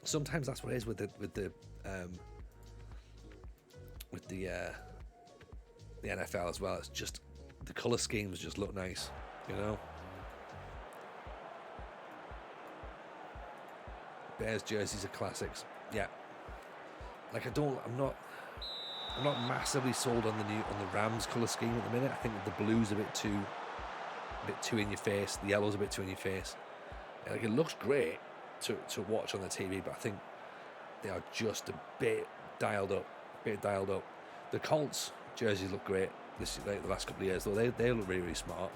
Sometimes that's what it is with the NFL as well. It's just the colour schemes just look nice, you know. Bears jerseys are classics. Yeah. Like I'm not massively sold on the Rams colour scheme at the minute. I think the blue's a bit too in your face. The yellow's a bit too in your face. Like it looks great to watch on the TV, but I think they are just a bit dialed up. The Colts jerseys look great this the last couple of years, though. They look really, really smart,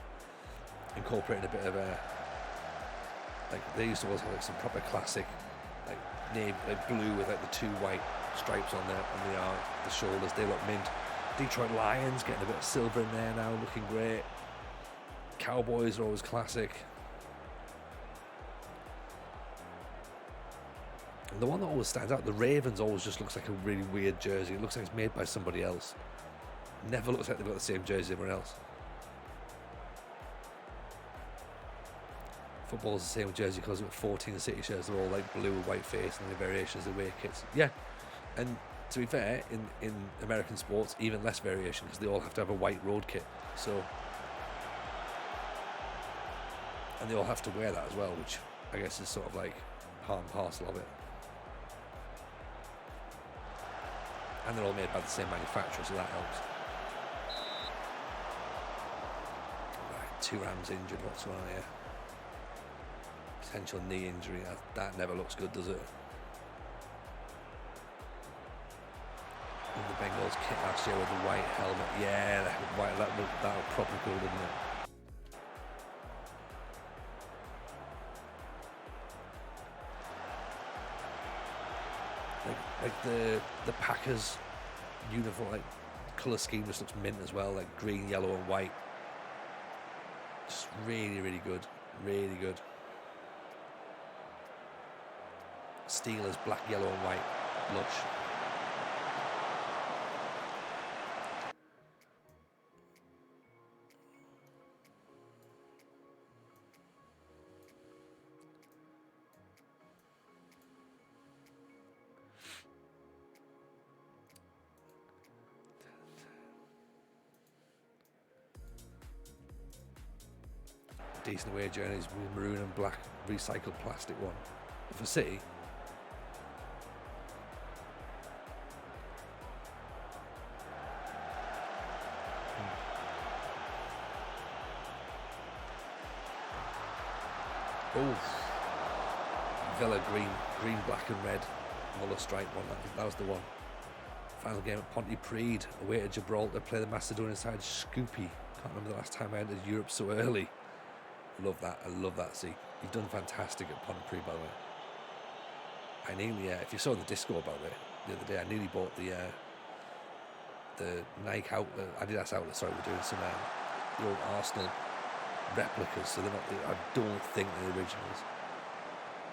incorporating a bit of a, like they used to always have like some proper classic navy, like blue with like the 2 white stripes on the shoulders. They look mint. Detroit Lions getting a bit of silver in there now, looking great. Cowboys are always classic. And the one that always stands out, the Ravens, always just looks like a really weird jersey. It looks like it's made by somebody else. Never looks like they've got the same jersey as everyone else. Football's the same with jersey colours. With 14 City shirts, they're all like blue with white face, and the variations of away kits. Yeah, and to be fair, in American sports, even less variation because they all have to have a white road kit. So, and they all have to wear that as well, which I guess is sort of like part and parcel of it. And they're all made by the same manufacturer, so that helps. Right, 2 Rams injured. What's going on here? Potential knee injury. That never looks good, does it? in the Bengals kit last year with the white helmet. Yeah, that looked proper cool, didn't it? Like the Packers uniform, like colour scheme just looks mint as well, like green, yellow and white. Just really, really good. Really good. Steelers, black, yellow and white. Lush. Decent away journeys with maroon and black recycled plastic one for City. Oh, Villa green, black and red Muller stripe one. That was the one. Final game at Pontypridd away to Gibraltar. Play the Macedonian side Scoopy. Can't remember the last time I entered Europe so early. Love that. I love that. See, you've done fantastic at Pontypridd, by the way. I nearly, if you saw the Discord about it the other day, I nearly bought the Nike outlet, Adidas outlet. Sorry, we're doing some the old Arsenal replicas. So they're not. I don't think they're originals.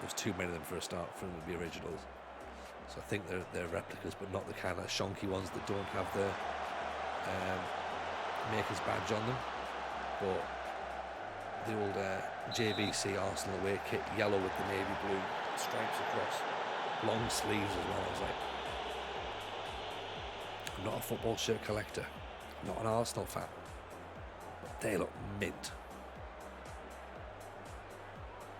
There's too many of them for a start for them to be originals. So I think they're replicas, but not the kind of shonky ones that don't have the maker's badge on them. But the old JVC Arsenal away kit, yellow with the navy blue stripes across, long sleeves as well. I was like, I'm not a football shirt collector, I'm not an Arsenal fan, but they look mint.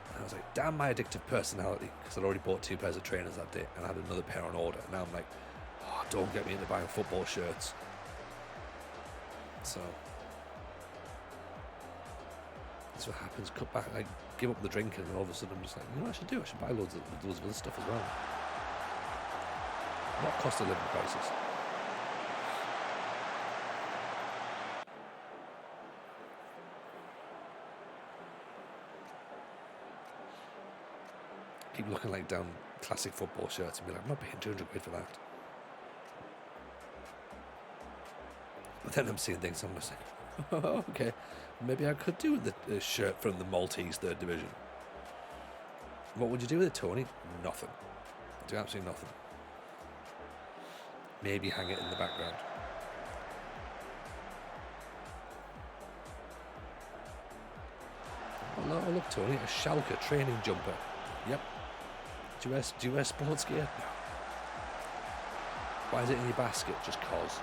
And I was like, damn my addictive personality, because I'd already bought 2 pairs of trainers that day and I had another pair on order. And now I'm like, oh, don't get me into buying football shirts. So that's what happens. Cut back, like give up the drinking, and all of a sudden I'm just like, you know what I should do? I should buy loads of other stuff as well. What cost of living crisis? Keep looking like down classic football shirts and be like, I'm not paying 200 quid for that. But then I'm seeing things, I'm just like, oh, okay, maybe I could do with the shirt from the Maltese 3rd Division. What would you do with it, Tony? Nothing. Do absolutely nothing. Maybe hang it in the background. Oh, look, Tony, a Schalke training jumper. Yep. Do you wear sports gear? No. Why is it in your basket? Just cause.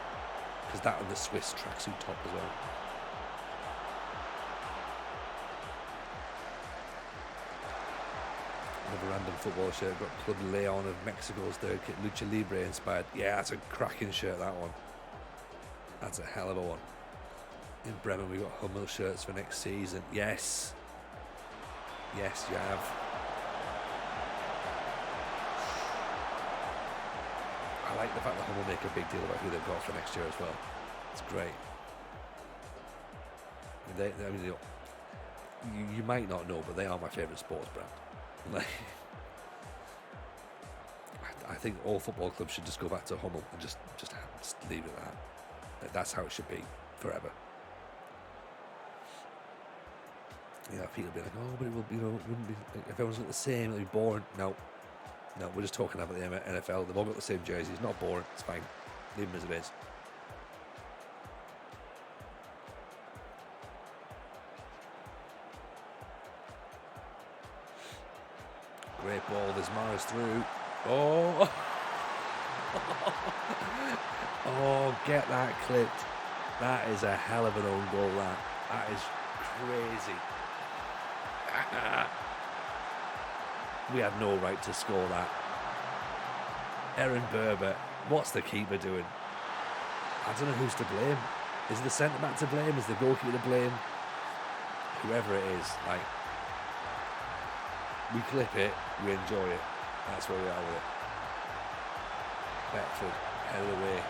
Because that and the Swiss tracksuit top as well. Another random football shirt. Got Club Leon of Mexico's 3rd kit. Lucha Libre inspired. Yeah, that's a cracking shirt, that one. That's a hell of a one. In Bremen, we got Hummel shirts for next season. Yes. Yes, you have. I like the fact that Hummel make a big deal about who they've got for next year as well. It's great. You might not know, but they are my favourite sports brand. Like, I think all football clubs should just go back to Hummel and just leave it at that. Like, that's how it should be forever. Yeah, people be like, oh, but it will, wouldn't be, like, if everyone's got the same, it'll be boring. No, we're just talking about the NFL. They've all got the same jerseys. It's not boring. It's fine. Leave them as it is. Great ball. There's Maris through. Oh. Oh, get that clipped. That is a hell of an own goal, that is crazy. We had no right to score that. Aaron Berber, what's the keeper doing? I don't know who's to blame. Is the centre back to blame? Is the goalkeeper to blame? Whoever it is, like, we clip it, we enjoy it. That's where we are with it. Beckford, headed away.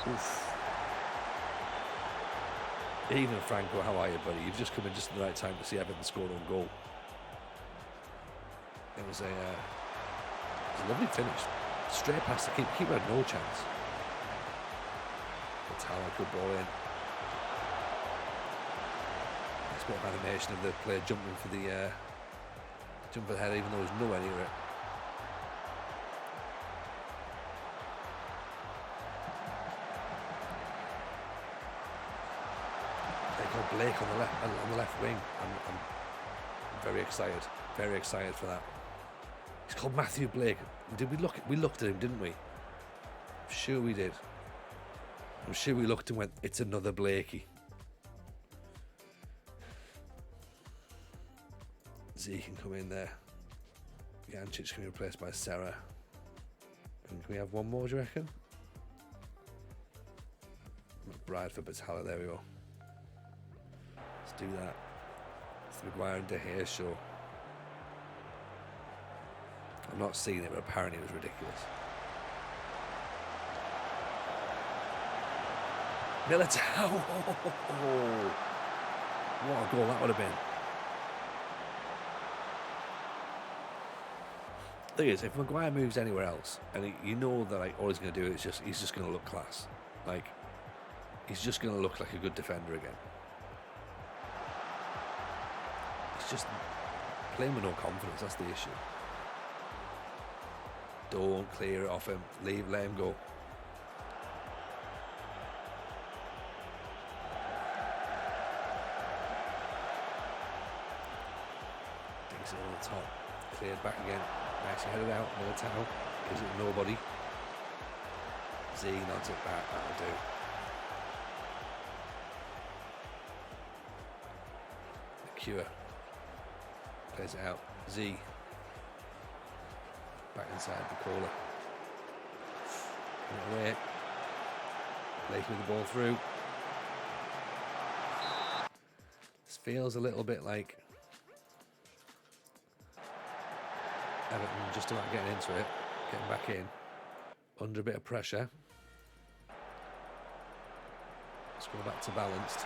Oof. Even Franco, how are you, buddy? You've just come in just at the right time to see Everton score on goal. It was a lovely finish. Straight past the keeper. Keeper had no chance. Vitala, good ball in. Nice bit of animation of the player jumping for the jump for the header, even though there's nowhere near it. Blake on the left wing. I'm very excited for that. He's called Matthew Blake. Did we look? We looked at him, didn't we? I'm sure we did. I'm sure we looked and went, it's another Blakey. Z can come in there. Jancic can be replaced by Sarah. And can we have one more, do you reckon? McBride for Batalla, there we go. Let's do that. It's the Maguire and De Gea show. I'm not seeing it, but apparently it was ridiculous. Militao! What a goal that would have been. The thing is, if Maguire moves anywhere else, and you know that like all he's going to do is he's just going to look class. Like, he's just going to look like a good defender again. He's just playing with no confidence, that's the issue. Don't clear it off him. Let him go. Digs it on the top. Cleared back again. Nicely headed out. Militao gives it nobody. Z nods it back. That'll do. The cure. Plays it out. Z. Back inside the corner. Put it away. Blake with the ball through. This feels a little bit like Everton just about getting into it, getting back in, under a bit of pressure. Let's go back to balanced.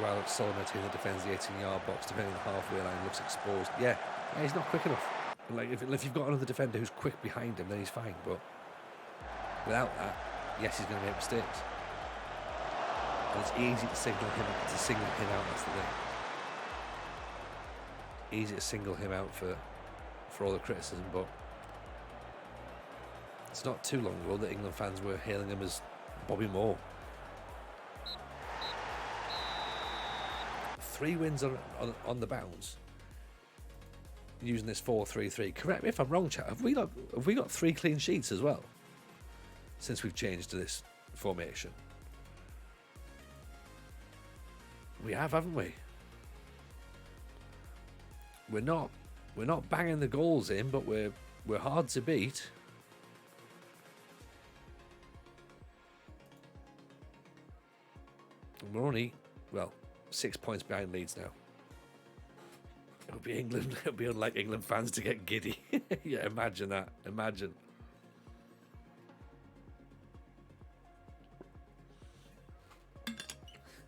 Well, Solidarity that defends the 18-yard box, defending the halfway line, looks exposed. Yeah, he's not quick enough. Like if you've got another defender who's quick behind him, then he's fine. But without that, yes, he's going to make mistakes. And it's easy to single him out. That's the thing. Easy to single him out for all the criticism, but it's not too long ago that England fans were hailing him as Bobby Moore. 3 wins on the bounce. Using this 4-3-3. Correct me if I'm wrong, chat. Have we got 3 clean sheets as well since we've changed to this formation? We have, haven't we? We're not banging the goals in, but we're hard to beat. And we're only 6 points behind Leeds now. It'll be England. It'll be unlike England fans to get giddy. Yeah, imagine that. Imagine.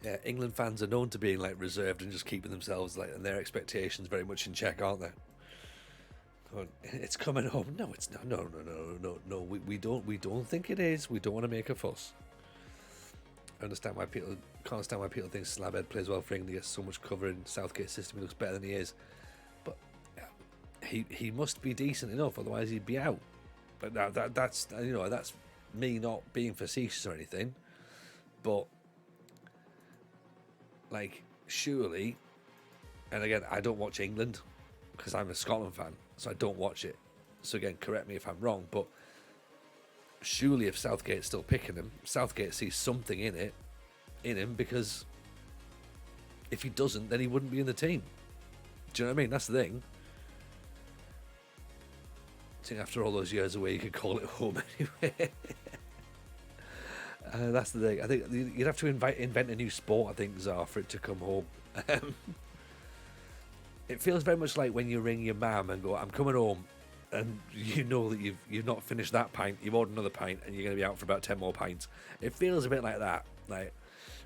Yeah, England fans are known to being like reserved and just keeping themselves and their expectations very much in check, aren't they? It's coming home. No, it's not. No. We don't think it is. We don't want to make a fuss. I can't understand why people think Slabhead plays well for England. He gets so much cover in Southgate's system. He looks better than he is. But he must be decent enough, otherwise he'd be out. But now that's me not being facetious or anything. But surely, and again, I don't watch England because I'm a Scotland fan, so I don't watch it. So again, correct me if I'm wrong, but surely if Southgate's still picking him, Southgate sees something in him, because if he doesn't, then he wouldn't be in the team. Do you know what I mean? That's the thing. I think after all those years away, you could call it home anyway. That's the thing. I think you'd have to invent a new sport, I think, Zar, for it to come home. It feels very much like when you ring your mum and go, I'm coming home, and you know that you've not finished that pint, you've ordered another pint, and you're going to be out for about 10 more pints. It feels a bit like that. Like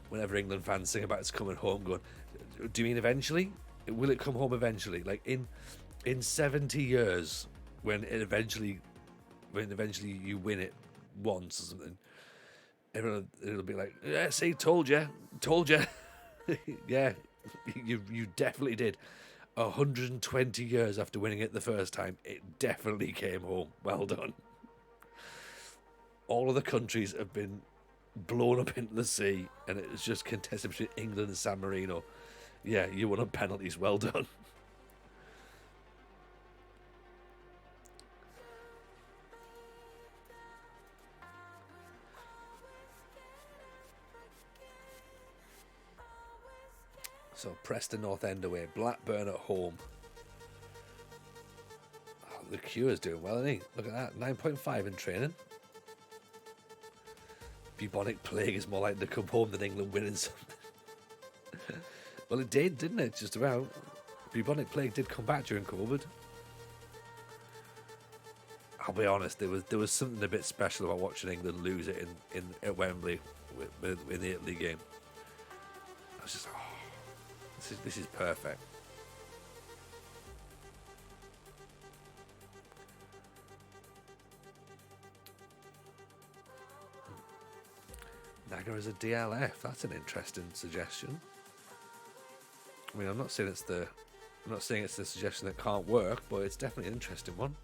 whenever England fans sing about it's coming home, going, do you mean eventually? Will it come home eventually? Like in 70 years, when eventually you win it once or something, it'll be like, yeah, see, told you. Yeah, you definitely did. 120 years after winning it the first time, it definitely came home. Well done. All of the countries have been blown up into the sea, and it was just contested between England and San Marino. Yeah, you won on penalties. Well done. So Preston North End away, Blackburn at home. Oh, the Cure's doing well, isn't he? Look at that, 9.5 in training. Bubonic plague is more likely to come home than England winning something. Well, it did, didn't it? Just about. Bubonic plague did come back during COVID. I'll be honest, there was something a bit special about watching England lose it at Wembley in the Italy game. I was just, this is perfect. Naga as a DLF. That's an interesting suggestion. I mean, I'm not saying it's the suggestion that can't work, but it's definitely an interesting one.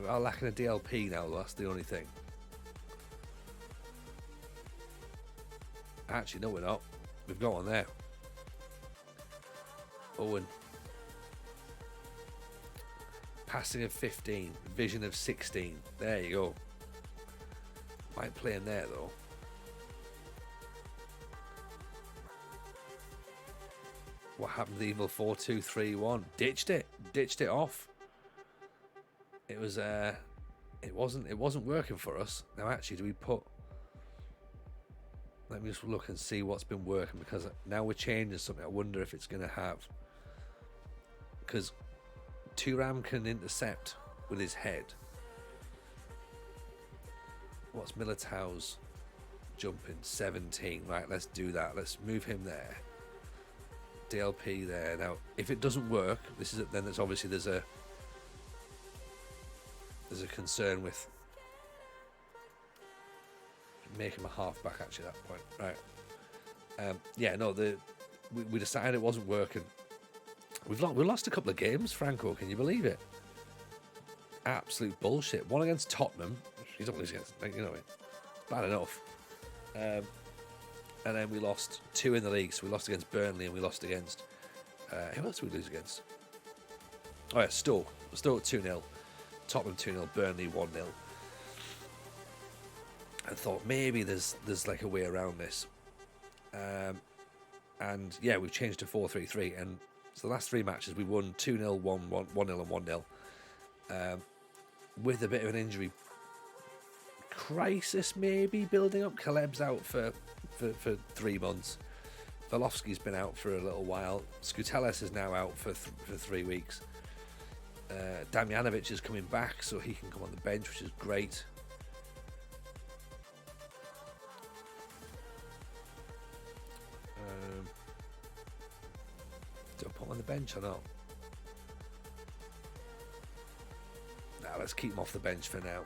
We are lacking a DLP now, though. That's the only thing. Actually, no, we're not. We've got one there. Owen. Passing of 15. Vision of 16. There you go. Might play in there, though. What happened to the evil 4-2-3-1? Ditched it off. It was it wasn't working for us. Now actually, do we put, let me just look and see what's been working, because now we're changing something. I wonder if it's going to have, because Thuram can intercept with his head. What's Militao's jumping? 17. Right, let's do that. Let's move him there. DLP there. Now, if it doesn't work, then it's obviously there's a concern with making him a half-back actually at that point. Right. Yeah, no, we decided it wasn't working. We lost a couple of games, Franco, can you believe it? Absolute bullshit. One against Tottenham. You don't lose against, it's bad enough. And then we lost 2 in the league. So we lost against Burnley and we lost against, who else did we lose against? Oh yeah, Stoke 2-0. Tottenham 2-0, Burnley 1-0. I thought maybe there's like a way around this. And yeah, we've changed to 4-3-3. And so the last 3 matches we won 2-0, 1-0 and 1-0. With a bit of an injury crisis maybe building up. Caleb's out for 3 months. Velovsky's been out for a little while. Skutelis is now out for 3 weeks. Damjanovic is coming back, so he can come on the bench, which is great. Do I put him on the bench or not? Nah, let's keep him off the bench for now,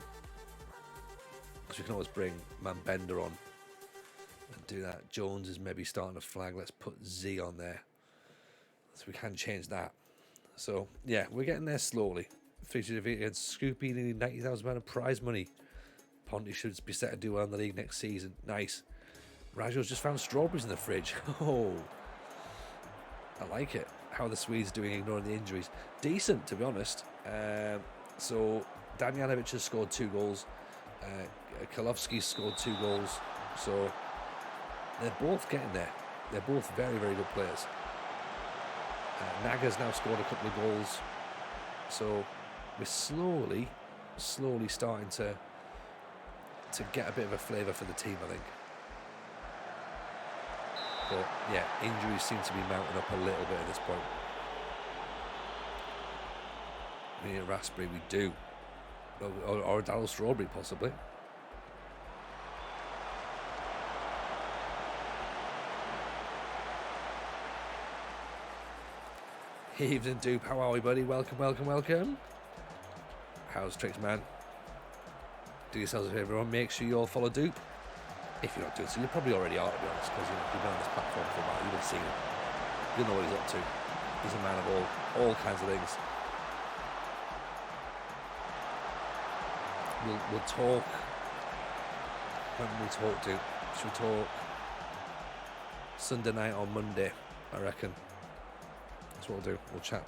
because we can always bring Bender on and do that. Jones is maybe starting to flag. Let's put Z on there, so we can change that. So yeah, we're getting there slowly. 3-2 defeat against Scoopy, nearly £90,000 of prize money. Ponty should be set to do well in the league next season. Nice. Rajo's just found strawberries in the fridge. Oh, I like it. How are the Swedes doing, ignoring the injuries? Decent, to be honest. So Damjanovic has scored 2 goals. Kalovsky's scored 2 goals. So they're both getting there. They're both very, very good players. Naga's now scored a couple of goals. So we're slowly starting to get a bit of a flavour for the team, I think. But yeah, injuries seem to be mounting up a little bit at this point. We need a raspberry, we do. Or a Darryl strawberry, possibly. Evening, Dupe. How are we, buddy? Welcome, welcome, welcome. How's tricks, man? Do yourselves a favour, everyone. Make sure you all follow Dupe. If you're not doing so, you probably already are, to be honest, because you've been on this platform for a while. You've seen him. You know what he's up to. He's a man of all kinds of things. We'll talk. When we talk, Dupe? Should we talk Sunday night or Monday? I reckon. That's what we'll do. We'll chat.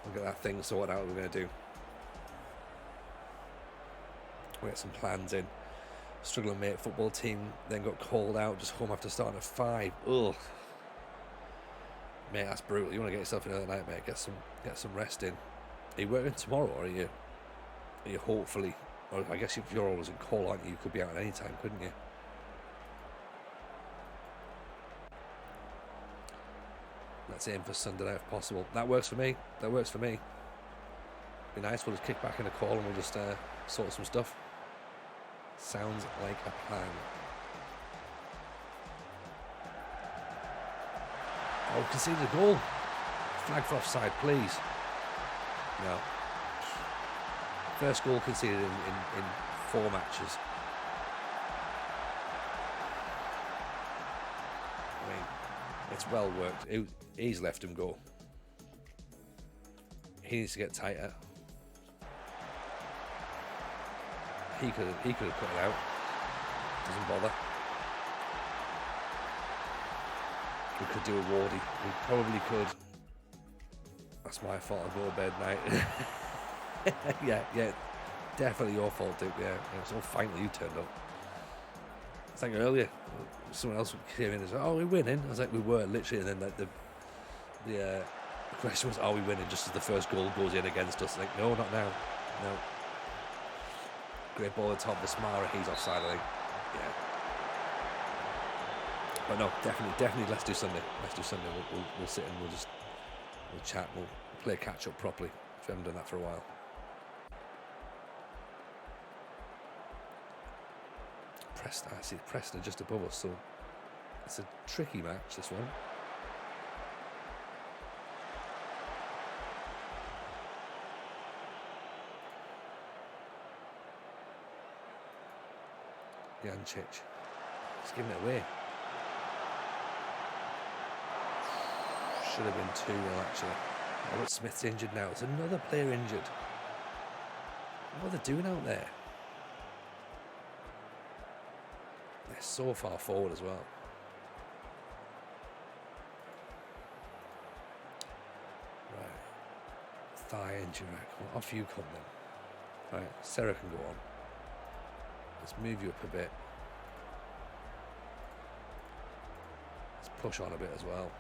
We'll get that thing sorted out. What we're going to do. We'll get some plans in. Struggling mate football team then got called out just home after starting at 5. Ugh. Mate, that's brutal. You want to get yourself another night, mate. Get some rest in. Are you working tomorrow, or are you hopefully, or I guess if you're always in call, aren't you? You could be out at any time, couldn't you? Let's aim for Sunday night if possible. That works for me. That works for me. Be nice. We'll just kick back in a call and we'll just sort some stuff. Sounds like a plan. Oh, conceded a goal. Flag for offside, please. No. First goal conceded in 4 matches. I mean, it's well worked. He's left him go. He needs to get tighter. He could have cut it out. Doesn't bother. We could do a Wardy. We probably could. That's my fault. I'll go to bed night. yeah. Definitely your fault, Duke. Yeah. It was all fine that you turned up. I think earlier, someone else came in and said, "Oh, we're winning." I was like, "We were literally," and then the question was, "Are we winning?" Just as the first goal goes in against us. Like, no, not now. No. Great ball at the top of the Smara. He's offside, I think. Yeah. But no, definitely. Let's do Sunday. We'll sit and we'll chat. We'll play catch up properly. If we haven't done that for a while. I see Preston just above us, so it's a tricky match, this one. Jancic. He's giving it away. Should have been 2-0 actually. Robert Smith's injured now. There's another player injured. What are they doing out there? They're so far forward as well. Right. Thigh injury. Well, off you come then. Right, Sarah can go on. Let's move you up a bit. Let's push on a bit as well.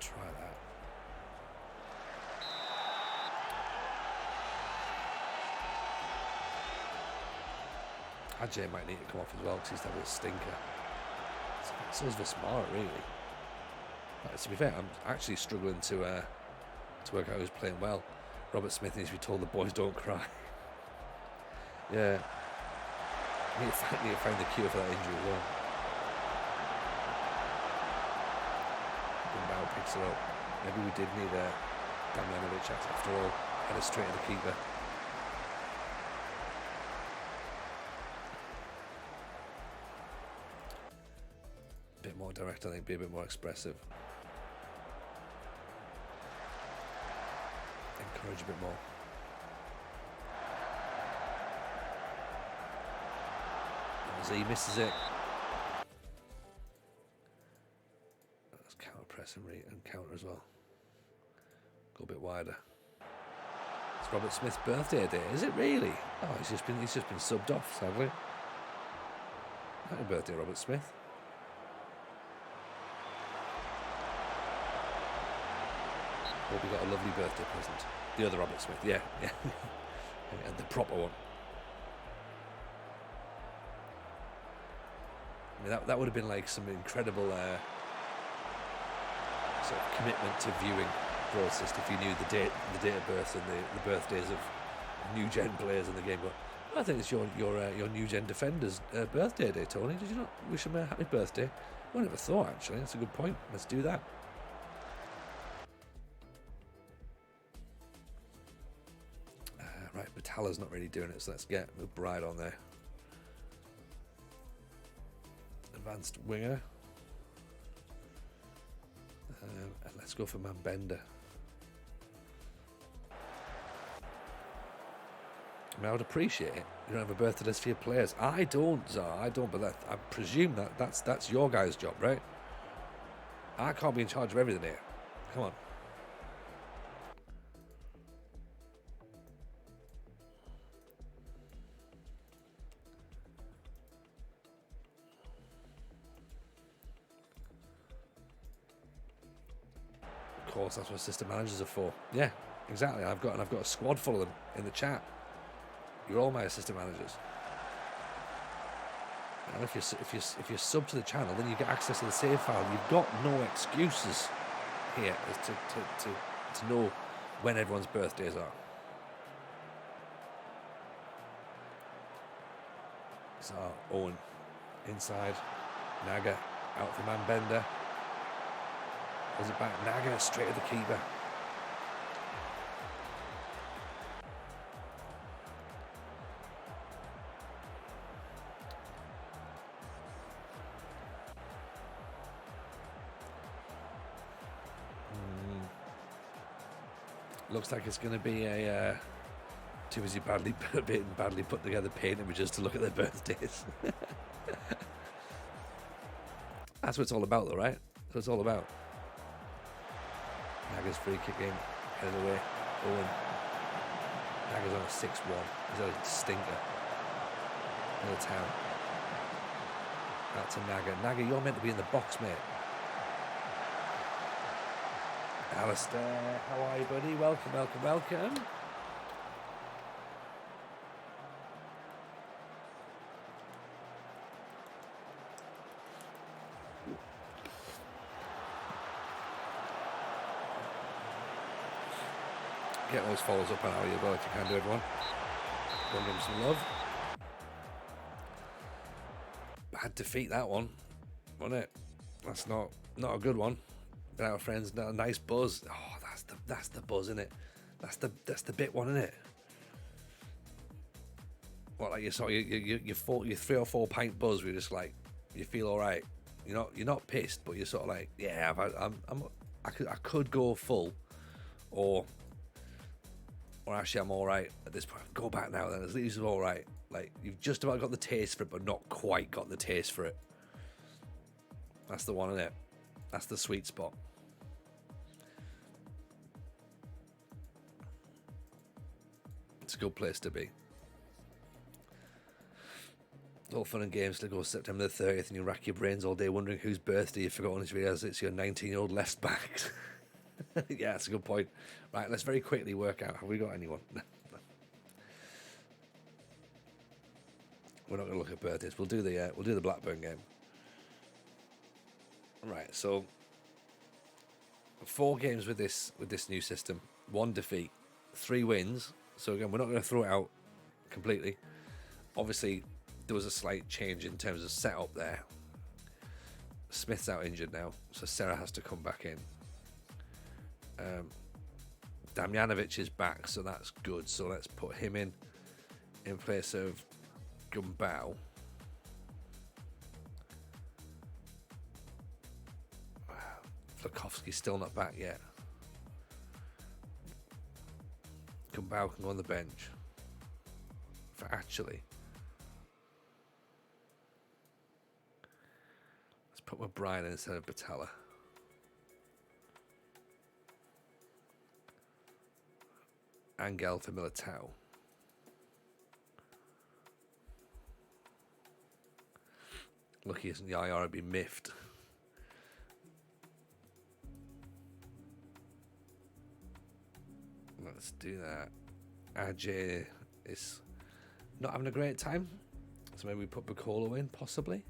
Try that. Ajay might need to come off as well because he's having a stinker. So is Vismara, really. To be fair, I'm actually struggling to work out who's playing well. Robert Smith needs to be told the boys don't cry. Yeah. Need to find the cure for that injury as well. Now picks it up. Maybe we did need a Damjanovic after all. Head it straight to the keeper. A bit more direct, I think, be a bit more expressive. Encourage a bit more. He misses it. Let's counter press and counter as well. Go a bit wider. It's Robert Smith's birthday day, is it really? Oh, he's just been subbed off, sadly. Happy birthday, Robert Smith. Hope you got a lovely birthday present. The other Robert Smith, yeah. And the proper one. I mean, that would have been like some incredible sort of commitment to viewing processed if you knew the date of birth and the birthdays of new gen players in the game. But I think it's your new gen defender's birthday day, Tony. Did you not wish him a happy birthday? I never thought, actually. That's a good point. Let's do that. Right, Batala's not really doing it, so let's get McBride on there. Advanced winger. And let's go for Mambenda. I mean, I would appreciate it. You don't have a birthday list for your players. I don't, Zara. I don't, but I presume that's your guy's job, right? I can't be in charge of everything here. Come on. Of course, that's what assistant managers are for. Yeah, exactly. I've got a squad full of them in the chat. You're all my assistant managers. And if you sub to the channel, then you get access to the save file. You've got no excuses here as to know when everyone's birthdays are. So Owen inside, Naga out for Mambenda. Was it back? Naga straight at the keeper. Looks like it's going to be a too busy badly put together paint images to look at their birthdays. That's what it's all about, though, right? That's what it's all about. Naga's free kick in, headed away. Owen. Naga's on a 6-1. He's a stinker. In the town. Out to Naga. Naga, you're meant to be in the box, mate. Alistair, how are you, buddy? Welcome. Get those follows up on how you go if you can do everyone. Go and give them some love. Bad defeat, that one, wasn't it? That's not a good one. Been out with friends, a nice buzz. Oh, that's the buzz, isn't it? That's the bit one, isn't it? What, like you 3 or 4 pint buzz where you're just like, you feel all right. You're not pissed, but you're sort of like, yeah, I could go full, or actually I'm all right at this point. Go back now then. At least it's all right. Like, you've just about got the taste for it, but not quite got the taste for it. That's the one, isn't it? That's the sweet spot. It's a good place to be. It's all fun and games till it goes September the 30th and you rack your brains all day wondering whose birthday you've forgotten to realise it's your 19-year-old left back. Yeah, that's a good point. Right, let's very quickly work out, have we got anyone? We're not going to look at birthdays. We'll do the Blackburn game. Right, so 4 games with this new system, 1 defeat, 3 wins. So again, we're not going to throw it out completely. Obviously, there was a slight change in terms of setup there. Smith's out injured now, so Sarah has to come back in. Damjanovic is back, so that's good. So let's put him in place of Gumbau. Flakovsky's still not back yet. Gumbau can go on the bench for actually. Let's put McBride in instead of Batala. Angel for Militao. Lucky isn't Yaya, I'd be miffed. Let's do that. Ajay is not having a great time, so maybe we put Bacolo in, possibly.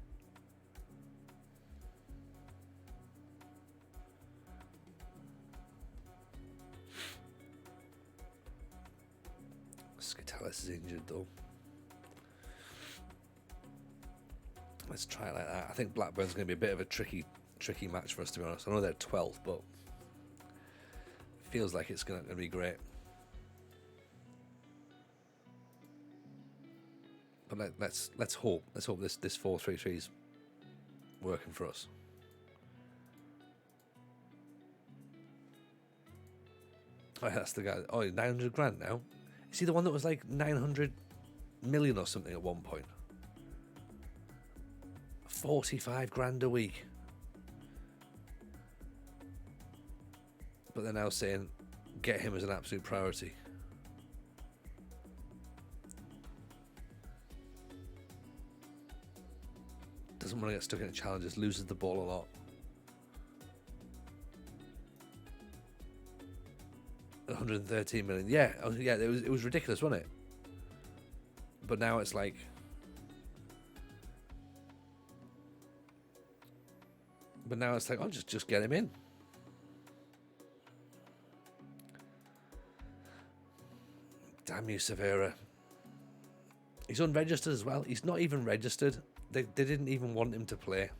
though. Let's try it like that. I think Blackburn's going to be a bit of a tricky match for us, to be honest. I know they're 12th, but it feels like it's going to be great. But let's hope this 4-3-3 is working for us. Oh, that's the guy. Oh, 900 grand now. Is he the one that was like 900 million or something at one point? 45 grand a week. But they're now saying get him as an absolute priority. Doesn't want to get stuck in challenges, loses the ball a lot. 113 million. Yeah, it was ridiculous, wasn't it? But now it's like oh, just get him in. Damn you, Severa. He's unregistered as well. He's not even registered. They didn't even want him to play.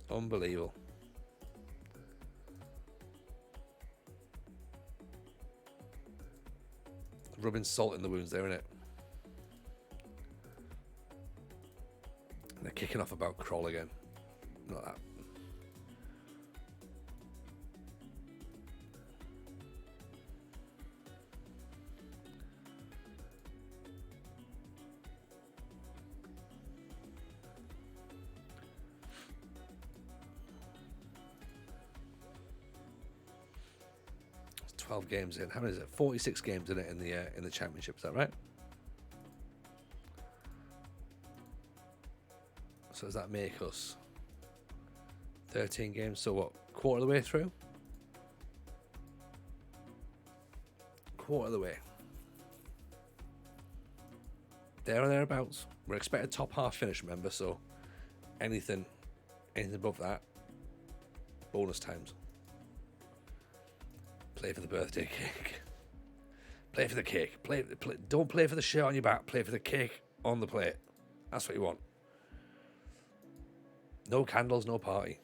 Unbelievable. Rubbing salt in the wounds there, innit? And they're kicking off about Kroll again. Not that. It's 12 games in. How many is it? 46 games in it in the championship. Is that right? So does that make us 13 games? So what? Quarter of the way through? Quarter of the way. There or thereabouts. We're expected top half finish, remember, so anything above that, bonus times. Play for the birthday cake. Play for the cake. Don't play for the shirt on your back. Play for the cake on the plate. That's what you want. No candles, no party.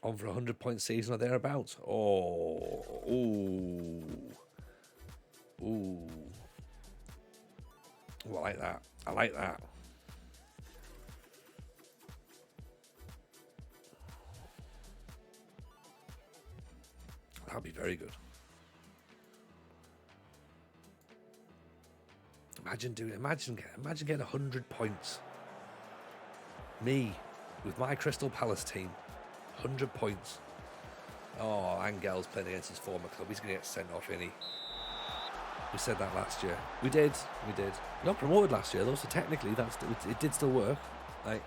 On for a 100-point season or thereabouts. Oh, ooh. I like that. I like that. That'd be very good. Imagine getting 100 points. Me, with my Crystal Palace team, 100 points. Oh, Angel's playing against his former club. He's going to get sent off, isn't he? We said that last year. We did. We got promoted last year, though, so technically it did still work. Like,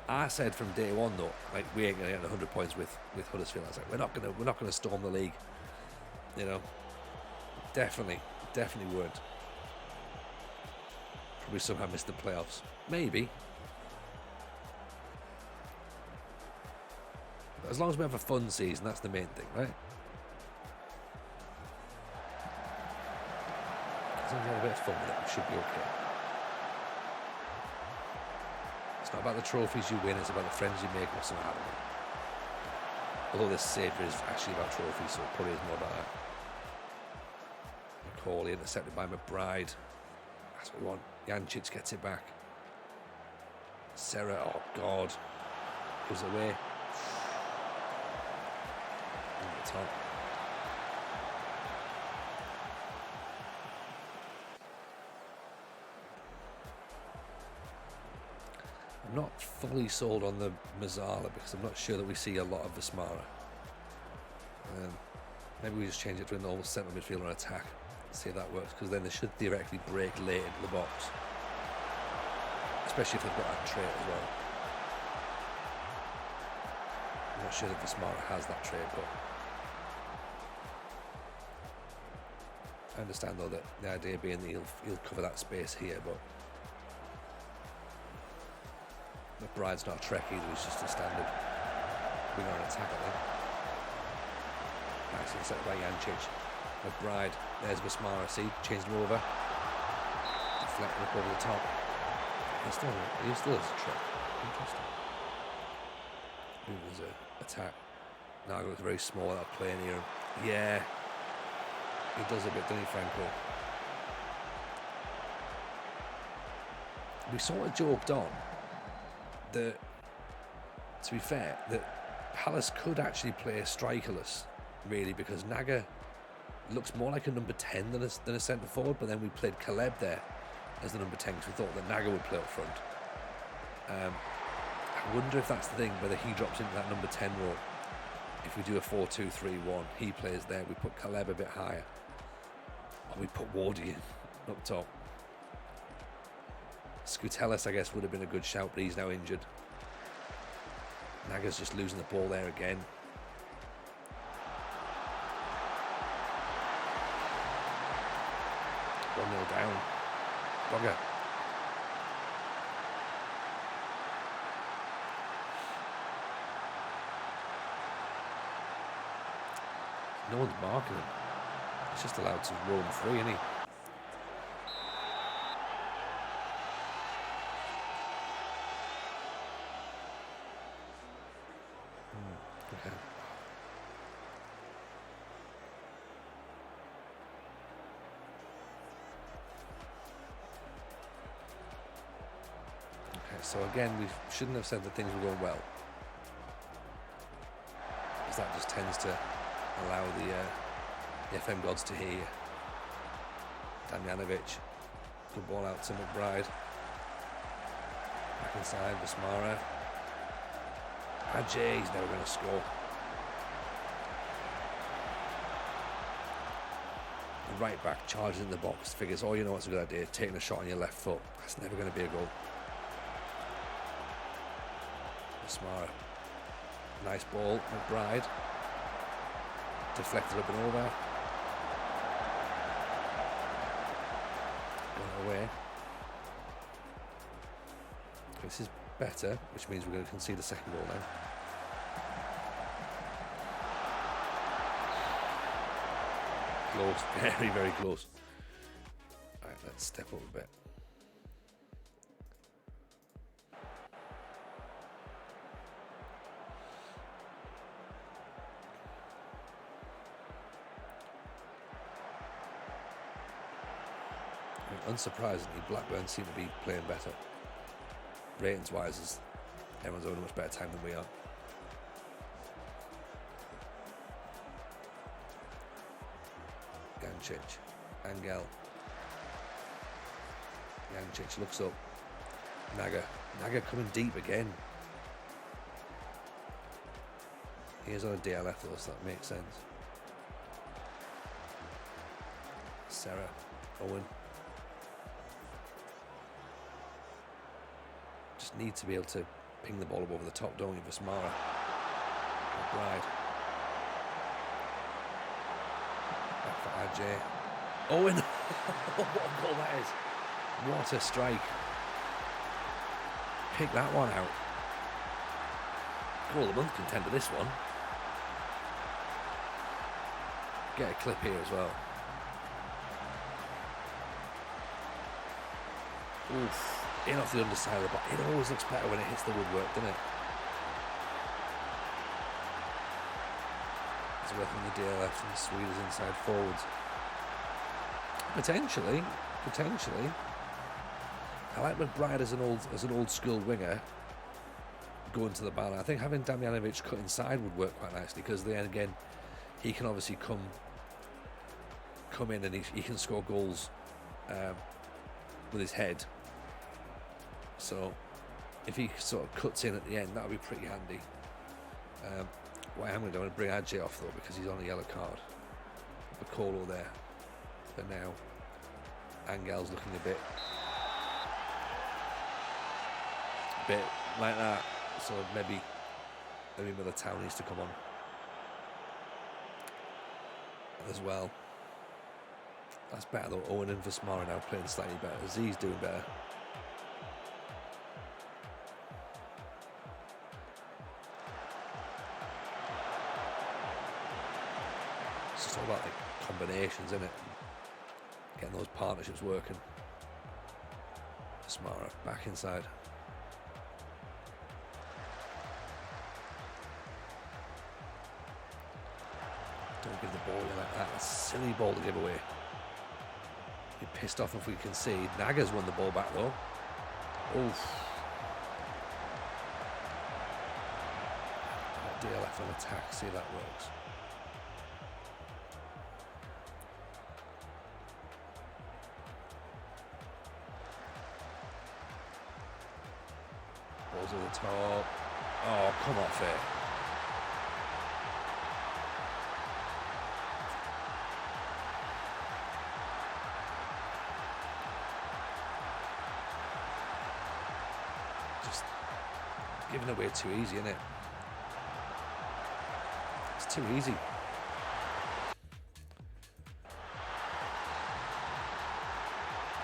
I said from day one, though, like, we ain't going to get 100 points with Huddersfield. I was like, we're not going to storm the league. You know, definitely weren't. Probably somehow missed the playoffs. Maybe. But as long as we have a fun season, that's the main thing, right? As long as we have a bit of fun with it, we should be okay. It's not about the trophies you win, it's about the friends you make what's out of it. Although this saver is actually about trophies, so it probably is more about that. McCauley intercepted by McBride. That's what we want. Jancic gets it back. Serra, oh God. Goes away. On the top. I'm not fully sold on the Mazzala because I'm not sure that we see a lot of Vismara. Maybe we just change it to a normal centre midfielder and attack. See if that works, because then they should theoretically break late into the box, especially if they've got that trait as well. I'm not sure if Vismara has that trait, but I understand though that the idea being that he'll cover that space here, but McBride's not a Trek either, he's just a standard winger on attack, I think. Nice inset by Jancic. McBride, there's Vismara, see, changed him over. Deflecting up over the top. He still is a Trek. Interesting. Moving as an attack. Naga looks very small without playing here. Yeah. He does a bit, doesn't he, Franco? We sort of joked on that, to be fair, that Palace could actually play strikerless, really, because Naga looks more like a number 10 than a centre forward, but then we played Caleb there as the number 10 because we thought that Naga would play up front. I wonder if that's the thing, whether he drops into that number 10 role. If we do a 4-2-3-1, he plays there, we put Caleb a bit higher. Or we put Wardy in up top. Scutellas, I guess, would have been a good shout, but he's now injured. Naga's just losing the ball there again. One 0 down. Dogger. No one's marking him. He's just allowed to roam free, isn't he? Okay. Okay, so again, we shouldn't have said that things were going well, because that just tends to allow the FM gods to hear you. Damjanovic, good ball out to McBride. Back inside, Vismara. Ajay, he's never going to score. The right back charges in the box, figures, oh, you know what's a good idea, taking a shot on your left foot. That's never going to be a goal. Vismara. Nice ball, McBride. Deflected up and over. Going away. This is better, which means we're going to concede the second goal now. Close, very, very close. Alright, let's step up a bit. Unsurprisingly, Blackburn seem to be playing better. Ratings wise, as everyone's having a much better time than we are. Jancic, Angel. Jancic looks up. Naga coming deep again. He is on a DLF though, so that makes sense. Sarah, Owen. Just need to be able to ping the ball up over the top, don't you, Vismara? McBride. Back for Ajay. Owen! What a goal that is. What a strike. Pick that one out. Goal of the month contender, this one. Get a clip here as well. Oof. In off the underside of the box. It always looks better when it hits the woodwork, doesn't it? It's working the DLF and the Swedes inside forwards. Potentially. I like McBride as an old school winger going to the ball. I think having Damjanovic cut inside would work quite nicely, because then again he can obviously come in and he can score goals with his head. So if he sort of cuts in at the end, that would be pretty handy. What I'm going to do, I'm going to bring Ajay off though, because he's on a yellow card. Bacolo there for now. Angel's looking a bit like that. So maybe Militao needs to come on as well. That's better though. Owen and Vismara now playing slightly better. Z's doing better. It's just all about the combinations, isn't it? Getting those partnerships working. Smara back inside. Don't give the ball away like that. It's a silly ball to give away. Be pissed off if we concede. Naga's won the ball back though. Oof. DLF on attack. See if that works. Balls at the top. Oh, come off it. Just giving away too easy, isn't it? It's too easy.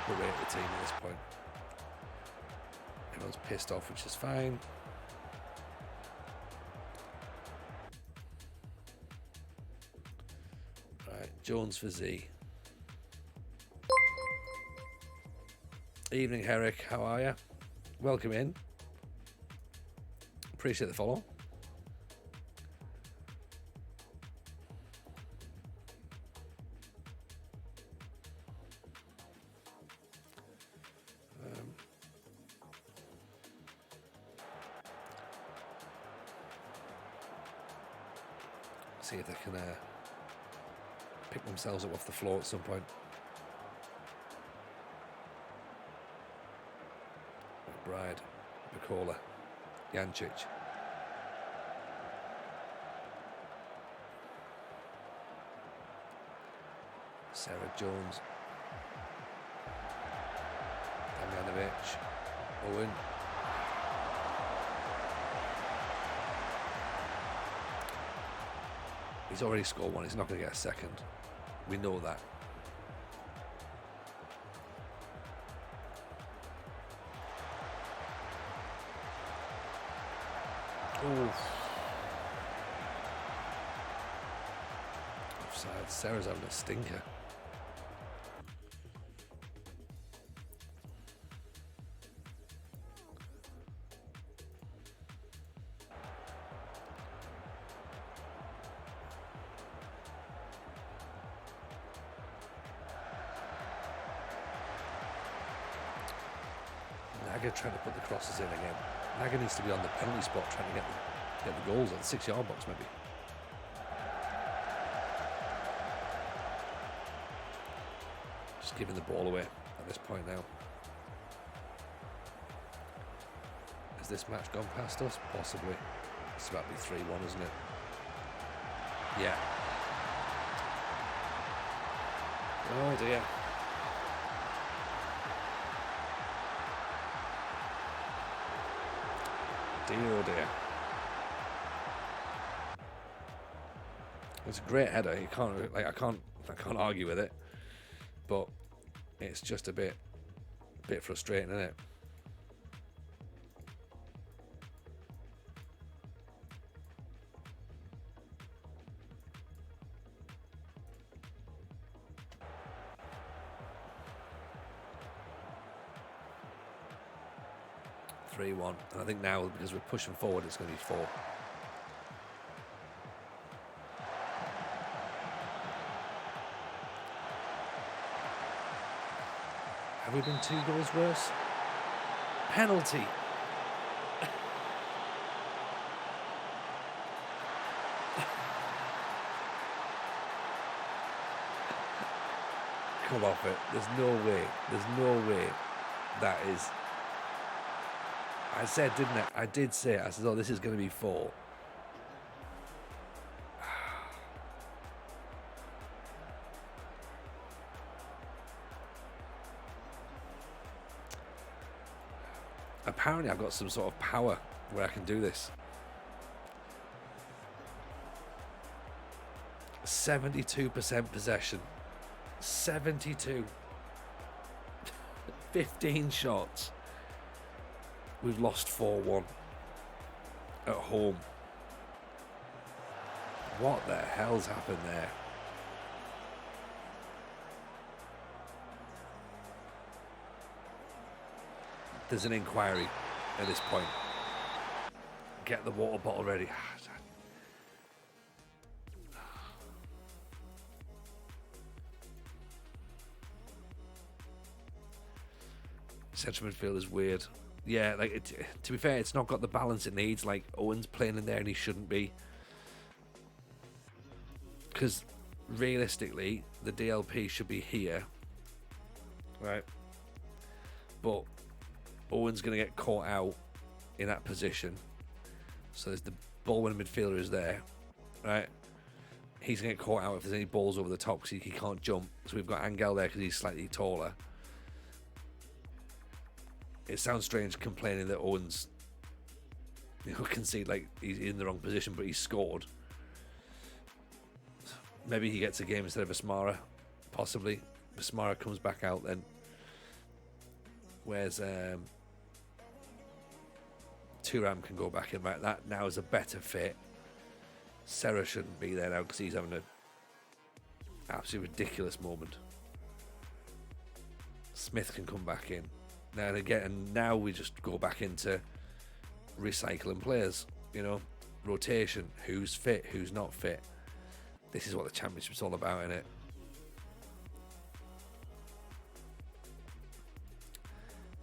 The rate of the team at this point. Everyone's pissed off, which is fine. Right, Jones for Z. Evening, Herrick. How are you? Welcome in. Appreciate the follow. See if they can pick themselves up off the floor at some point. McBride, Bacola, Jancic. Sarah Jones. Damjanovic. Owen. He's already scored one. He's not going to get a second. We know that. Oof. Offside. Sarah's having a stinker. Naga trying to put the crosses in again. Naga needs to be on the penalty spot trying to get the goals on the 6-yard box maybe. Just giving the ball away at this point now. Has this match gone past us? Possibly. It's about to be 3-1, isn't it? Yeah. Oh dear. Dear oh dear. It's a great header. You can't I can't argue with it. But it's just a bit frustrating, isn't it? And I think now, because we're pushing forward, it's going to be 4. Have we been 2 goals worse? Penalty. Come off it. There's no way. There's no way that is... I said, didn't I? I did say it. I said, oh, this is going to be 4. Apparently, I've got some sort of power where I can do this. 72% possession. 72. 15 shots. We've lost 4-1 at home. What the hell's happened there? there's an inquiry at this point. Get the water bottle ready. Central midfield is weird. Yeah, like to be fair, it's not got the balance it needs. Like Owen's playing in there and he shouldn't be. Because realistically, the DLP should be here, right? But Owen's going to get caught out in that position. So there's the ball-winning midfielder is there, right? He's going to get caught out if there's any balls over the top because he can't jump. So we've got Angel there because he's slightly taller. It sounds strange complaining that Owen's, concede like he's in the wrong position, but he's scored. Maybe he gets a game instead of Asmara, possibly. Asmara comes back out then. Whereas Thuram can go back in. Right, that now is a better fit. Serra shouldn't be there now because he's having an absolutely ridiculous moment. Smith can come back in. Now and again, and now we just go back into recycling players, rotation, who's fit, who's not fit. This is what the championship's all about, isn't it?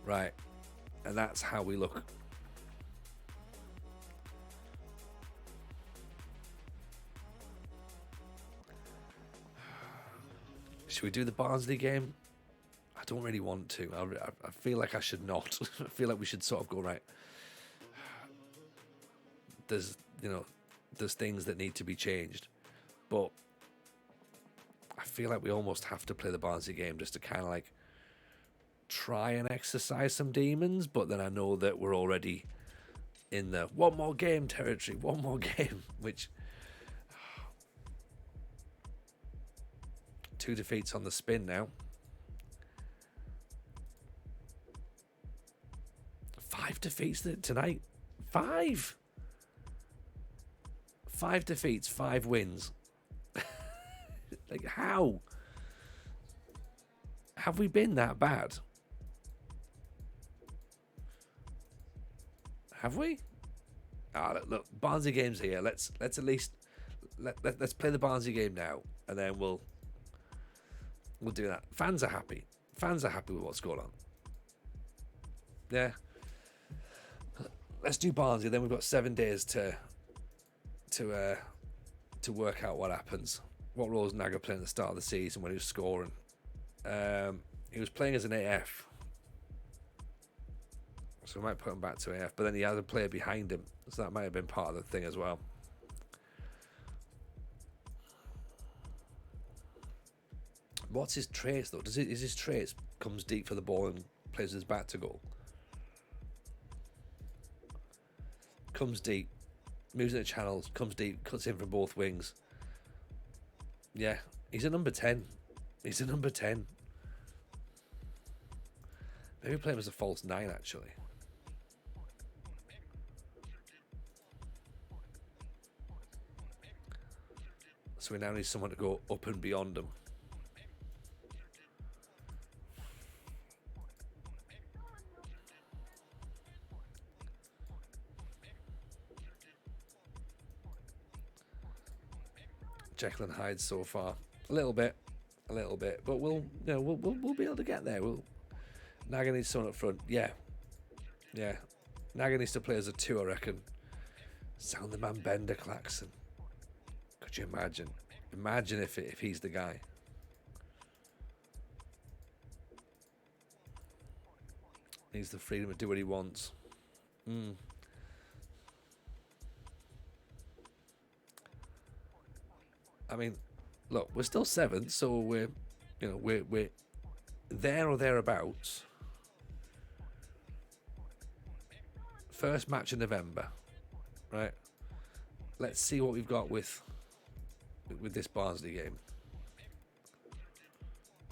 Right, and that's how we look. Should we do the Barnsley game? I don't really want to. I feel like I should not. I feel like we should sort of go, right, there's things that need to be changed, but I feel like we almost have to play the Barnsley game just to kind of like try and exercise some demons. But then I know that we're already in the one more game territory, which 2 defeats on the spin now. 5 defeats tonight. 5 defeats, 5 wins. Like, how have we been that bad? Have we? Look, Barnsley game's here. Let's at least let's play the Barnsley game now, and then we'll do that. Fans are happy. Fans are happy with what's going on. Yeah. Let's do Barnsley. Then we've got 7 days to work out what happens. What role was Naga playing at the start of the season when he was scoring? He was playing as an AF. So we might put him back to AF, but then he had a player behind him, so that might have been part of the thing as well. What's his traits though? Is his traits comes deep for the ball and plays his back to goal? Comes deep, moves in the channels, comes deep, cuts in from both wings. Yeah, he's a number 10. He's a number 10. Maybe play him as a false 9 actually. So we now need someone to go up and beyond him. Jekyll and Hyde so far, a little bit, but we'll be able to get there. Naga needs someone up front. Yeah. Naga needs to play as a 2, I reckon. Sound the man Bender Claxon. Could you imagine? Imagine if he's the guy. Needs the freedom to do what he wants. I mean, look, we're still 7th, so we're there or thereabouts. First match in November, right? Let's see what we've got with this Barnsley game.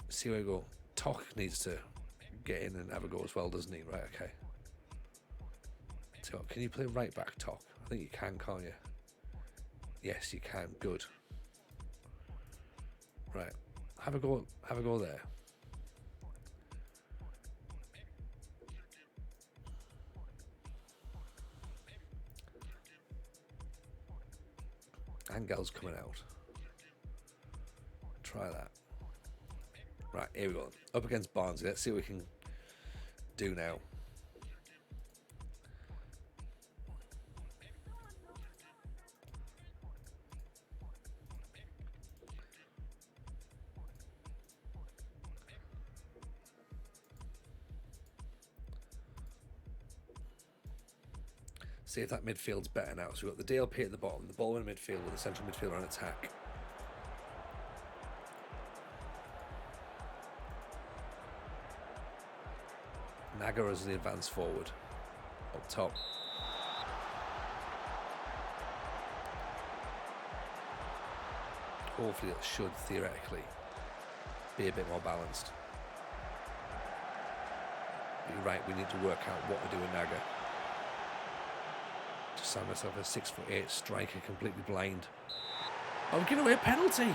See where we go. Tok needs to get in and have a go as well, doesn't he? Right, okay. So, can you play right back, Tok? I think you can, can't you? Yes, you can. Good. Right, have a go there. Angel's coming out. Try that. Right, here we go. Up against Barnsley. Let's see what we can do now. See if that midfield's better now. So we've got the DLP at the bottom, the ball in midfield with the central midfielder on attack. Naga as the advance forward. Up top. Hopefully it should theoretically be a bit more balanced. But you're right, we need to work out what we do with Naga. Just sound myself a 6'8" striker completely blind. Oh, give away a penalty!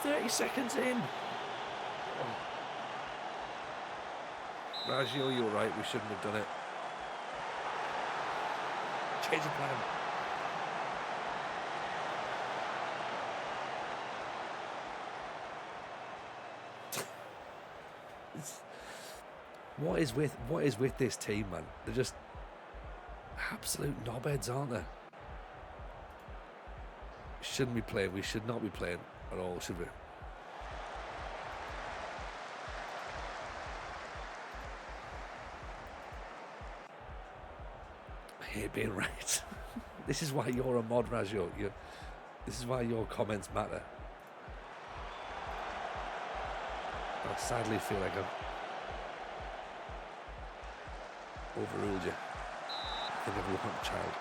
30 seconds in! Raggio, you're right, we shouldn't have done it. Change of plan. What is with this team, man? They're just absolute knobheads, aren't they? Shouldn't be playing. We should not be playing at all, should we? I hate being right. This is why you're a mod, Raggio. This is why your comments matter. I sadly feel like I've overruled you. I think I've looked at the child.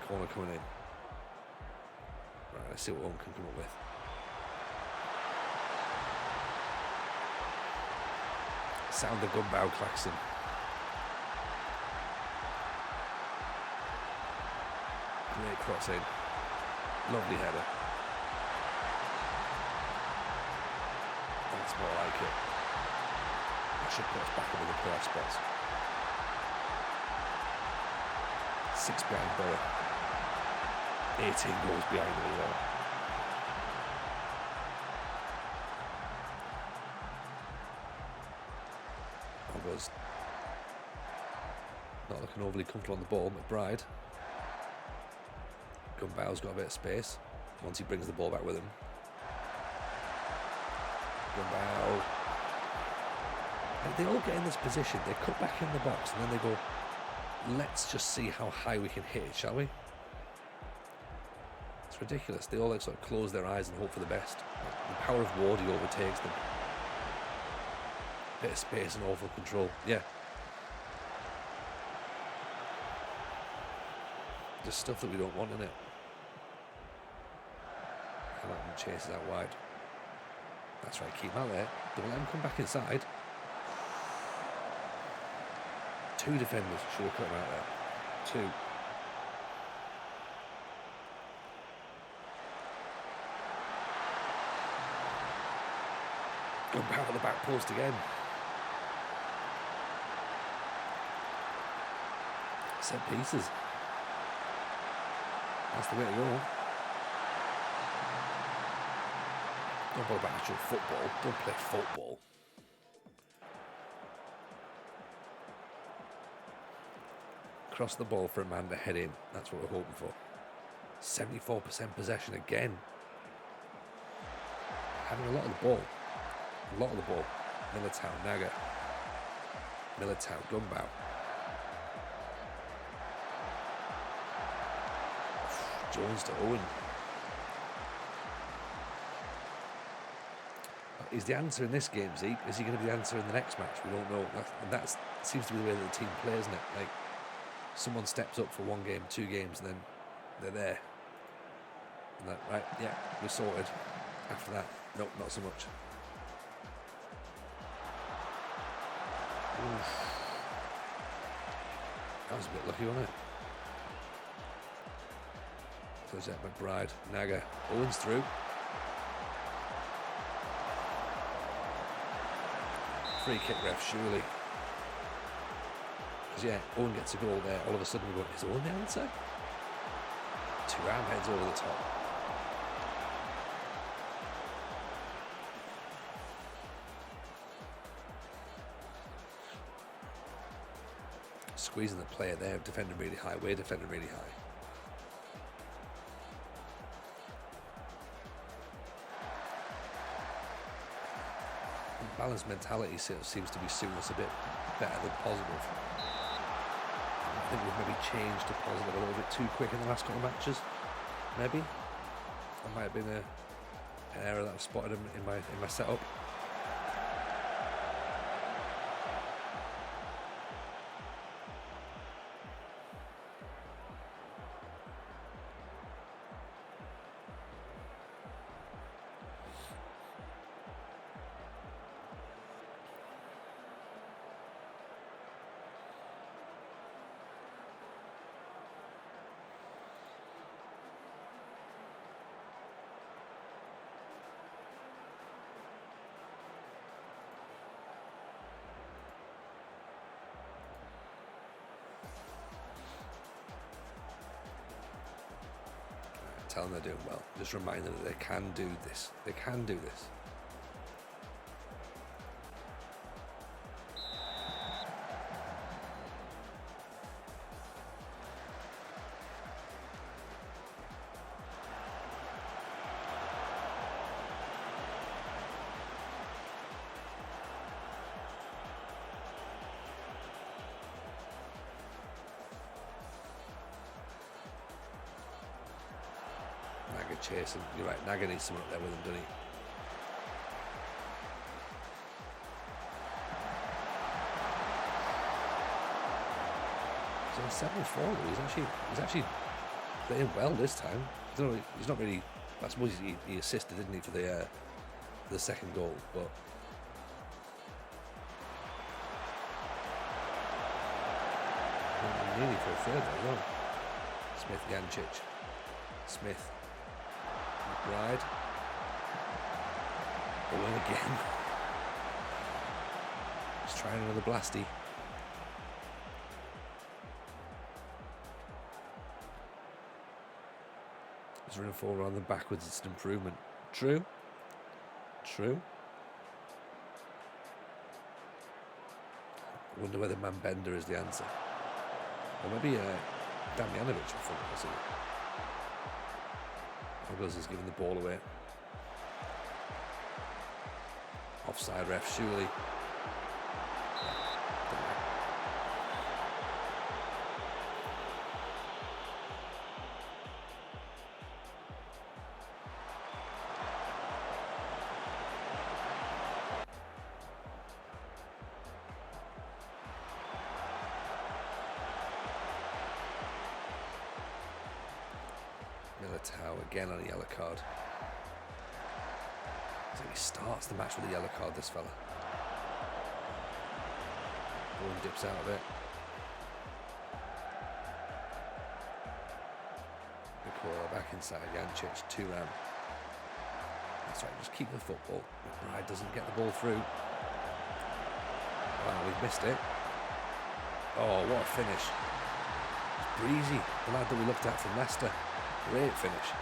Corner coming in. Right, let's see what one can come up with. Sound the gunbow klaxon. Great cross in. Lovely header. That's more like it. That should put us back into the playoff spots. 6 behind Borough. 18 goals behind them as well. Alva's not looking overly comfortable on the ball. McBride. Gumbau's got a bit of space once he brings the ball back with him. Gumbau. They all get in this position, they cut back in the box and then they go, let's just see how high we can hit it, shall we? It's ridiculous. They all like sort of close their eyes and hope for the best. The power of Wardy overtakes them. Bit of space and awful control. Yeah. Just stuff that we don't want in it. Come out and chase it out wide. That's right, keep him out there. Don't let him come back inside. 2 defenders should have cut him out there. 2. Going back at the back post again. Set pieces. That's the way to go. Don't bother about actual football. Don't play football. Cross the ball for a man to head in. That's what we're hoping for. 74% possession again. Having a lot of the ball. A lot of the ball. Militao, Naga. Militao, Gumbau. Jones to Owen. Is the answer in this game, Zeke? Is he going to be the answer in the next match? We don't know. That seems to be the way that the team plays, isn't it? Like, someone steps up for 1 game, 2 games, and then they're there. And that, right, yeah, we're sorted. After that, nope, not so much. Oof. That was a bit lucky, wasn't it? So is that McBride, Naga, Owens through. Free kick ref, surely. yeah, Owen gets a goal there. All of a sudden, we go, is Owen the answer? Thuram heads over the top. Squeezing the player there, defending really high. We're defending really high. Balanced mentality seems to be suiting us a bit better than positive. I think we've maybe changed to positive a little bit too quick in the last couple of matches. Maybe that might have been an error that I've spotted in my setup. Tell them they're doing well. Just remind them that they can do this. They can do this. Chasing, you're right. Naga needs someone up there with him, doesn't he? He's on 7-4. He's actually playing well this time. He's not really. I suppose he assisted, didn't he, for the second goal, but. Nearly for a third as well. Smith, Jancic, Smith. McBride. Owen again. He's trying another blasty. He's running forward on the backwards. It's an improvement. True. I wonder whether Manbender is the answer. Or maybe Damjanovic in front of us. Douglas is giving the ball away. Offside ref, surely. Again on a yellow card. So he starts the match with a yellow card, this fella. Ball dips out of it. Recoil back inside. Jancic, Thuram. That's right, just keep the football. McBride doesn't get the ball through. Wow, we've missed it. Oh, what a finish. It's Breezy, the lad that we looked at from Leicester. Great finish.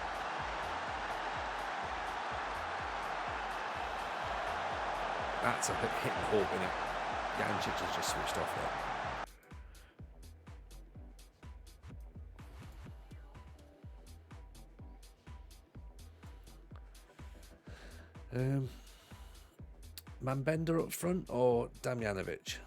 That's a hit and hope, innit? Jancic has just switched off there. Manbender up front or Damjanovic?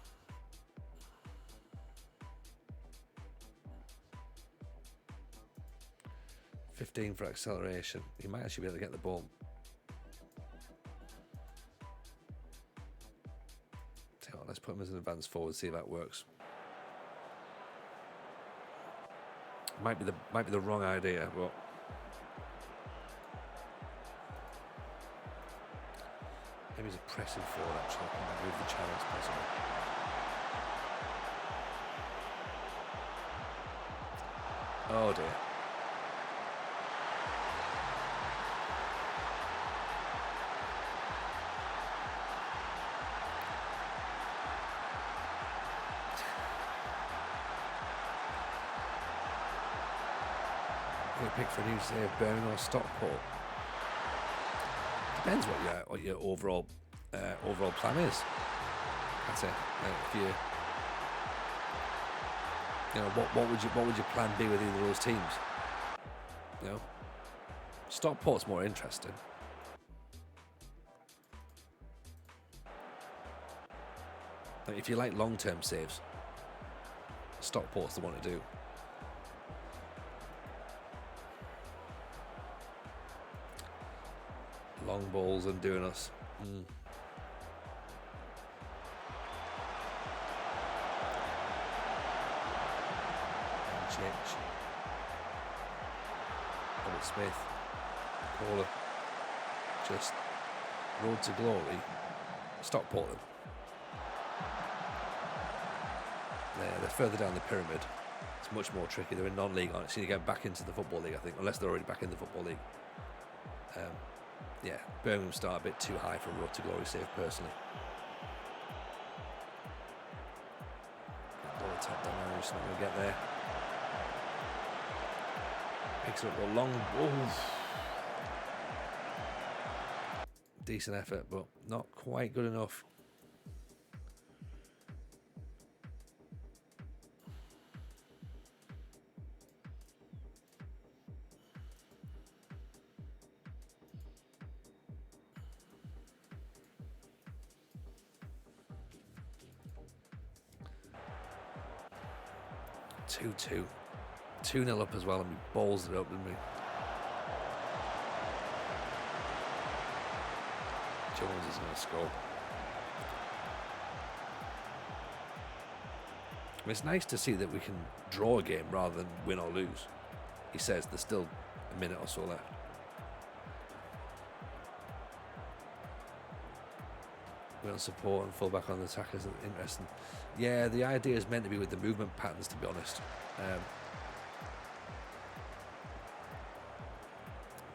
$15 for acceleration. He might actually be able to get the ball. Let's put him as an advanced forward, see if that works. Might be the wrong idea, but maybe he's a pressing forward actually. I can move the channels possibly. Oh dear. Good pick for a new save, Birmingham or Stockport. Depends what your overall plan is. That's it. If you know, what would your plan be with either of those teams? You know, Stockport's more interesting. Like, if you like long-term saves, Stockport's the one to do. Long balls and doing us. Chich. Robert Smith. Caller. Just road to glory. Stockport them. They're further down the pyramid. It's much more tricky. They're in non-league, aren't they? So you get back into the Football League, I think, unless they're already back in the Football League. Yeah, Birmingham start a bit too high for a road to glory save, personally. Ball tap down there, just not going to get there. Picks up a long ball. Decent effort, but not quite good enough. Two. 2-0 up as well, and we balls it up, didn't we? Jones is going to score. I mean, it's nice to see that we can draw a game rather than win or lose. He says there's still a minute or so left. We don't support and full back on the attackers. Interesting. Yeah, the idea is meant to be with the movement patterns, to be honest.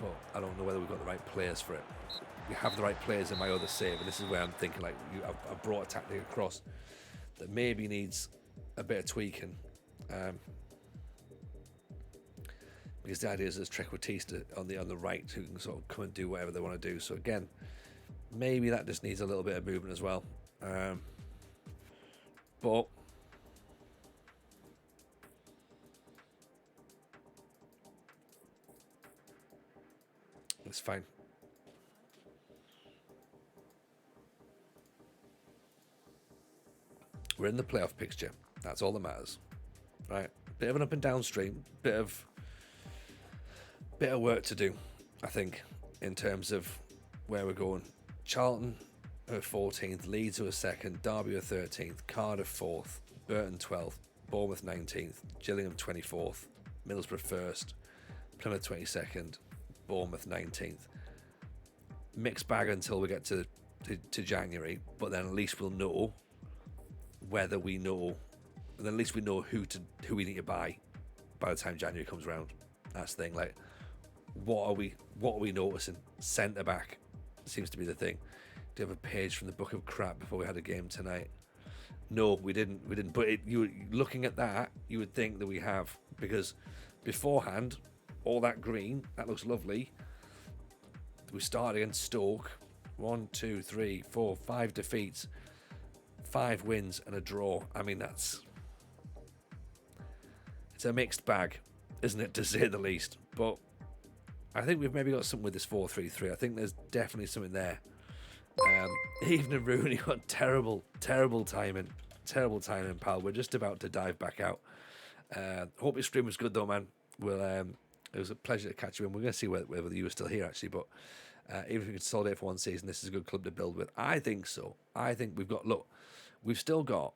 But I don't know whether we've got the right players for it. We have the right players in my other save, and this is where I'm thinking, like, I've brought a tactic across that maybe needs a bit of tweaking. Because the idea is there's Trequartista on the right who can sort of come and do whatever they want to do. So again, maybe that just needs a little bit of movement as well. But it's fine. We're in the playoff picture. That's all that matters. Right. Bit of an up and down stream. Bit of work to do, I think, in terms of where we're going. Charlton are 14th, Leeds are 2nd, Derby are 13th, Cardiff 4th, Burton 12th, Bournemouth 19th, Gillingham 24th, Middlesbrough 1st, Plymouth 22nd, Bournemouth 19th. Mixed bag until we get to January, but then at least we'll know whether we know, and then at least we know who we need to buy by the time January comes around. That's the thing. Like, what are we noticing? Centre back seems to be the thing. Do you have a page from the Book of Crap before we had a game tonight? No, we didn't. But you looking at that, you would think that we have, because beforehand, all that green, that looks lovely. We started against Stoke. 1, 2, 3, 4, 5 defeats, 5 wins and a draw. I mean, it's a mixed bag, isn't it, to say the least? But I think we've maybe got something with this 4-3-3. I think there's definitely something there. Evening Rooney got terrible timing. Terrible timing, pal. We're just about to dive back out. Hope your stream was good, though, man. It was a pleasure to catch you in. We're going to see whether you were still here, actually. But even if we consolidate for one season, this is a good club to build with. I think so. I think we've still got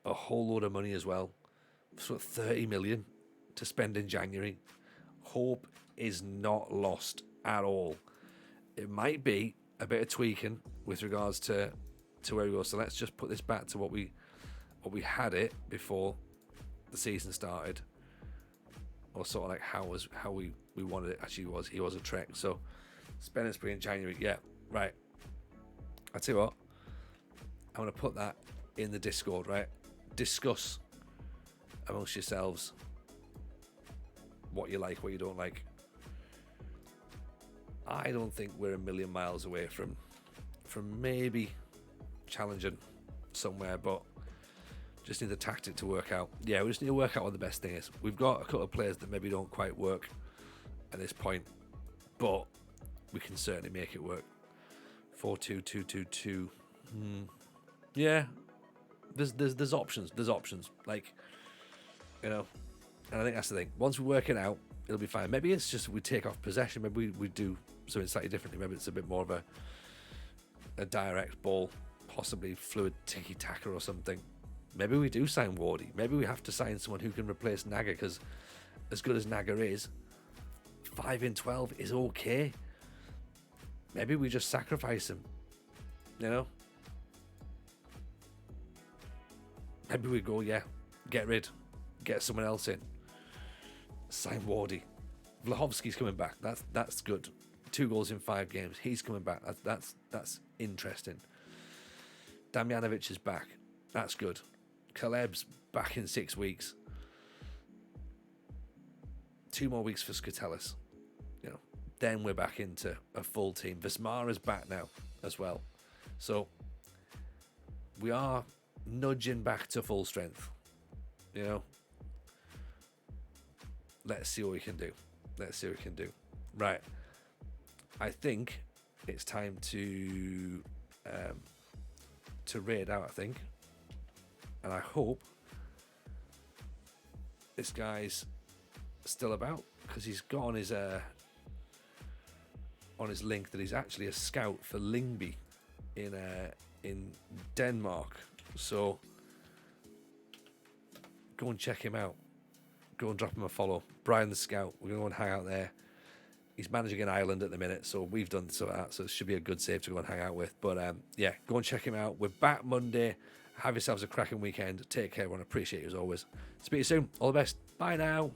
a whole load of money as well. Sort of 30 million to spend in January. Hope is not lost at all. It might be a bit of tweaking with regards to where we go. So let's just put this back to what we had it before the season started, or sort of like how we wanted it. Actually, he was a trek. So spending spree in January, yeah, right. I tell you what, I'm gonna put that in the Discord. Right, discuss amongst yourselves what you like, what you don't like. I don't think we're a million miles away from maybe challenging somewhere, but just need the tactic to work out. Yeah, we just need to work out what the best thing is. We've got a couple of players that maybe don't quite work at this point, but we can certainly make it work. 4-2-2-2-2. Yeah, there's options. There's options. Like, you know, and I think that's the thing. Once we work it out, it'll be fine. Maybe it's just we take off possession. Maybe we do something slightly differently. Maybe it's a bit more of a direct ball, possibly fluid tiki-taka or something. Maybe we do sign Wardy. Maybe we have to sign someone who can replace Naga, because as good as Naga is, 5 in 12 is okay. Maybe we just sacrifice him, you know? Maybe we go, yeah, get someone else in. Sign Wardy. Vlahovsky's coming back. That's good. 2 goals in 5 games. He's coming back. That's interesting. Damjanovic is back. That's good. Kaleb's back in 6 weeks. 2 more weeks for Skatelis. You know, then we're back into a full team. Vismara's back now as well. So we are nudging back to full strength. You know, let's see what we can do. Right. I think it's time to raid out, I think. And I hope this guy's still about, because he's got on his link that he's actually a scout for Lyngby in Denmark. So go and check him out. Go and drop him a follow. Brian the Scout. We're going to go and hang out there. He's managing in Ireland at the minute, so we've done so it should be a good save to go and hang out with. But yeah, go and check him out. We're back Monday. Have yourselves a cracking weekend. Take care, everyone. Appreciate you as always. Speak to you soon. All the best. Bye now.